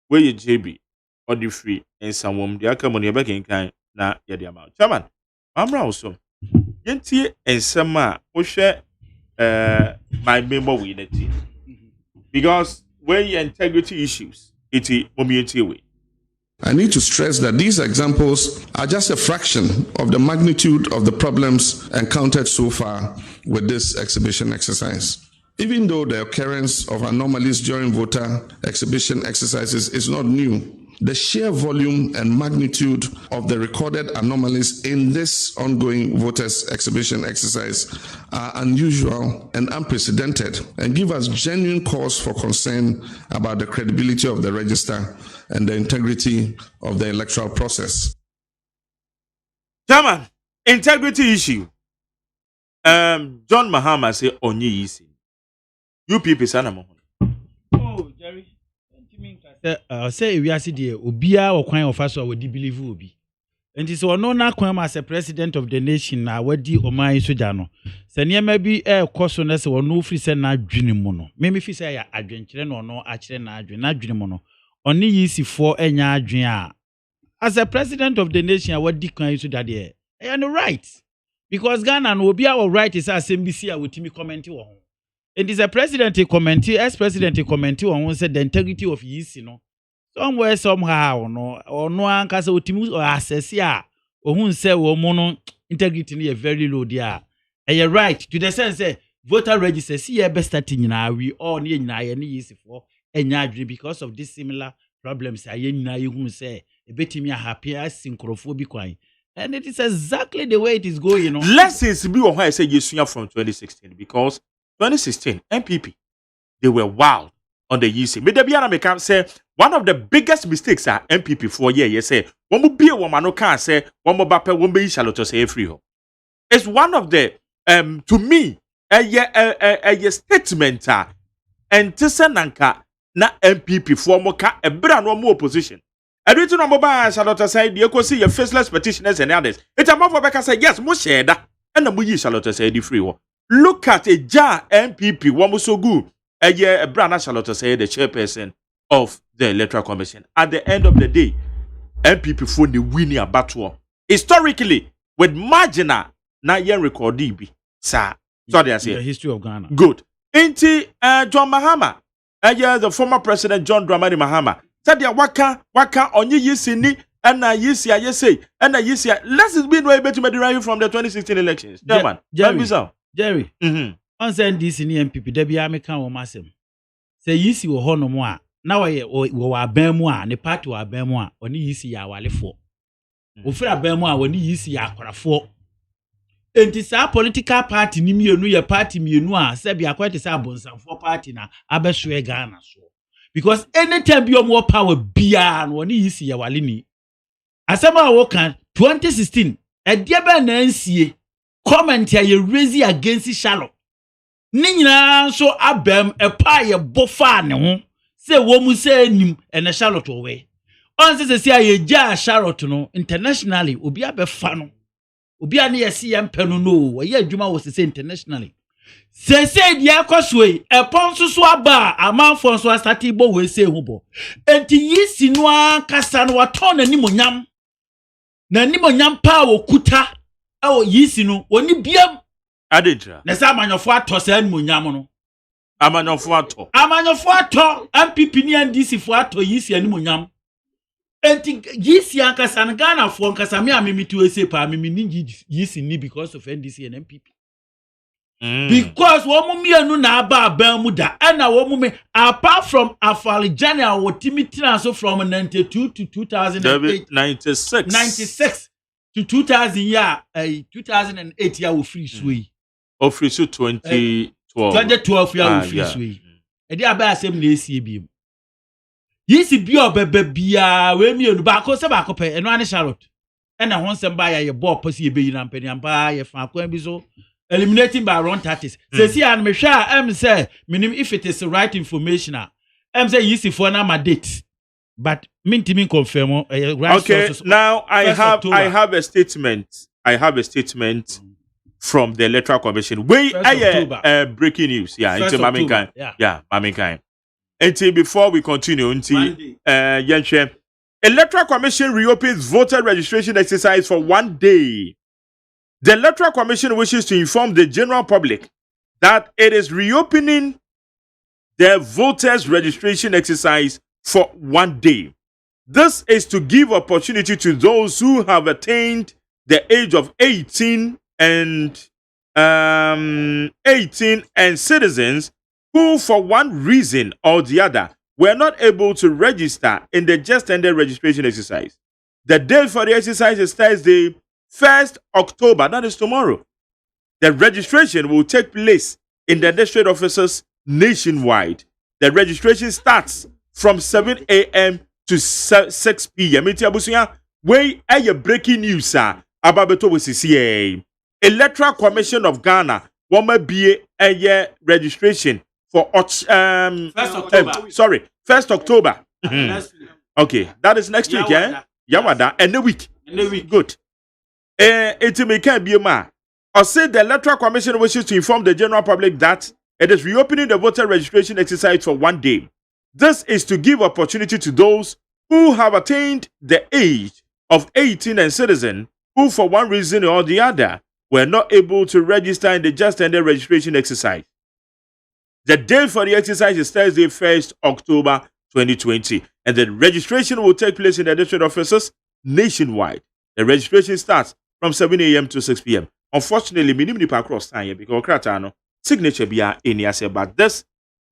Where you JB or the free and someone the money back in kind na ya the amount. Chairman, I'm also. Yenti and Sama share my member with it. Because where your integrity issues, it's a way. I need to stress that these examples are just a fraction of the magnitude of the problems encountered so far with this exhibition exercise. Even though the occurrence of anomalies during voter exhibition exercises is not new, the sheer volume and magnitude of the recorded anomalies in this ongoing voters exhibition exercise are unusual and unprecedented and give us genuine cause for concern about the credibility of the register and the integrity of the electoral process. Chairman, integrity issue. John Mahama say onye easy. UPP sana Oh, Jerry. Say we are see there obia or kwan of us or we believe obi. And this one no na kwam as a president of the nation na wadi oman soja no. Se niema bi koso na se wono free se na adwene mu no. Me fi se ya adwenkyere no no a kyere na adwene mu no. Oni yisifo enya adwen a as a president of the nation wadi kwan soja de and right because Ghana no obi our right is asembisi a wotimi comment wo ho. It is a president comment, ex-president comment on said the integrity of yisi no. Somewhere somehow no or no ankasa otimu or assess ya or who say woman integrity ni very low there. And you're right to the sense say voter register see best starting na we all need na any yisi for enyadri because of this similar problems aye na you who say a betimi happy as synchrophobic kwan. And it is exactly the way it is going, you know. Lessons be on why I say you from 2016 because 2016 MPP they were wild on the UC. Me debiana me can say one of the biggest mistakes are MPP for year. You say one will be a woman who can say one more bape one be Charlotte say free. It's one of the to me a statement and Tissananka na MPP for moka a brand no more opposition. I don't know about Charlotte say you can see your faceless petitioners and others. It's a more for Becca say yes, more share that and the Muyi Charlotte say the free. Look at a jar MPP one so good. A year a brand Charlotte say the chairperson of the Electoral Commission. At the end of the day, MPP for the winning a battle. Historically, with marginal na yen record DB. Sir. So they say the history of Ghana. Good. Inti John Mahama. The former president John Dramani Mahama. Said ya waka onye yisini and na yisi ya yesi and na yisi ya let's be no able to derive from the 2016 elections. Jerry. On send this in MPP debi ameka wo masem. Say yisi wo hono mo a na wo aban mu a ne party wo aban mu a oni yisi ya walefo. Wo fira aban mu a oni yisi ya akorafo. Enti sa political party ni mienu ye party mienu a se bia kwete sa bonsanfo party na abehwe Ghana so. Because anytime be more power bia no oni yisi ya wale ni. Asema wo kan 2016 e dia be na nsie comment ya ye raise against Charlotte. Ni nyina so abem epa ye bofa ne ho se wo mu se nim ene Charlotte we on se ye ja Charlotte no internationally obi abefa no obi ane ye se yempe no ye adwuma wo se internationally se dia kwaswe epon so aba amanfo so start bo we se hu bo enti yisi no akasa no waton animonyam na animonyam pa wo kuta awo yisi no oni biam Adedra. Nesa amanyofo ato sa animonyam no. Amanyofo ato. MPP ni NDC fo ato yisi animonyam. Enti yisi ankasa na Ghana fo ankasa me amemitu ese pa amemi yisi ni because of NDC and MPP. Because womu mienu na aba mu da na womu me apart from Afalijani or Timothy so from 92 to 2008 96 to 2000 year 2008 year we free sway. Oh, free so 2012. 2012 year we free sway. E dey aba asem na esi ebiem. Yisi bi obebe bia we mienu ba ko se ba ko pe eno ane Charlotte. E na hon sem ba ya ye ball pasi e be yina mpani ampa ye fa ko bi so eliminating by around 30s. See, and me share say minim if it is the right information. Say yisi for na my date, but me confirm. Right okay, now I have a statement. I have a statement from the Electoral Commission. We breaking news. Yeah, into Maminkai. Yeah, Maminkai. Until before we continue, until Electoral Commission reopens voter registration exercise for 1 day. The Electoral Commission wishes to inform the general public that it is reopening the voters' registration exercise for 1 day. This is to give opportunity to those who have attained the age of 18 and citizens who, for one reason or the other, were not able to register in the just ended registration exercise. The date for the exercise is Thursday, 1st October, that is tomorrow. The registration will take place in the district offices nationwide. The registration starts from 7 a.m. to 6 p.m. Where are your breaking news, sir? About the Electoral Commission of Ghana will be a registration for 1st October. 1st October. Okay, that is next week, eh? Yawada, and the week. Good. It may can be a man. Or say the Electoral Commission wishes to inform the general public that it is reopening the voter registration exercise for 1 day. This is to give opportunity to those who have attained the age of 18 and citizen who, for one reason or the other, were not able to register in the just ended registration exercise. The date for the exercise is Thursday, 1st October 2020, and the registration will take place in the district offices nationwide. The registration starts from 7 a.m. to 6 p.m. Unfortunately, minimum across time because Kratano signature be any asset, but this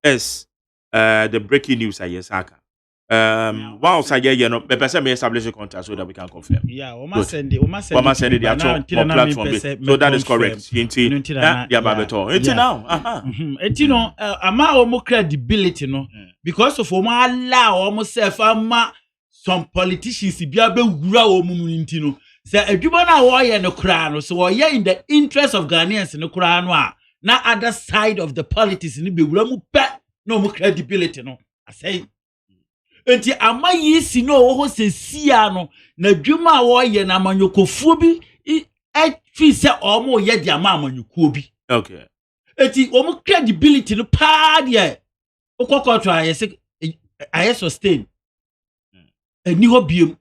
is the breaking news I yes wow, so yeah, no, the person may establish a contact so that we can confirm. Yeah, Oma send it platform. So that is correct. Yeah, Babeto. Now, no, ama omo credibility no because of Oma allow almost self some politicians be able wura omo nti no. Say adwuma na wo ye no kra no so wo ye in the interest of Ghanaians no kra no a na other side of the politics ni be wura mu pe no mu credibility no I say enti ama yi si no wo se sia no na adwuma wo ye na amanyokofuo bi e fi se omo ye di ama amanyokuo bi okay enti omo credibility no pa de okokotro aye sustain eni ho biem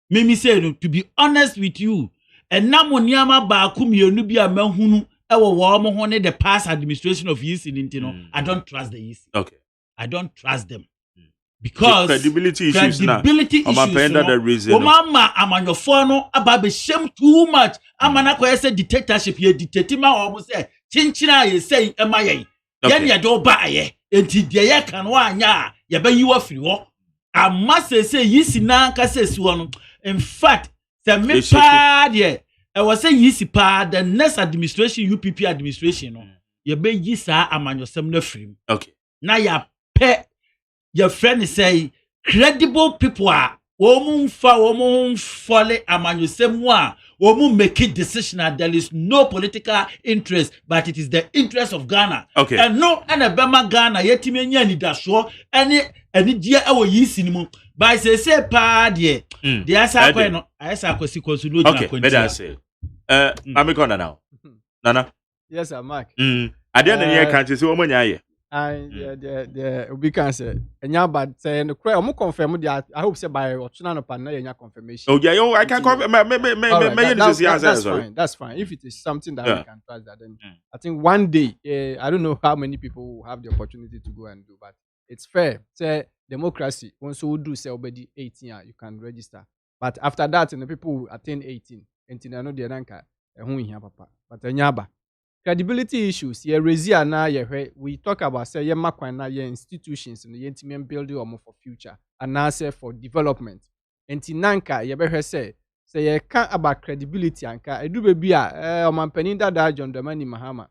Mimi say no, to be honest with you, and na mo niama ba kumienu bi a mahunu ewo wo mo ho ne the past administration of EC no, I don't trust the EC. Okay. I don't trust them. Because credibility issues now. The reason. Mama amanyofo no aba be shame too much. Amana ko say dictatorship ye dictator ma o mo say chinchina ye say emaye. Yen ye do ba ye. Enti de ye kan wa anya ye ba yiwa firi ho. Amma say yisi na ka say si no. In fact, the me pa there, I was saying yisi pa the next administration UPP administration no. You be yisa amanyosem no free. Okay. Now ya pe your friend say credible people are womun follow amanyosem wa womun make it decision that there is no political interest but it is the interest of Ghana. Okay. And no and a Bama Ghana yetimi nya ni dasho any dia e wo yisi ni mu. By say pa there. The answer no asa kwesi konsulo na konti. Okay, better say. I'm going now. Nana. Yes, sir, Mark. I didn't hear can't say woman yaye. The we can say enya bad say no cry omo confirm the I hope say by optional no pan na enya confirmation. Oh yeah, I can confirm that's fine. If it is something that we can trust that then I think 1 day I don't know how many people will have the opportunity to go and do but it's fair. Say democracy once you do say already 18 you can register. But after that the people will attain 18 and I know the ranka who here papa. But enyaba credibility issues ye rezia na ye we talk about say ye makwan na ye institutions no ye ntimi build them for future and now say for development enti nanka ye behwe say ye can about credibility anka edu be bia omampani dada John Dramani Mahama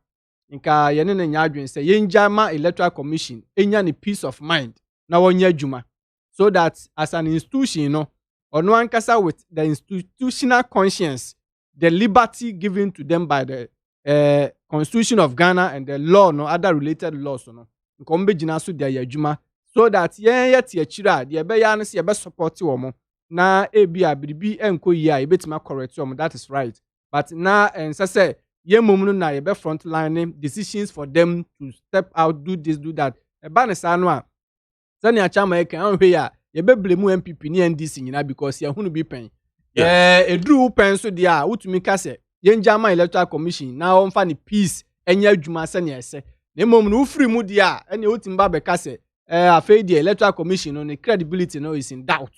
nka ye ne nya adwen say ye njama Electoral Commission enya ne peace of mind na wonya adwuma so that as an institution no ono ankasa with the institutional conscience the liberty given to them by the Constitution of Ghana and the law no other related laws no nkombe gina so dia yadwuma so that yen yete akira de be ya no se be support wo na ebia biribi enko yi a ebetima correct wo that is right but na say ye mom no na ye be front line decisions for them to step out do this do that e ba ne sa no a sani achama e kan hwe ya ye be blame MPP ni NDC nyina because ye hunu bi pen edru pen so dia utumi ka se yenjama Electoral Commission na on fa ni peace enya adwuma se ne ese na mom no ufiri mu dia ene otimba be ka se afei dia Electoral Commission no ne credibility no is in doubt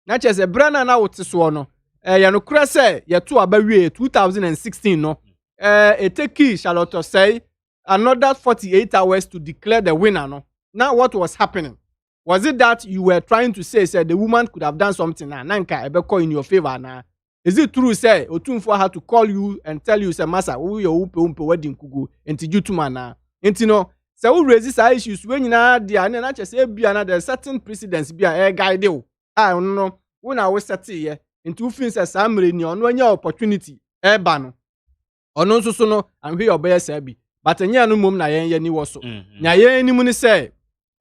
na chese brana na wote so no ye no kra se ye to abawie 2016 no eteki Charlotte say another 48 hours to declare the winner no. Now what was happening? Was it that you were trying to say the woman could have done something na nanka ebe call in your favor na? Is it true say Otunfo had to call you and tell you say massa we your umpe wedding kugu enti jutuma na enti no say we raise these issues when na dia na say bia na there certain precedents bia guide you no we na we set here enti we feel say samre ni ono anya opportunity ba no ono nso so no anhwe obeye say bi but anya no mom na yen ni wo so nya yen ni mu ni say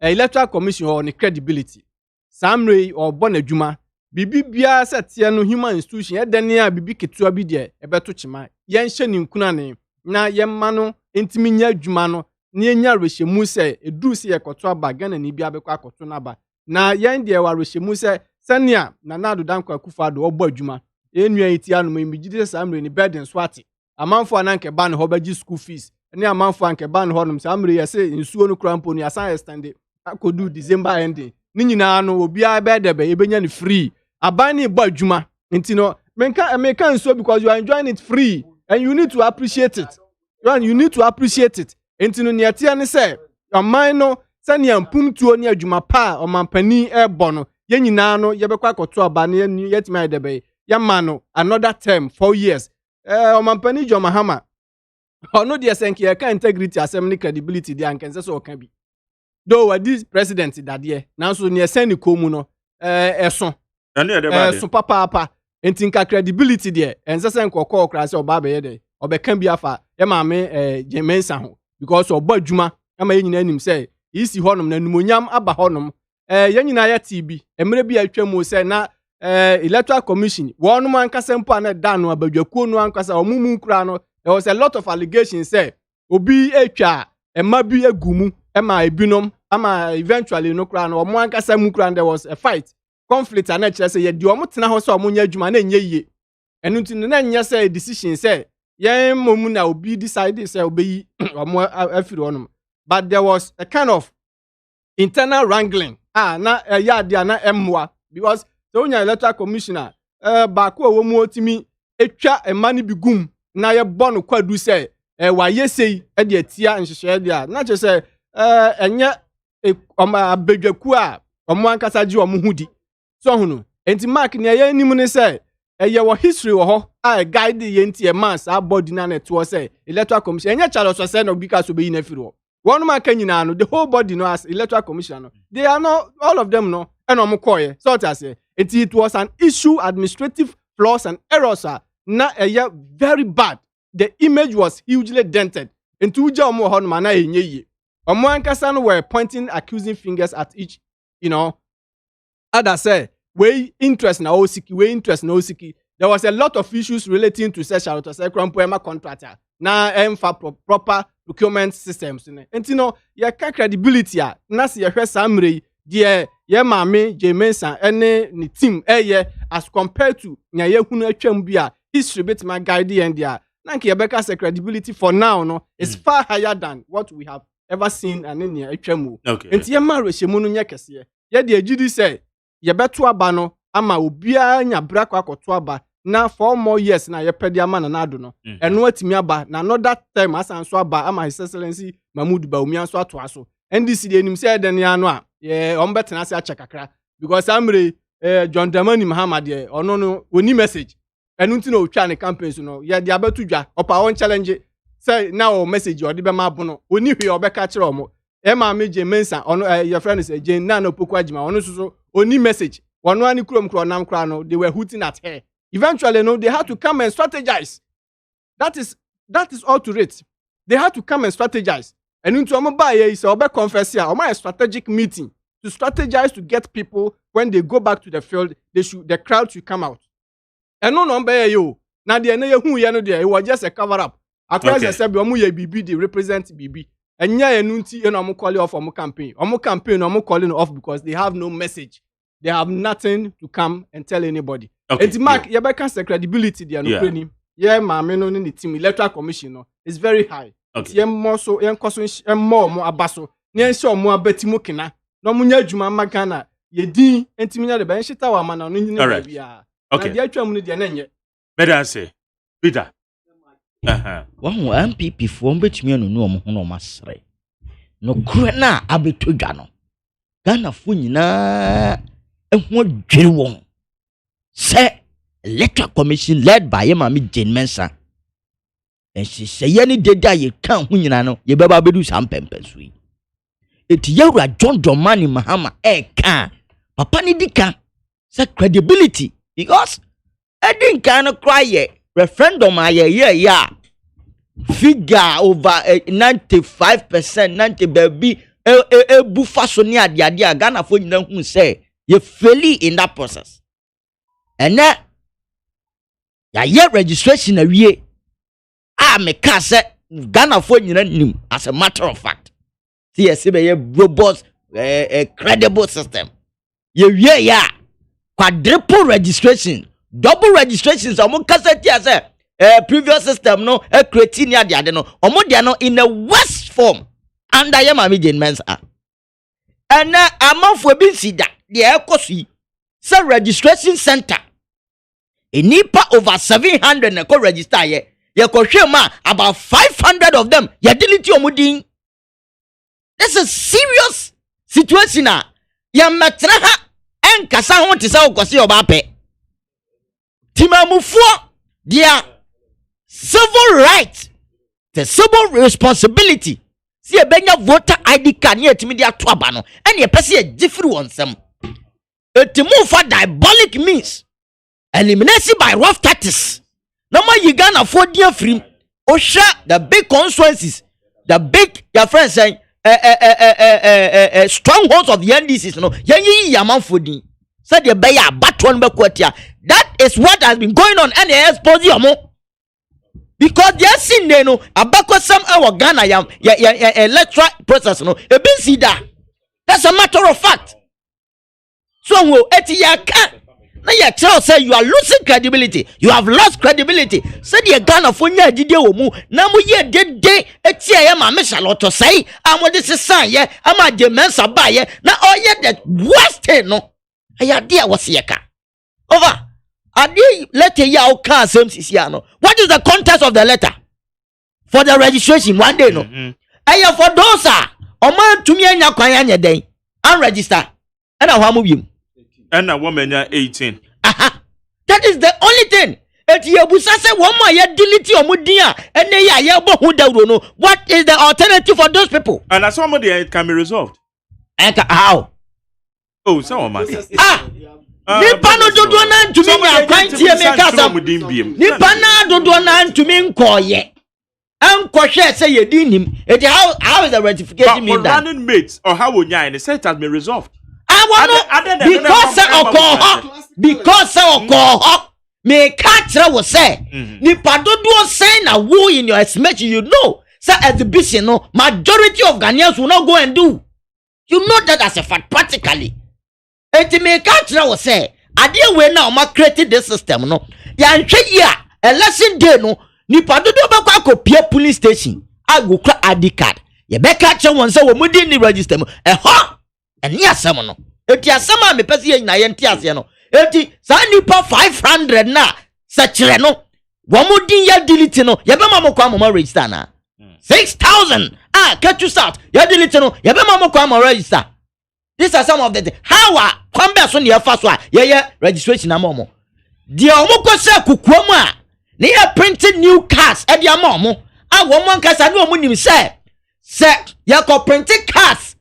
Electoral Commission or credibility samre or bon adwuma bibi bia set ye no human institution e dane a bibi ketua bi de e beto chima ye nhye ni nkuna ne na ye ma no ntimi nya adwuma no na ye nya rehemu se edu se ye koto aba Ghana ni bia bekọ akoto na ba na ye de wa rehemu se senia na nadu danko akufa do obo adwuma enua iti anu me gidi se amre ni burden swati amanfo ananke ban ho baji school fees ne amanfo anke ban ho num se amre ye se nsuo no krampo ni asan extend akodu December ending ni nyina no obi a be de be ebenya ni free aban ni bo adwuma nti no menka nsuo because you are enjoying it free and you need to appreciate it. You need to appreciate it. Nti no ne tie ne se aman no se ne ampumtuo ne adwuma pa omampani ebo no ye nyina no ye bekọ akoto aba ne yetimi de be ya mano another term 4 years omampani John Mahama ono de senke ye ka integrity asem ne credibility de ankense so ka bi though this president dadie nanso ne sen ni komu no eso so papa entinka credibility de ense sen kokọ okra se oba be ye de obeka bi afa ye maame Jemensa ho because obo adwuma ama ye nyina anim se isi honom na numonyam aba honom ye nyina ya TB emre bi atwam se na Electoral Commission wonu ankasa mpo na da no abadwakuo no ankasa omumu nkura no there was a lot of allegations say obi etwa ema bi agumu ema ebinom ama eventually no kura no omu ankasa mu kura there was a fight conflict and kire say ye di omu tena ho say omu nya adwuma na enye yie enu nti na nya say decision say ye momu na obi decide say obeyi omu afiri onum but there was a kind of internal wrangling na ya dia na emwa because so nya Electoral Commissioner ba ko wo mu otimi etwa emani bigum na ye bonu kwadu se wa yesei e de atia nhihye de a na che se enye abedwaku a omo ankasa ji omo hudi so hunu enti mark ne ye nim ne se ye wo history wo ho a guide ye enti e man sa body na net wo se Electoral Commission enye Charles so no bika so be yi na firi wo one man kan nyina no the whole body no as Electoral Commission no they are not all of them no and omo koye so ta say it was an issue, administrative flaws and errors na very bad. The image was hugely dented. Into uja omo hon mana enye ye. Omo ankasa no were pointing accusing fingers at each, Ada say we interest na osiki. There was a lot of issues relating to sexual to Krampoema contractor. Na emfa proper procurement systems ne. Enti no ye ka credibility na se ye hwe samre die ye maame Jemensa ene ni team as compared to nya ye hunu atwam bi a history bit my guide and dia na nke ye beka say credibility for now no is far higher than what we have ever seen and in atwam enti ye ma rehemu no nya kese ye de agidi say ye beto aba no ama obia nya brako akoto aba na 4 more years na ye pedi ama na ado no eno atimi aba na another time asanso aba ama His Excellency Mahmoud Bawumia anso ato aso NDC de enim say den ya no a ye ombetena se ache kakra because amre John Dramani Mahama de ono no oni message enu nti na otwa ne campaigns no ye de abetu dwa opa won challenge say na o message odi be ma bo no oni hwe obeka kire omo e ma me Jemensa ono your friend say Jane na no poku agima ono so oni message wono ani krom kro nam kra no they were hooting at her eventually no they had to come and strategize that is all to it they had to come and strategize. And into Omoba is a confess here. A strategic meeting to strategize to get people when they go back to the field. The crowd should come out. And no number you. Now the ene who you know there. It was just a cover up. Across the said omu ye BB they represent BB. And ya enunti omu calling off omu campaign. Omu calling off because they have no message. They have nothing to come and tell anybody. And to mark your back credibility there no training. Yeah, ma me no the team Electoral Commission no is very high. Okay. More so more abaso ne nse omo abatimu kina no munya adwuma magana ye din entimi nya de ben hita wa mana no nyina bia na de atwam no de na nye better say Peter wahu MPP fo mbetimi anu no omo ho no masre no kure na abetodwa no Ghana fo nyina ehwo dwere won se Electoral Commission led by Mami Jane Mensa. And she say any data ye can't win no ye beba bedu some pempensui. It yara John Dramani Mahama can Papa ni dika say credibility because I didn't kind of cry ye referendum yeah figure over 95% 90 baby bufa so ni ade Ghana for you know say you fairly in that process. And that ya registration awie me ka say Ghana for nyina as a matter of fact. See yes be robust credible system. Ye ya quadruple registration, double registrations omo kasa ti say previous system no create ni ade no omo dia no in a worst form under ye mami Jenmensa. And amafo bi sida de ekosu say registration center nipa over 700 na ko register ye ko hwema about 500 of them ya delete omudin. This is serious situation ya metra ha enkasa ho te say okosi oba pe timamufo dia civil right, the civil responsibility. See a benya voter ID card near to dia to aba no and ye pese a different one some. It move for diabolic means. Elimination by rough tactics. No more you Ghana for dear free. Osha the big constituencies, the big your friends saying strongholds of the NDCs no ye yaman fodi. Said the beya baton bekwatia. That is what has been going on and expose you more. Because they are seen there no abako some our Ghana ya electoral process no e be see that. That's a matter of fact. So eti ya ka na ya tell say you are losing credibility. You have lost credibility. Say the Ghana for nya dide wo mu na mu ye dede eti ya ma me Charlotte say amode sesan ye ama Agyeman ba ye na oye the worst thing no. Aya dia wose ye ka. Over. Adi letter ya oka same no. What is the context of the letter? For the registration one day no. Aya for those oman tumi anya kwan anya den and register. And how move you? And a woman 18. Aha. That is the only thing. Eti yebusa say one more ye delete omudin and ye bo hu dawro no. What is the alternative for those people? And as somebody it can be resolved. How? Oh, so man. Nipa no dodo na ntumi nya kwantie me kasa. Nipa na dodo na ntumi nkoye. Enkohwe say ye dinim. It how is the ratification mean that? Running mates or how would you say it has been resolved? Because me katra was say nipa dodo say na wo in your estimation you know say exhibition no majority of Ghanaians will not go and do. You know that as a fact practically. Eti me katra was say ade we na o ma create this system no ya nhwe ya election day no nipa dodo be kwa kopie police station agukra ID card ye be katra won say wo mudi ni register mo eni asem no eti asem a me pese ye nyina ye nti ase no eti sa nipa 500 na se kire no wo mudi ya delete no ye be ma mo kwa mo register na 6,000 catch you south ye delete no ye be ma mo kwa mo register. These are some of the how kwambe so ne fa so ye registration amomo de omo ko se kukuamu a ne ye printing new cards e de amomo a wo mo nkasa ne omo nim se ye ko printing cards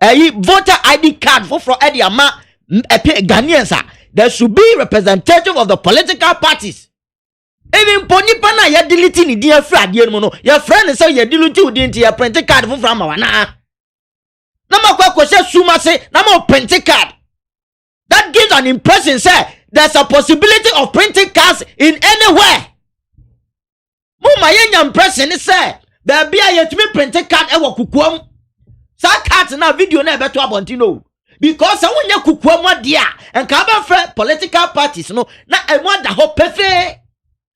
voter ID card for e de ama Ghanaians. There should be representative of the political parties. Even ponipa na ye delete ni dia fra de no your friend say ye delete udi nti ye printing card for ama wana Nama kwa suma say nama printing card. That gives an impression say there's a possibility of printing cards in anywhere. Muma yenya impression say there be a yet me printing card ewa kukuam. Sa card na video na beto abontino. Because when you kukuam dia and kaba friend political parties no na emo da ho pefe.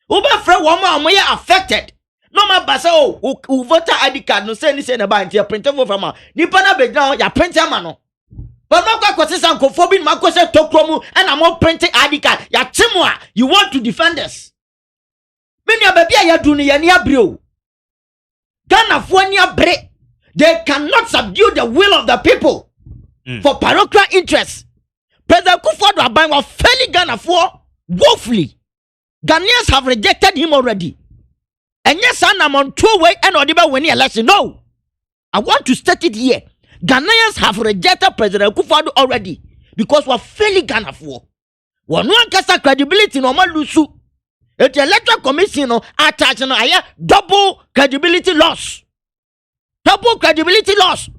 Uba friend woman mo affected. No ma basa voter ID card no say ni say na ba ntia printer for farmer nipa na be down ya printer ma no but ma kwa kwese nkofo bi ma kwese tokromu and am printing ID card ya timu a you want to defend us many baby ya du ni ya ni abre o Ghana fo ni abre they cannot subdue the will of the people for parochial interests. President Kufuor Aban was failing Ghana for woefully. Ghanaians have rejected him already. And yes, I'm on 2 way and Odiba winning election. No, I want to state it here. Ghanaians have rejected President Kufuor already because we're failing Ghana for. One kasa credibility no man lose. The electoral commission no attach no double credibility loss. Double credibility loss.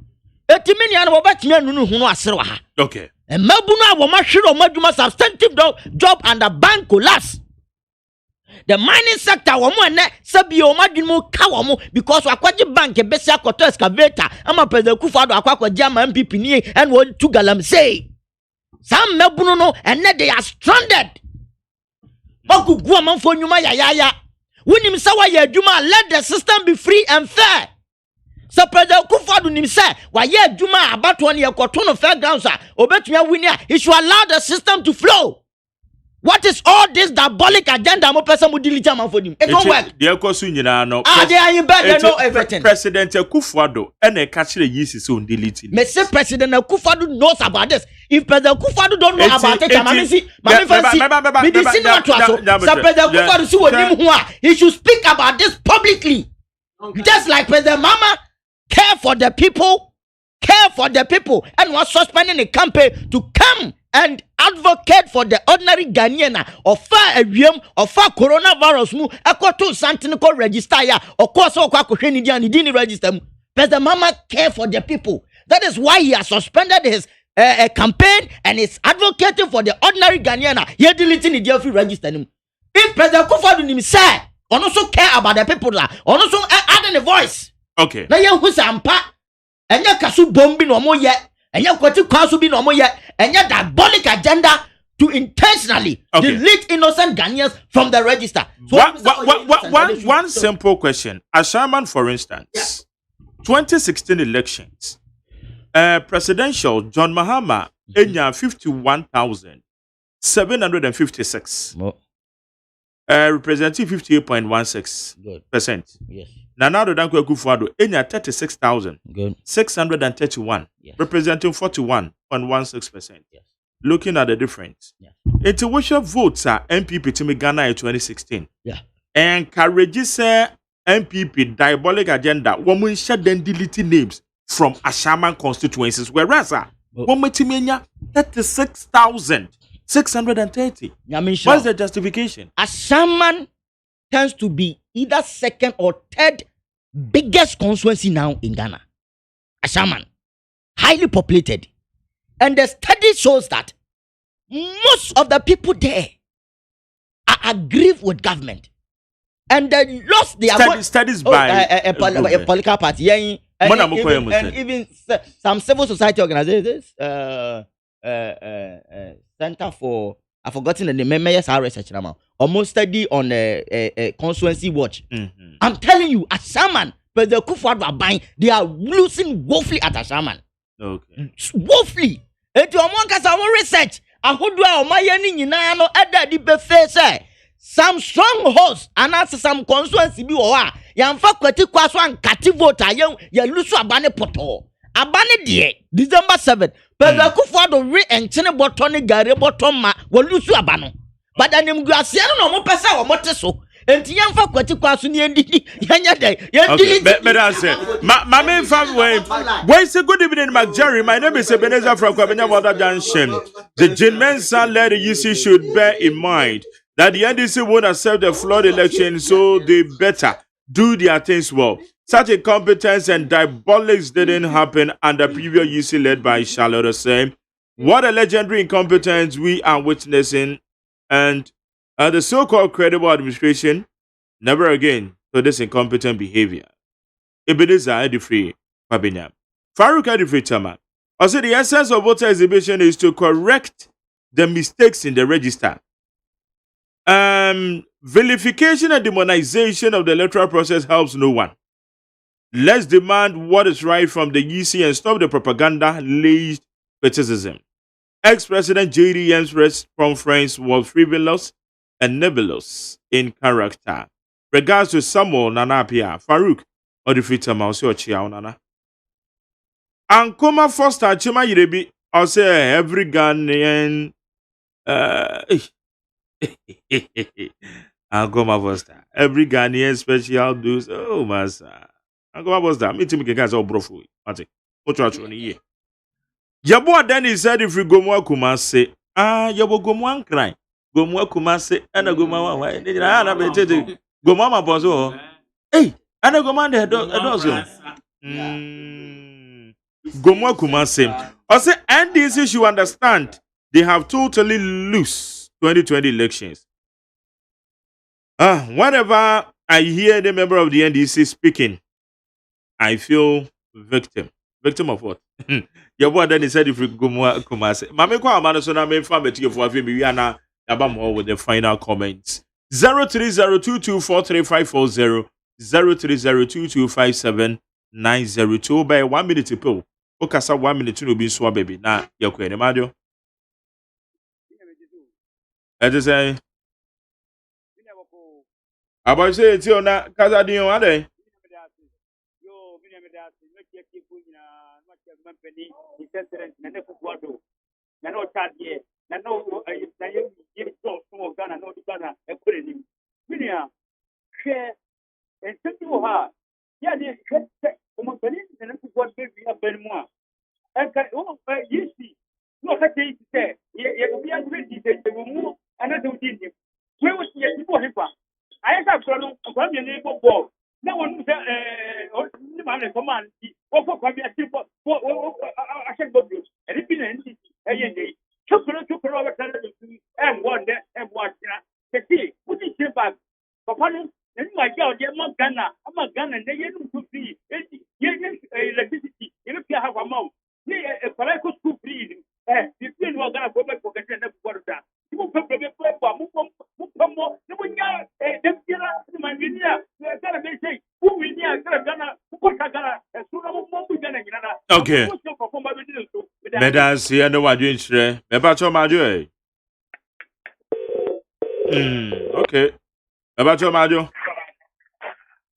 Etimini ana baba tinya nunu hunu asere wa ha. Okay. And Mabuna Wamashiro Maduma substantive job under bank collapse. The mining sector woman sabi o madwin kawomo because wakwaje bank besia koto excavator ama president Kufado akwakwa jama MPP ni and won to galam say some mebunu no and they are stranded. Bagugu amanfo nyuma ya wonim say wa ya adwuma, let the system be free and fair. So president Kufado nim say wa ya adwuma abato ne yakoto no fairgrounds a obetuma win a he should allow the system to flow. What is all this diabolic agenda? Mo person mo delete am for him. It won't work. They kosu nyina no. They are in bed, they know everything. President Kufado and a catch the yeast is on deleting. Me say President Kufado knows about this. If President Kufado don't know about it, President Kufado see what him he should speak about this publicly. Okay. Just like President Mama care for the people, and was suspending a campaign to come and advocate for the ordinary Ghanaian or far awiem or far coronavirus mu ekoto santinico register ya or course or kwakohweni dia ni didn't register mu. President Mama care for the people. That is why he has suspended his campaign and is advocating for the ordinary Ghanaian. He deleting the deal free register him. If President Kufado nim say on also care about the people la on also adding a voice. Okay. Na ye hu sampa enya kasu bombi no mo ye enya kwati kwasu bi no mo ye enya diabolic agenda to intentionally delete innocent Ghanaians from the register. So one simple question. Ashaman, for instance, 2016 elections, presidential John Mahama enya 51,756. Representing 58.16%. Yes. Nana Danko Akufo-Addo enya 36,631, representing 41.16%. Yes. Looking at the difference, intuition votes are MPP to Ghana in 2016. Yeah. Encourages MPP diabolic agenda. Women shut them deleting names from Ashaman constituencies, whereas women timenya 36,630. What's the justification? Ashaman tends to be either second or third biggest constituency now in Ghana. Ashaman, highly populated. And the study shows that most of the people there are aggrieved with government. And they lost their studies by a political party. And even some civil society organizations, Center for, I've forgotten the name, Mayors are research now. Almost study on a constituency watch. Mm-hmm. I'm telling you, Ashaman, but the Kufado are buying, they are losing woefully at Ashaman. Okay. Woefully. And to among us, our research, I would do my yearning in no other the face. Some strongholds and answer some constituency be or Yamfa Kwati Kwaswan Kati voter, ya Lusu Abane Poto. Abane die, December 7th. But the Kufado re and Chene Botoni Gare Botoma will Lusu Abano. But the name Graciano no more pesa or moteso. And Yamfa Kwati Kwasuni and Yanya Day. Okay, but I said, my main family, where's a good evening, McJerry? My name is Ebenezer from Kwabena Water Junction. The Jinmensa led the UC should bear in mind that the NDC won't accept the flawed election, so they better do their things well. Such incompetence and diabolics didn't happen under previous UC led by Charlotte Osei. What a legendary incompetence we are witnessing, and the so-called credible administration, never again for this incompetent behavior. Ebenezer Edifree Pabinyam. Farouk Edifree Chama. Also, the essence of voter exhibition is to correct the mistakes in the register. Vilification and demonization of the electoral process helps no one. Let's demand what is right from the EC and stop the propaganda-laced criticism. Ex-President JDM's press conference was frivolous and nebulous in character. Regards to Samuel Nanapia, Farouk Odifita Mausi Ochiao Nana. Ankoma Foster Chima Yirebi, I'll say every Ghanaian Ankoma Foster. Every Ghanaian special dues. Oh, massa. Ankoma Foster. Me to make a guys all brofu. Mate. Ocho Yabo then said if we go more Kumase. Yabo go more cry. Go more Kumase and a go more. Go mama bozo. Hey, and a go man there. Gomo Kumase. I say NDC should understand they have totally lost 2020 elections. Whenever I hear the member of the NDC speaking, I feel victim. Victim of what? Your boy then he said if we go Kumase. Mame kwa amano so na me family to for afi we na abam with the final comments. 0302243540 0302257902 by 1 minute pill. Okasa 1 minute no be so baby. Na yakwe ne madio. I just say about say it's na kasa din o ade. Okay. Medas here no wadu inchre. Meba cho majo okay. Meba cho majo.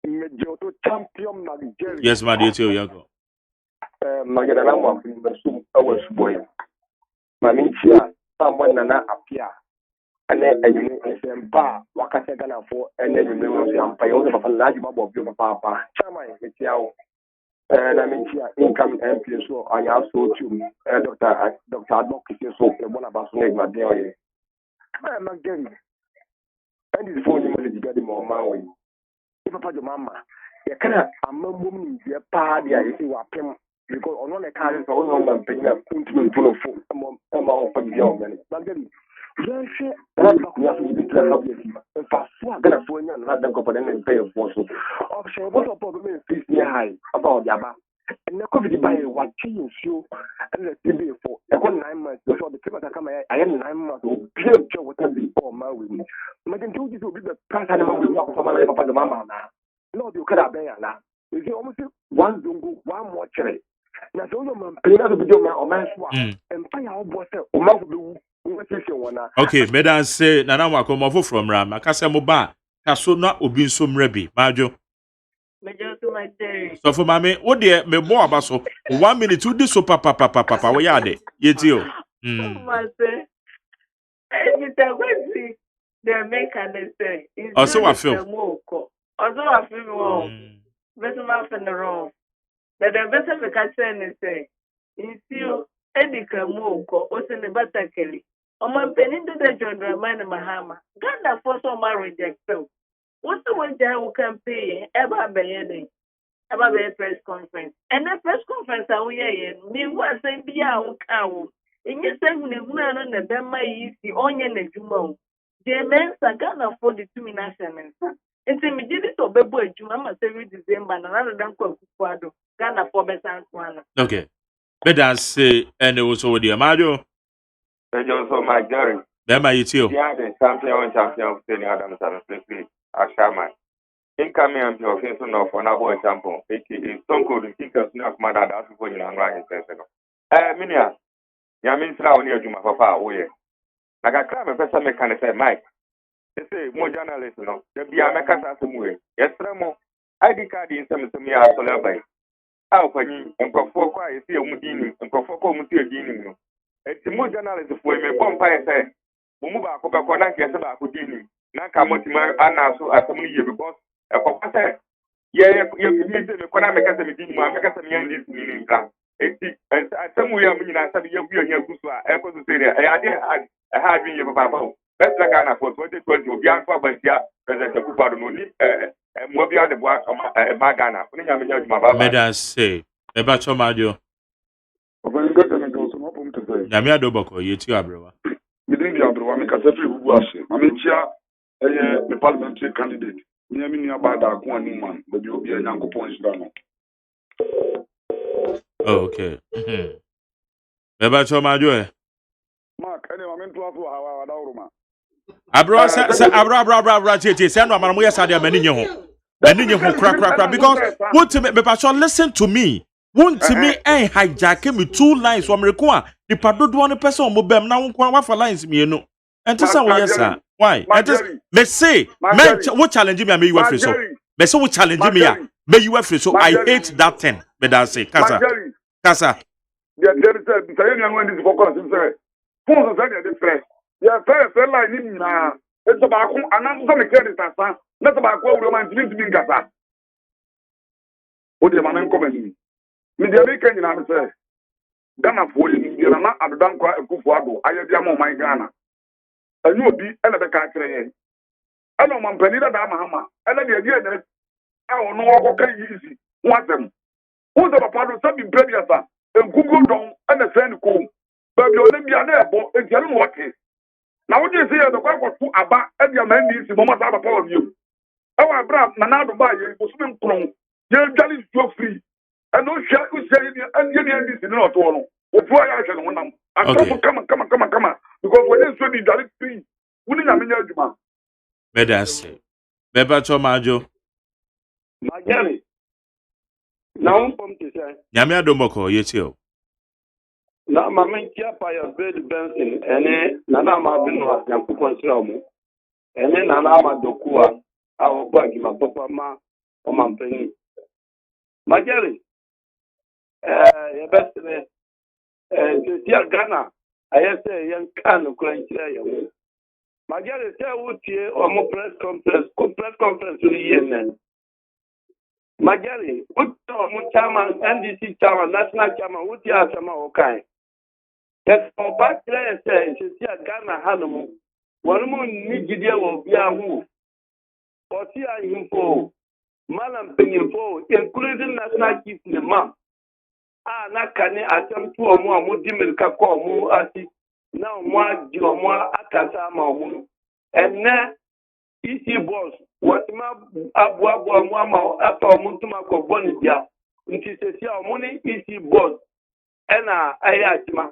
Mejoto champion Nigeria. Yes, my dear too, Yanko. Magana mo fin basum awas boy. Mamichia someone nana apia. Ane ayume esempa wakase gana fo ene yume wo ampa yo de papa laji mabo bio papa. Chama metiao. Na mentia income MP so anya so too. Dr. Adok so e bona baso na igmade oye. Magari. And this phone you must get more man. Papa jo mama ya kana amambom ni je pa dia isi wa pem because ono ne ka so ono man pe na kuntu to no fo ama o pa dia o men bagari je se ra ba ku ya so bi tra no bi fa so agara fo nya na dan ko pa den pe fo so o se bo so problem me face ni high about dia ba na covid ba e wa chi nsuo and the tb for e ko 9 months so the people that come I am 9 months o bi je what be o ma we ni imagine do this will be the person na we wa ko ma papa mama na no you could have been na you see almost one zungu one more chere na so no man play na do video ma o man so empire o bo se o ma be wu we se wona. Okay, medan say na wa ko mo from ram akase mo ba ka so na obi nso mrabi majo. Mejoto my day. So for mame, what de me bo aba so 1 minute to this so papa we ya de. Yeti o. Say anytime we see they make an say. Also I feel. Also I feel wrong. Better not in the wrong. But the better we can say is you any kamoko o se ne batakeli. O man penindo de John man Mahama. Ganda for so marriage so. What's the one that will campaign ever be press conference? And that press conference we me was saying be our cow. In your seven is not on the Bema easy onion and Jumo. The men are gonna for the 2 nations. And say me did it to Bebo Juma every December and another than Quado. Ghana for better one. Okay. Better say and it was over the Amadio. Also my Jerry. Bema you Yeah, the champion of St. Adams and Smith. Ashaman. Incoming and your face on for an boy example. It is so good to think of enough mother that's for you and right. Minia, Yamin Slow near Juma Papa, oh yeah. Like I climb a person mechanic say, Mike. They say more journalists, no. There be a mechanic some way. Yes, Ramo. ID card in some to me as well by. How can you and Cofo quiet see a Mudini and Cofo Mutia Dini? It's more journalists for me. Pompire say, Mumuba Coca Cola, yes, about Houdini. Naka motima ana so asomni ye because e ko pata ye me se me kona me kasa me di mu me kasa me yan dis ni nka eti asemu ya mu nyina sabi ye guya nya guso a e ko so seria e ade ha adwin ye papa ba best like ana for 2020 obi an fa bantia president Akufo-Addo no ni mo bi ade boa ma Ghana oni nya me nya djuma baba medan say e ba cho madio Nyame adoboko yetu abrewa. Within the Abrewa, make a separate who was I mean, the parliamentary candidate. We are meaning about that one man, but you'll be a young points down. Okay. Beba choma joe. Mark, anyway, I'm into our Dauruma. Abro say abro tete say no amamo yes ade mani nye ho. Mani nye ho kra because want to me pastor listen to me. Want to me hijack me 2 lines from Rekwa. The padodo one person mo bem na won wa for lines me no. Enti say we yes sir. Why? Enti me say men what challenge me you free so. Me say what challenge me ya. Me you free so I hate that thing. Me that say kasa. There is a Italian one is focus say. Phone say dey different. Yeah, fair line ni na. It's about another some credit asa. Not about what we man to be gasa. O de man comment me. Me dey make any na me say. Ghana for you be na adodan kwa ekufu ado. Aye dia mo man Ghana. Anyu obi e na be ka kire yen. Ana man pani da mahama. Ana de die na a ono wo ka yisi. Watem. Who the papa do sabi prebiasa. Google don and send ko. But you only be an ebo e tell me what is. Now what you say the kwa to aba e dia man ni si mama sa papa of you. E wa bra na na do ba ye go sum nkron. Ye jali so free. And no share you say and ye this no to no. Ofu ya hwe no nam. Come because when you say the jali free, we ni na menya adwuma. Medase. Beba chomajo. Magari. Now I'm from to say. Nyame adomoko yetio. Na mama ntia pa ya bed Benson ene nana ma binu yanku konsira mu. Ene nana ma dokua a obagi ma papa ma o ma mpeni. Magari. Ya besne tia Ghana ayese yan kan ko ntia ya mu. Magari say wutie o mo press conference ni yenen. Magari, what chairman, NDC chairman, national chairman, what you are some okay? That's for back there, says, Ghana Hanamu. One more need will be a move. Or see, I info, Malam Penifo, including national chief in the map. Not can I attempt 2 or more Mudim Kako, more as now more Akasama, and now EC boss. What ma abwa mama apa mutuma ko boni dia nti sesia omoni isi boss ena ayachima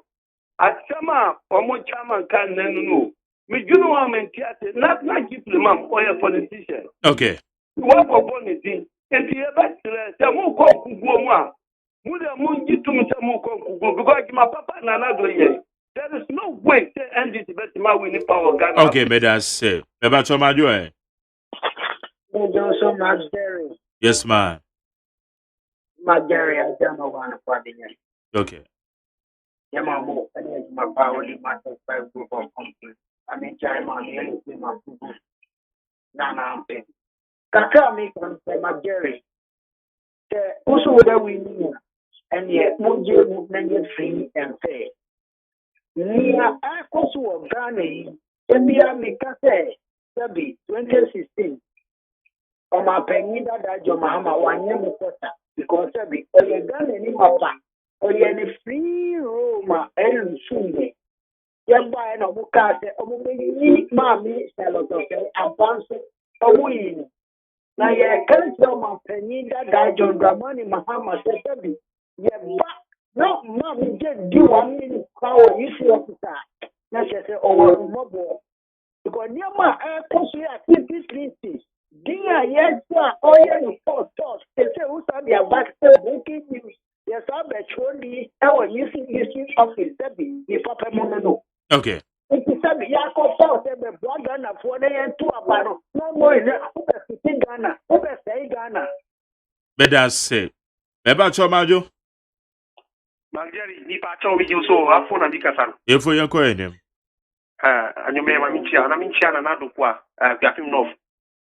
atama omo chairman kan nanu mi junu wa mentiate not keep the man or a politician. Okay. Wa ko boni din enti e ba tire se mu ko kuguo mu a mu de mu njitum se mu ko kuguo because my papa na na do ye. There is no way to end this betima win power Ghana. Okay, but that's it. Beba chomajo eh. So much, Jerry. Yes, man. Jerry, I don't know one for the year. Okay. Yeah, my power, my 5 group of companies. I mean, China, my people. Nana, Kaka make one say, my Jerry. Also, whether we knew, and yet, Munjay movement is free and fair. Near Akosu of Ghana, Embia Mikase, 2016. My penny that your Mahama 1 year because every gun any mapa or any free room and Sunday. Young by an Omuka, Mammy, Salotopel, advance a win. Now, you can't tell my penny that John Dramani Mahama said, yeah, but no, Mammy, just do 1 minute power, you see, officer. That's just over mobile. Because near my air, this list. Dia yes sir, oh yeah, the first thought. They say who said their back breaking news. Yes, I'm actually our using this office. The Papa Mono. Okay. If you said Yako South, the blood Ghana for the end to a battle. No more in Ghana. Over say Ghana. But that's it. Beba chomajo. Magari ni pacho with you so afuna bikasan. If we are going him. And you may minchia na do kwa gafim north.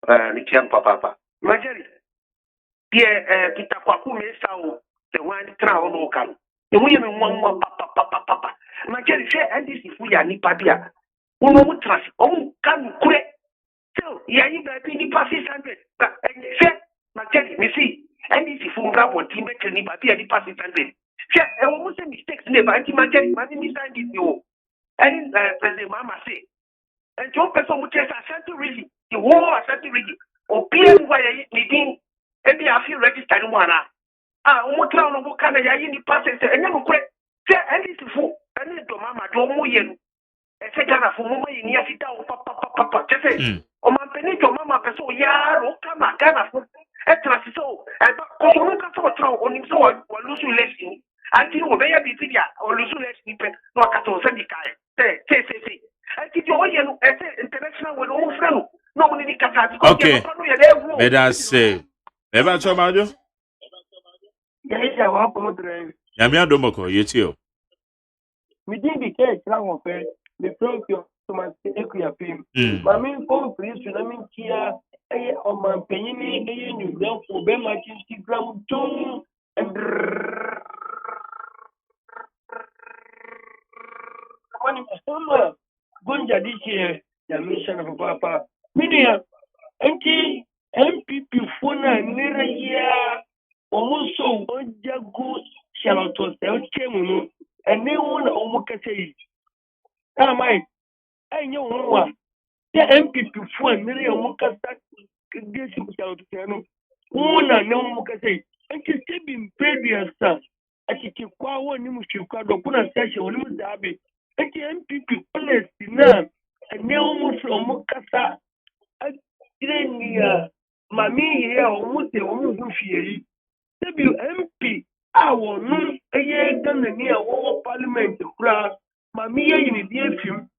Nikiam papa. Magari. Pierre Kitakwaku Mesao, the one crown no come. The women one papa. Magari say, and this if we are Nipadia. Uno trust, can correct. So, yeah, you got any passes 100. And say, Magari, we see, and this if we got what team better Nipadia, the passes 100. Check, and almost a mistakes never anti-market money design this you. And President Mama say, and John Person which is Ashanti region, the whole Ashanti region, or PM why needing, and they are registered one. Almost round of Canada, any passes, and never quit. Say, and this fool, and this Mama, don't move you. And say, Ghana for Mama in here, sit down, papa, just say, oh, my penny to Mama, so yeah, oh, come on, Ghana for so, and on him so or lose lesson. Until we are busy or lose lesson, no cattle syndicat. Say. I think you all international with all friends. No one in the Qatar. Okay. Let us say. Ever so much. Yamia Domoko, you too. We did the case now of the front of Thomas Equiapim. My main phone for you, I mean, here, on my penny, you know, for Bema Instagram, Tom, and one Gunja this year, the mission of Papa. Media, anti MPP Funa, near here, almost so one jago, shall to sell Chemu, and no one almost say. Ah, my, I know one. The MPP Funa, near Mokasa, get him shall to tell him. One, no Mokase, and to stay in previous sir. I think you quite one new Chicago, the Puna session, when you Derby. And the MPP honest enough, and now from Mokasa, I didn't hear Mammy here almost a woman who fear. WMP, our noon, a year done the near war parliament to crowd, Mammy in the dear film.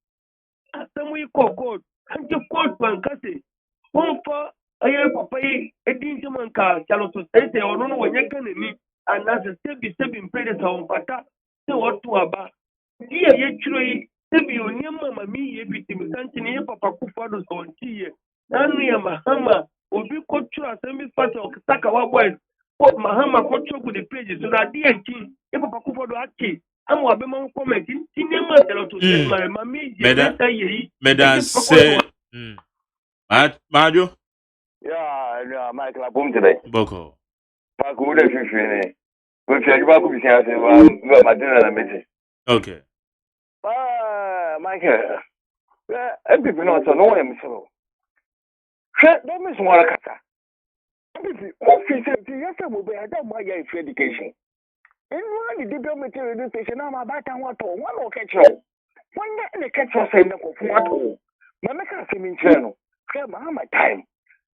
Some we call code, and you called Pancassi. One for a year papa, a dingerman car, shall to say, or no one you can meet, and as a step in predator on Pata, so what to about. Dear, actually, if you near Mamma me, if it is something here, Papa Kufados on tea, Nania Mahama, or be culture as a part of Sakawa West, what Mahama culture with the pages, so that dear tea, if Papa Kufado Aki, I'm what Bemon commenting, Tinema to say my mammy, Medan say, Mario? Yeah, Michael, boom today. Boko. Paku, the fish, which I go to see my dinner and meeting. Okay. Michael, people know no one so. That means one kata. Yes, I will be at my education. And one diplomatic education, I'm about to want to one or catch you. One day the catch was saying, "What? Mamma can't see me channel. Come on, my time.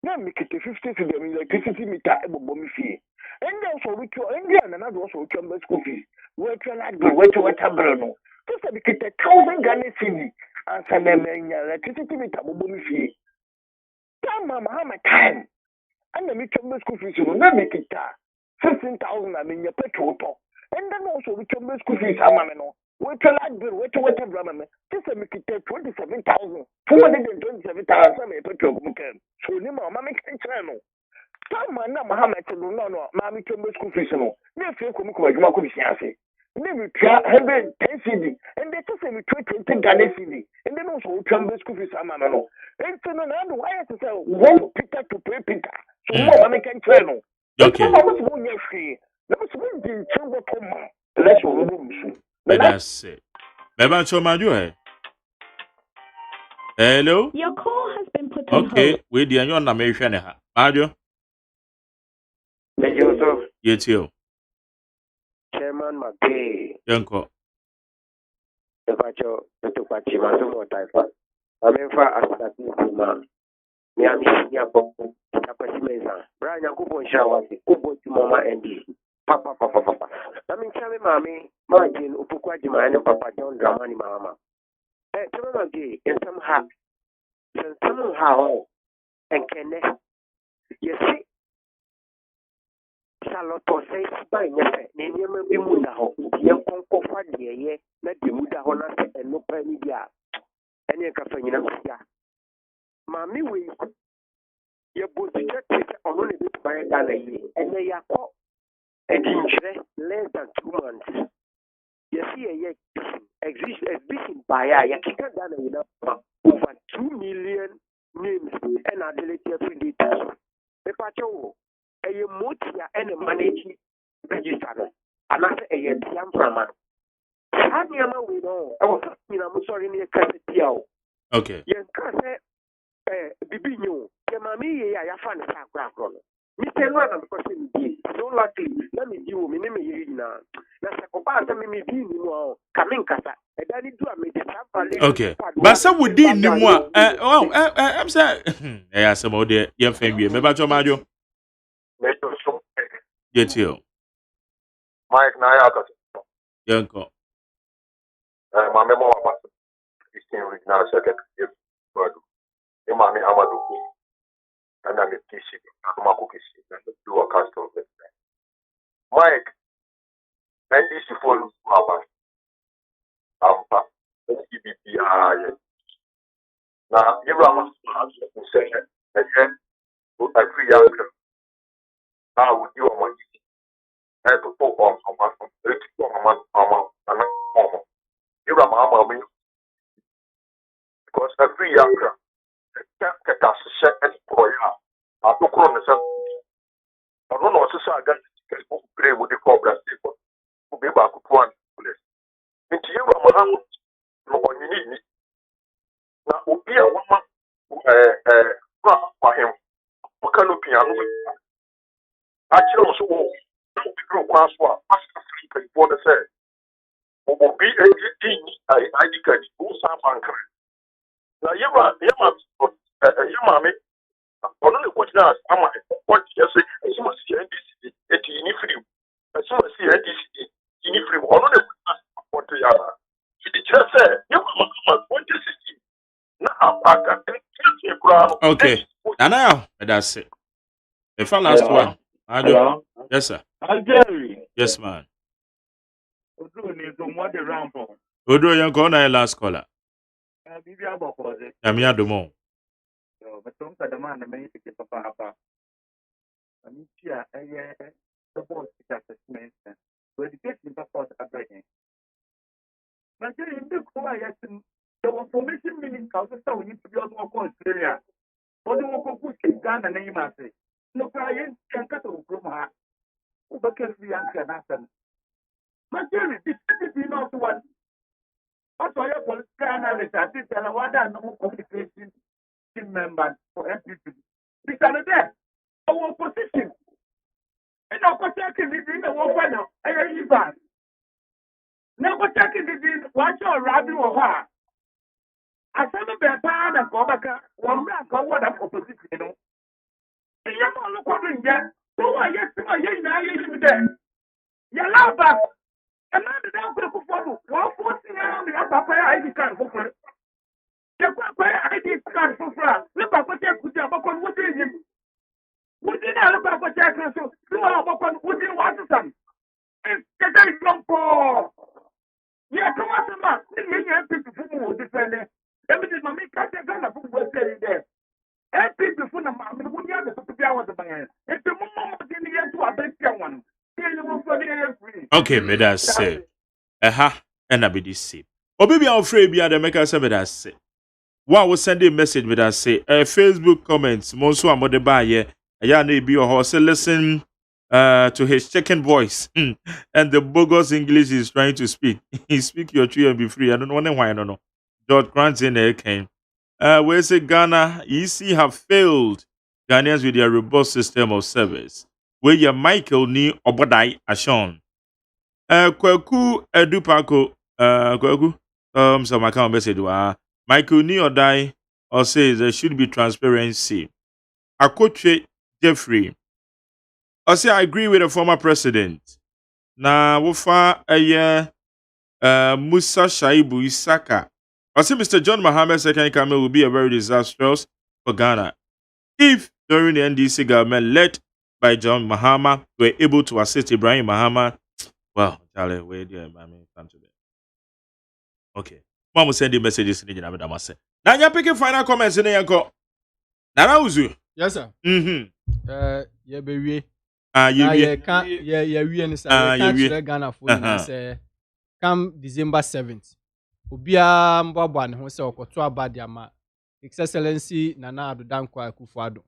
Now make it 50 to the electricity meter above me fee. And also with your Indian and also with school fees. Where can I go? Where to what Bruno? Just a bit 1,000 Ghana cedi and some electricity meter above me fee. Come, Mamma, my time. And the meter school fees will not make it 15,000. I mean, your petrol top. And then also with your school fees, Amano. Where to like bill, where to what Brahman? Just a make it 27,000. 227,000 petrol. So, Mamma, make a channel. Some man, Mohammed, no, Mammy Chumbo school fish. No, feel come to my could then we try 10 CD, and they just say we try 20 Ghana CD, and then also Chumbo school fish. Amano. And so, no, why I say one Peter to pay Peter. So, Mamma can channel. Okay. I was one year free. That was one thing, Chumbo Toma. Let's remove. Let us say. Beba Choma, you eh? Hello? Your call has been put on hold. Okay, we the Union American. Mario? You too. Chairman McKay. Yanko. The Pacho, the Tupachi, Mazumo Taifa. I mean, for us that man. Miami, Yapo, Tapasimesa. Brian Yakubo Shawati, Kubo to Mama and Papa. I mean, tell me, Mammy, Martin, Upukwaji, and Papa John Dramani Mama. Chairman McKay, in somehow, and can you see? Charlotte says by Name be Mudaho, young Conco Fadia, let the Mudaho and no penny dia. And your cafe in Africa. Mammy, we your boat on only bit by Ghana, and they are caught and interest less than 2 months. You see, a exhibition by a Yakita Ghana over 2 million names and ability affiliates. The Pacho. A motia and a managing register. anaasɛ ɛyɛ tia mframa no saa nneɛma wei no ɛwɔ sɛ nyina mo sɔre ne yɛka sɛ tia o Okay. yɛnka sɛ bibi nye o yɛ maame yie a yɛafa ne saa akorɔ no mesɛ no ana mekɔsɛ medie so luckily na medi wɔ me ne meyere nyinaa na sɛ kɔbaa sɛ memedi nni mu a ka menkasa ɛda ne du a mede saa vale Okay. But some would deem ni more. I'm saying, yeah, some of the young family. Maybe to Mario. Get you. Mike Nayaka. Young co. My memo about 16 weeks now, second year. But the mommy Amadu. And I'm a kissy. I'm a cookie. And do a custom. Mike. And this is for Papa. Now, you are saying, and then, I free young girl. I would do my and to put on someone from 34 you are my because a free young girl can't get us a set and for ya. I took on the sun. I don't know, so I got to play with the cobra people who be back to one place. Into you are my hand, no one you need me. Now, will be a woman for him. What can you piano? Actually, also, no big class for master free for the said. Who will be a ID card, who some banker. Now, you are your mammy. Only what now, I'm what you say, as you must see NDC, at free. As you must see NDC, in free, only what they are. It just said, you must want to see. Now, I got okay. And now, that's it. The last one. Hello? Yes, sir. Jerry. Yes, man. Odu ni to mo de rampo. Odo yan ko na last caller. Bibi aboko ze. Yami adomo. Yo, betom ka dama na me tike papa apa. Ami tia eye support assessment. So education support abreading. Na je inde ko ya tin the information minister so we need to be on Australia. Odu mo ko ku Ghana na yima se. No client can cut to Roma. Ubaka free and Canatan. But this is not one. Also, your political analyst, I think, and what are no communication team members for MPP. Because there, our opposition. And our protecting is in the war final. I am you back. Now, protecting is in what your rabbi or her. I said, the Japan and Kobaka, one man called what opposition, you know. And you're not looking yet. So I guess I ain't there. You love back. And now the damn people follow. One forcing around the upper ID card for free. You can't pay ID card for free. Look at what you could have upon what is it? What did I look at what you can so? You are upon what you want to say. It's getting long for. Yeah, come on, man. You have people who defend it. Everything my make can't get a food was there. Every people from the would have to be out of the man. If the moment in the end to a better one. Okay, me that say. And I be this say. Obi I'm afraid be the make us say that say. One will send a message with that say. Facebook comments. Monso amode ba ye. Ya na be your horse listen to his chicken voice. And the bogus English is trying to speak. He speak your tree and be free. I don't know why I don't know. George Grant in there came. Where say Ghana, EC have failed Ghanaians with their robust system of service. Where your Michael ni Obodai Ashon. Kwaku Edupako, Kwaku, so my account message, Michael ni Odai, or says there should be transparency. Akoche Jeffrey, I say I agree with the former president. Na wofa Musa Shaibu Isaka. I say Mr. John Mohammed second coming will be a very disastrous for Ghana. If during the NDC government led by John Mahama were able to assist Ibrahim Mahama, well, Charlie, where do I come to that? Okay. Mom send the messages in the Namadamase. Now you're picking final comments in the Yanko. Now, yes, sir. Yeah, baby. We and Ghana for come December 7th. Ubia Mbabwan, who said Okotua Badiama, His Excellency Nana Ado Dankwa Akufo-Addo.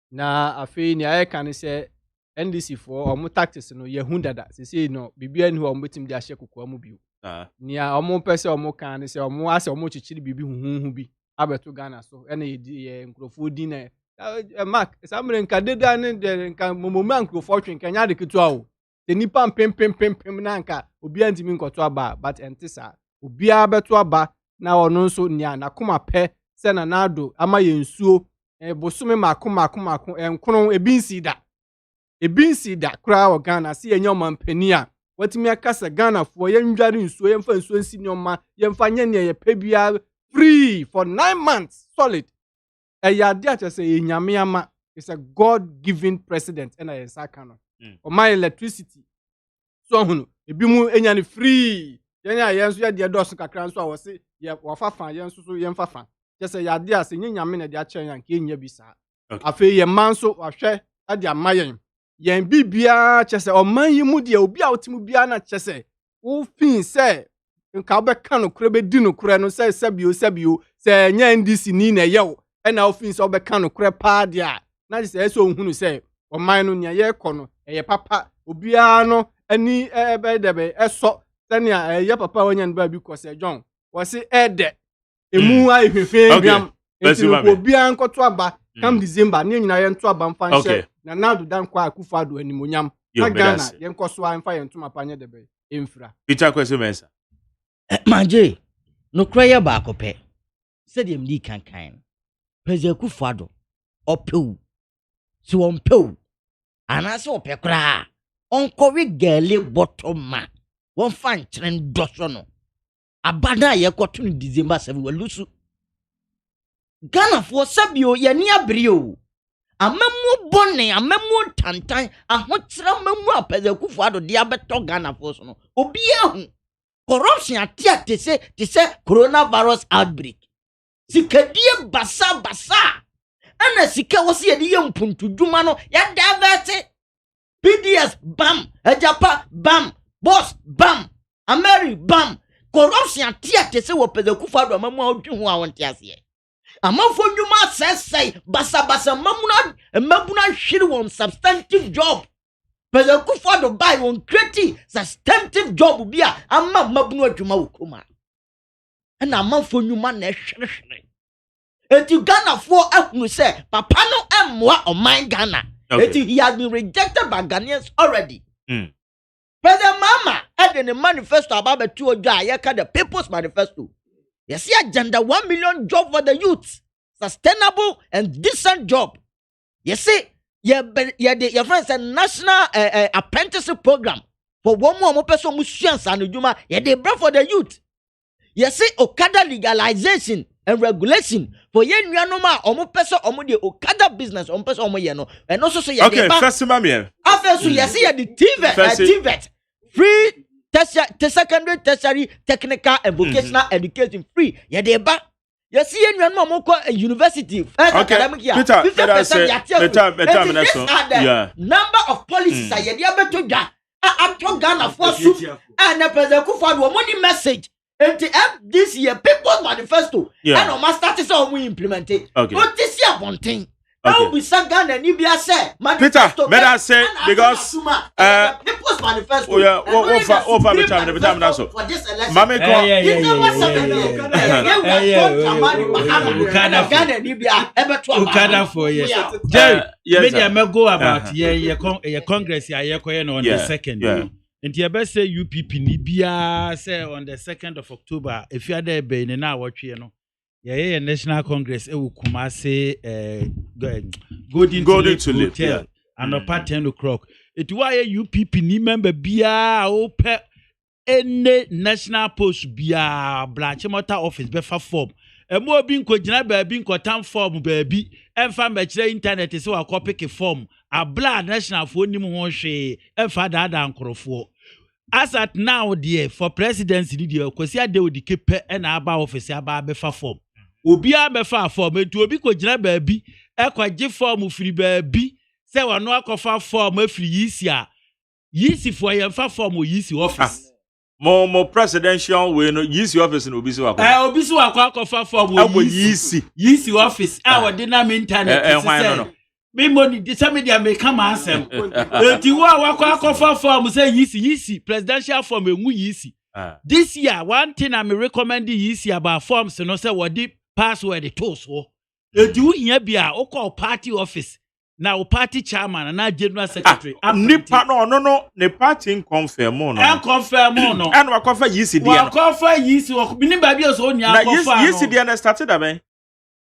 Na afi ni aye kan se NDC for omo tactics no ye hu dada say no bibia ni omo betim de ahye kokwa mu biu nia omo pese omo kan ne say omo ase omo chichiri bibi huhu bi abeto Ghana so ena ye nkrofo di na mark samre nka deda ne de nka momoma nkrofo twen kan nya de ketua o de nipa pem na nka obi antimi nkoto aba but entisa obi abeto aba na ono nso nia na koma pe se na nado ama ye nsuo bosume mako enkron ebinsi da kura o Ghana si enye omampani a watimi akasa Ghana fo ye ndware nsuo ye mfa nsuo nsi nyoma ye mfa nye ne ye pebia free for 9 months solid ya dia chese ye nyame ama is a god given president and I saka no o my electricity so hunu ebi mu enya ne free yenya ye nso ye de doso kakra nso a wo se ye wafafa ye nso so ye mfafa chese ya dia se nye nyame na de a chen yan ke enya bi sa afi ye manso wahwe ade amayen yen bibia chese oman yi mu de obi a otimu bia na chese wo fin se nka obeka no kure be di no kure no se sebio se nya NDC ni na yew na ofin se obeka no kure pa de a na chese so hunu se oman no nya ye kɔ no eye papa obia no ani be debe eso senia ye papa wanya no ba bi kɔ se John wo se ede emu ai hwehwe biam enti obia nkoto aba come December ne nyina ye nto aba mfa nhyɛ na nado dan kwa akufado animonyam na Ghana ye nkoso amfa ye ntoma panye debe emfira Peter kwese mensa manje no kraye ba akopɛ sɛ de mdi kankan pɛze akufado opew so onpew anase opɛ kra onkɔwe gale botoma won fan kyerɛn dɔso no abada ye kɔto no December 7 walusu Ghana for sabio ye ni abrio amemu bone amemu tantan ahokyerɛ amemu apɛze akufado de abɛtɔ Ghana for so no obi ahu corruption atia te se coronavirus outbreak sikadie basa ana sika wose ye de mpuntu dwuma no ya davete PDS bam ajapa bam boss bam ameri bam corruption atia te se wo pɛze akufado amemu awdwu ho awonte ase amafo dwuma sesai basa mamuna hwiri won substantive job pɛze akufado buy won create substantive job bia amma mabunu adwuma wokoma na amafo dwuma na hwiri eti Ghana for ahunu se papa no emmoa oman Ghana eti he has been rejected by Ghanaians already President Mama had the manifesto about the two odwa yeka the people's manifesto. You see agenda 1 million job for the youth, sustainable and decent job. You see your friends a national apprenticeship program for one more person musuans and juma ye dey bring for the youth. You see Okada legalization and regulation for ye nuanoma omo person omo the Okada business omo person omo ye no and also say ye okay first mamie after so you see the TVET free secondary tertiary technical and vocational education free ye dey ba you see ye nuanoma omo ko university academic year 50% number of policies ye dey abeto dwa atto Ghana for soup and the president Kufuor money message into this year people's manifesto and on start to say we implement it but this year one thing now we sang Ghana and Libya say manifesto Peter I say because people's manifesto over the time now so mama go Ghana Libya Okada for yes Jerry media me go about ye congress ye koye on the 2nd and you best say UPP ni bia say on the 2nd of October if you are there be na watwe no ye national congress e wukuma say golden to hotel and about 10 o'clock it why UPP ni member bia ope any national post bia branch motor office be fa form e mo obi nko gina ba bi nko tam form ba bi emfa mbekire internet say wa copy ke form abla national fo nim ho hwe emfa dada nkorofo as at now there for presidency there kwesi ade odike pe na aba office aba be fa form obi a be fa form etu obi ko gina ba bi e kwa gi form free ba bi say wa no akofa form afiri yisi for yemfa form yisi office mo presidential we no yisi office no obi si wakwa obi si wakwa akofa form yisi office a we dey na internet me money the same media me come ansem enti wo akwa form say yisi presidential form enwu yisi this year one thing I me recommend yisi about forms no say what the password to so enti wo hia bia wo call party office na wo party chairman na general secretary nipa no ne party confirm no and wakofa yisi dia wakofa yisi wo binim ba bia so nya akofa na yisi dia na started aben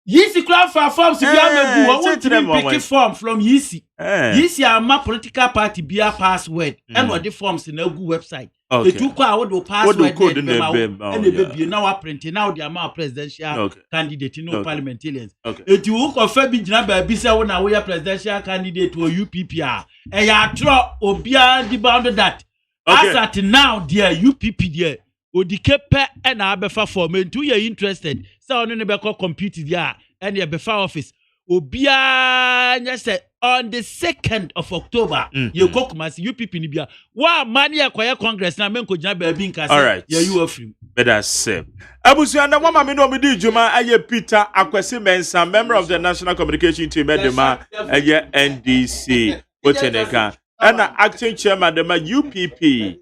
Yisi crowd for forms to be able to want to pick form from Yisi. Yisi are my political party be a password and what the forms in a good website. The two code password and the baby now printing now the amount presidential candidate no parliamentarians. If you will confirm me Jina Bisa when I wear presidential candidate to UPPR and ya draw obia the bound that as at now dear UPP dear Odikepe and Abefa form and two you're interested. So on the back compute there and the Abefa office. Obia said on the 2nd of October, you cook mas UPP Nibia. Wa money acquire Congress na menko jaba binka. All right. Yeah, you offering. Better say. Abusuana wama me no me di juma aye Peter Akwesi Mensah, member of the National Communication Team Edema aye NDC Oteneka. And acting chairman the UPP.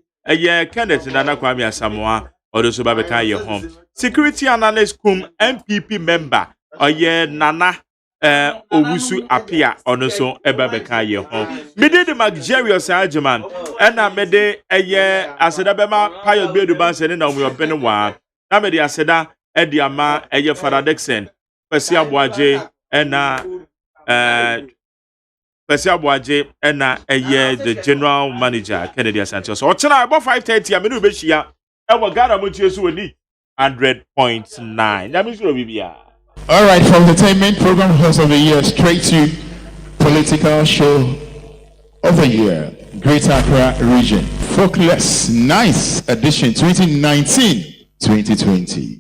Kenneth Nana Kwame Asamoah also babeka ye home. Security analyst kum MPP member Nana Owusu Apia also babeka ye home. Mede the Magerius Agyeman and mede aseda bema Pius Beduban sene na we obene wa. Na mede aseda ediama Father Dixon. Kwesi Aboaje na Persia Boaje and the general manager Kennedy Asante. So what's about 5:30? I'm going to be here. Our Ghana Mutuasu need 100.9. That means we'll be here. All right, from the entertainment program host of the year straight to political show of the year, Greater Accra region. Folkless, nice edition 2019-2020.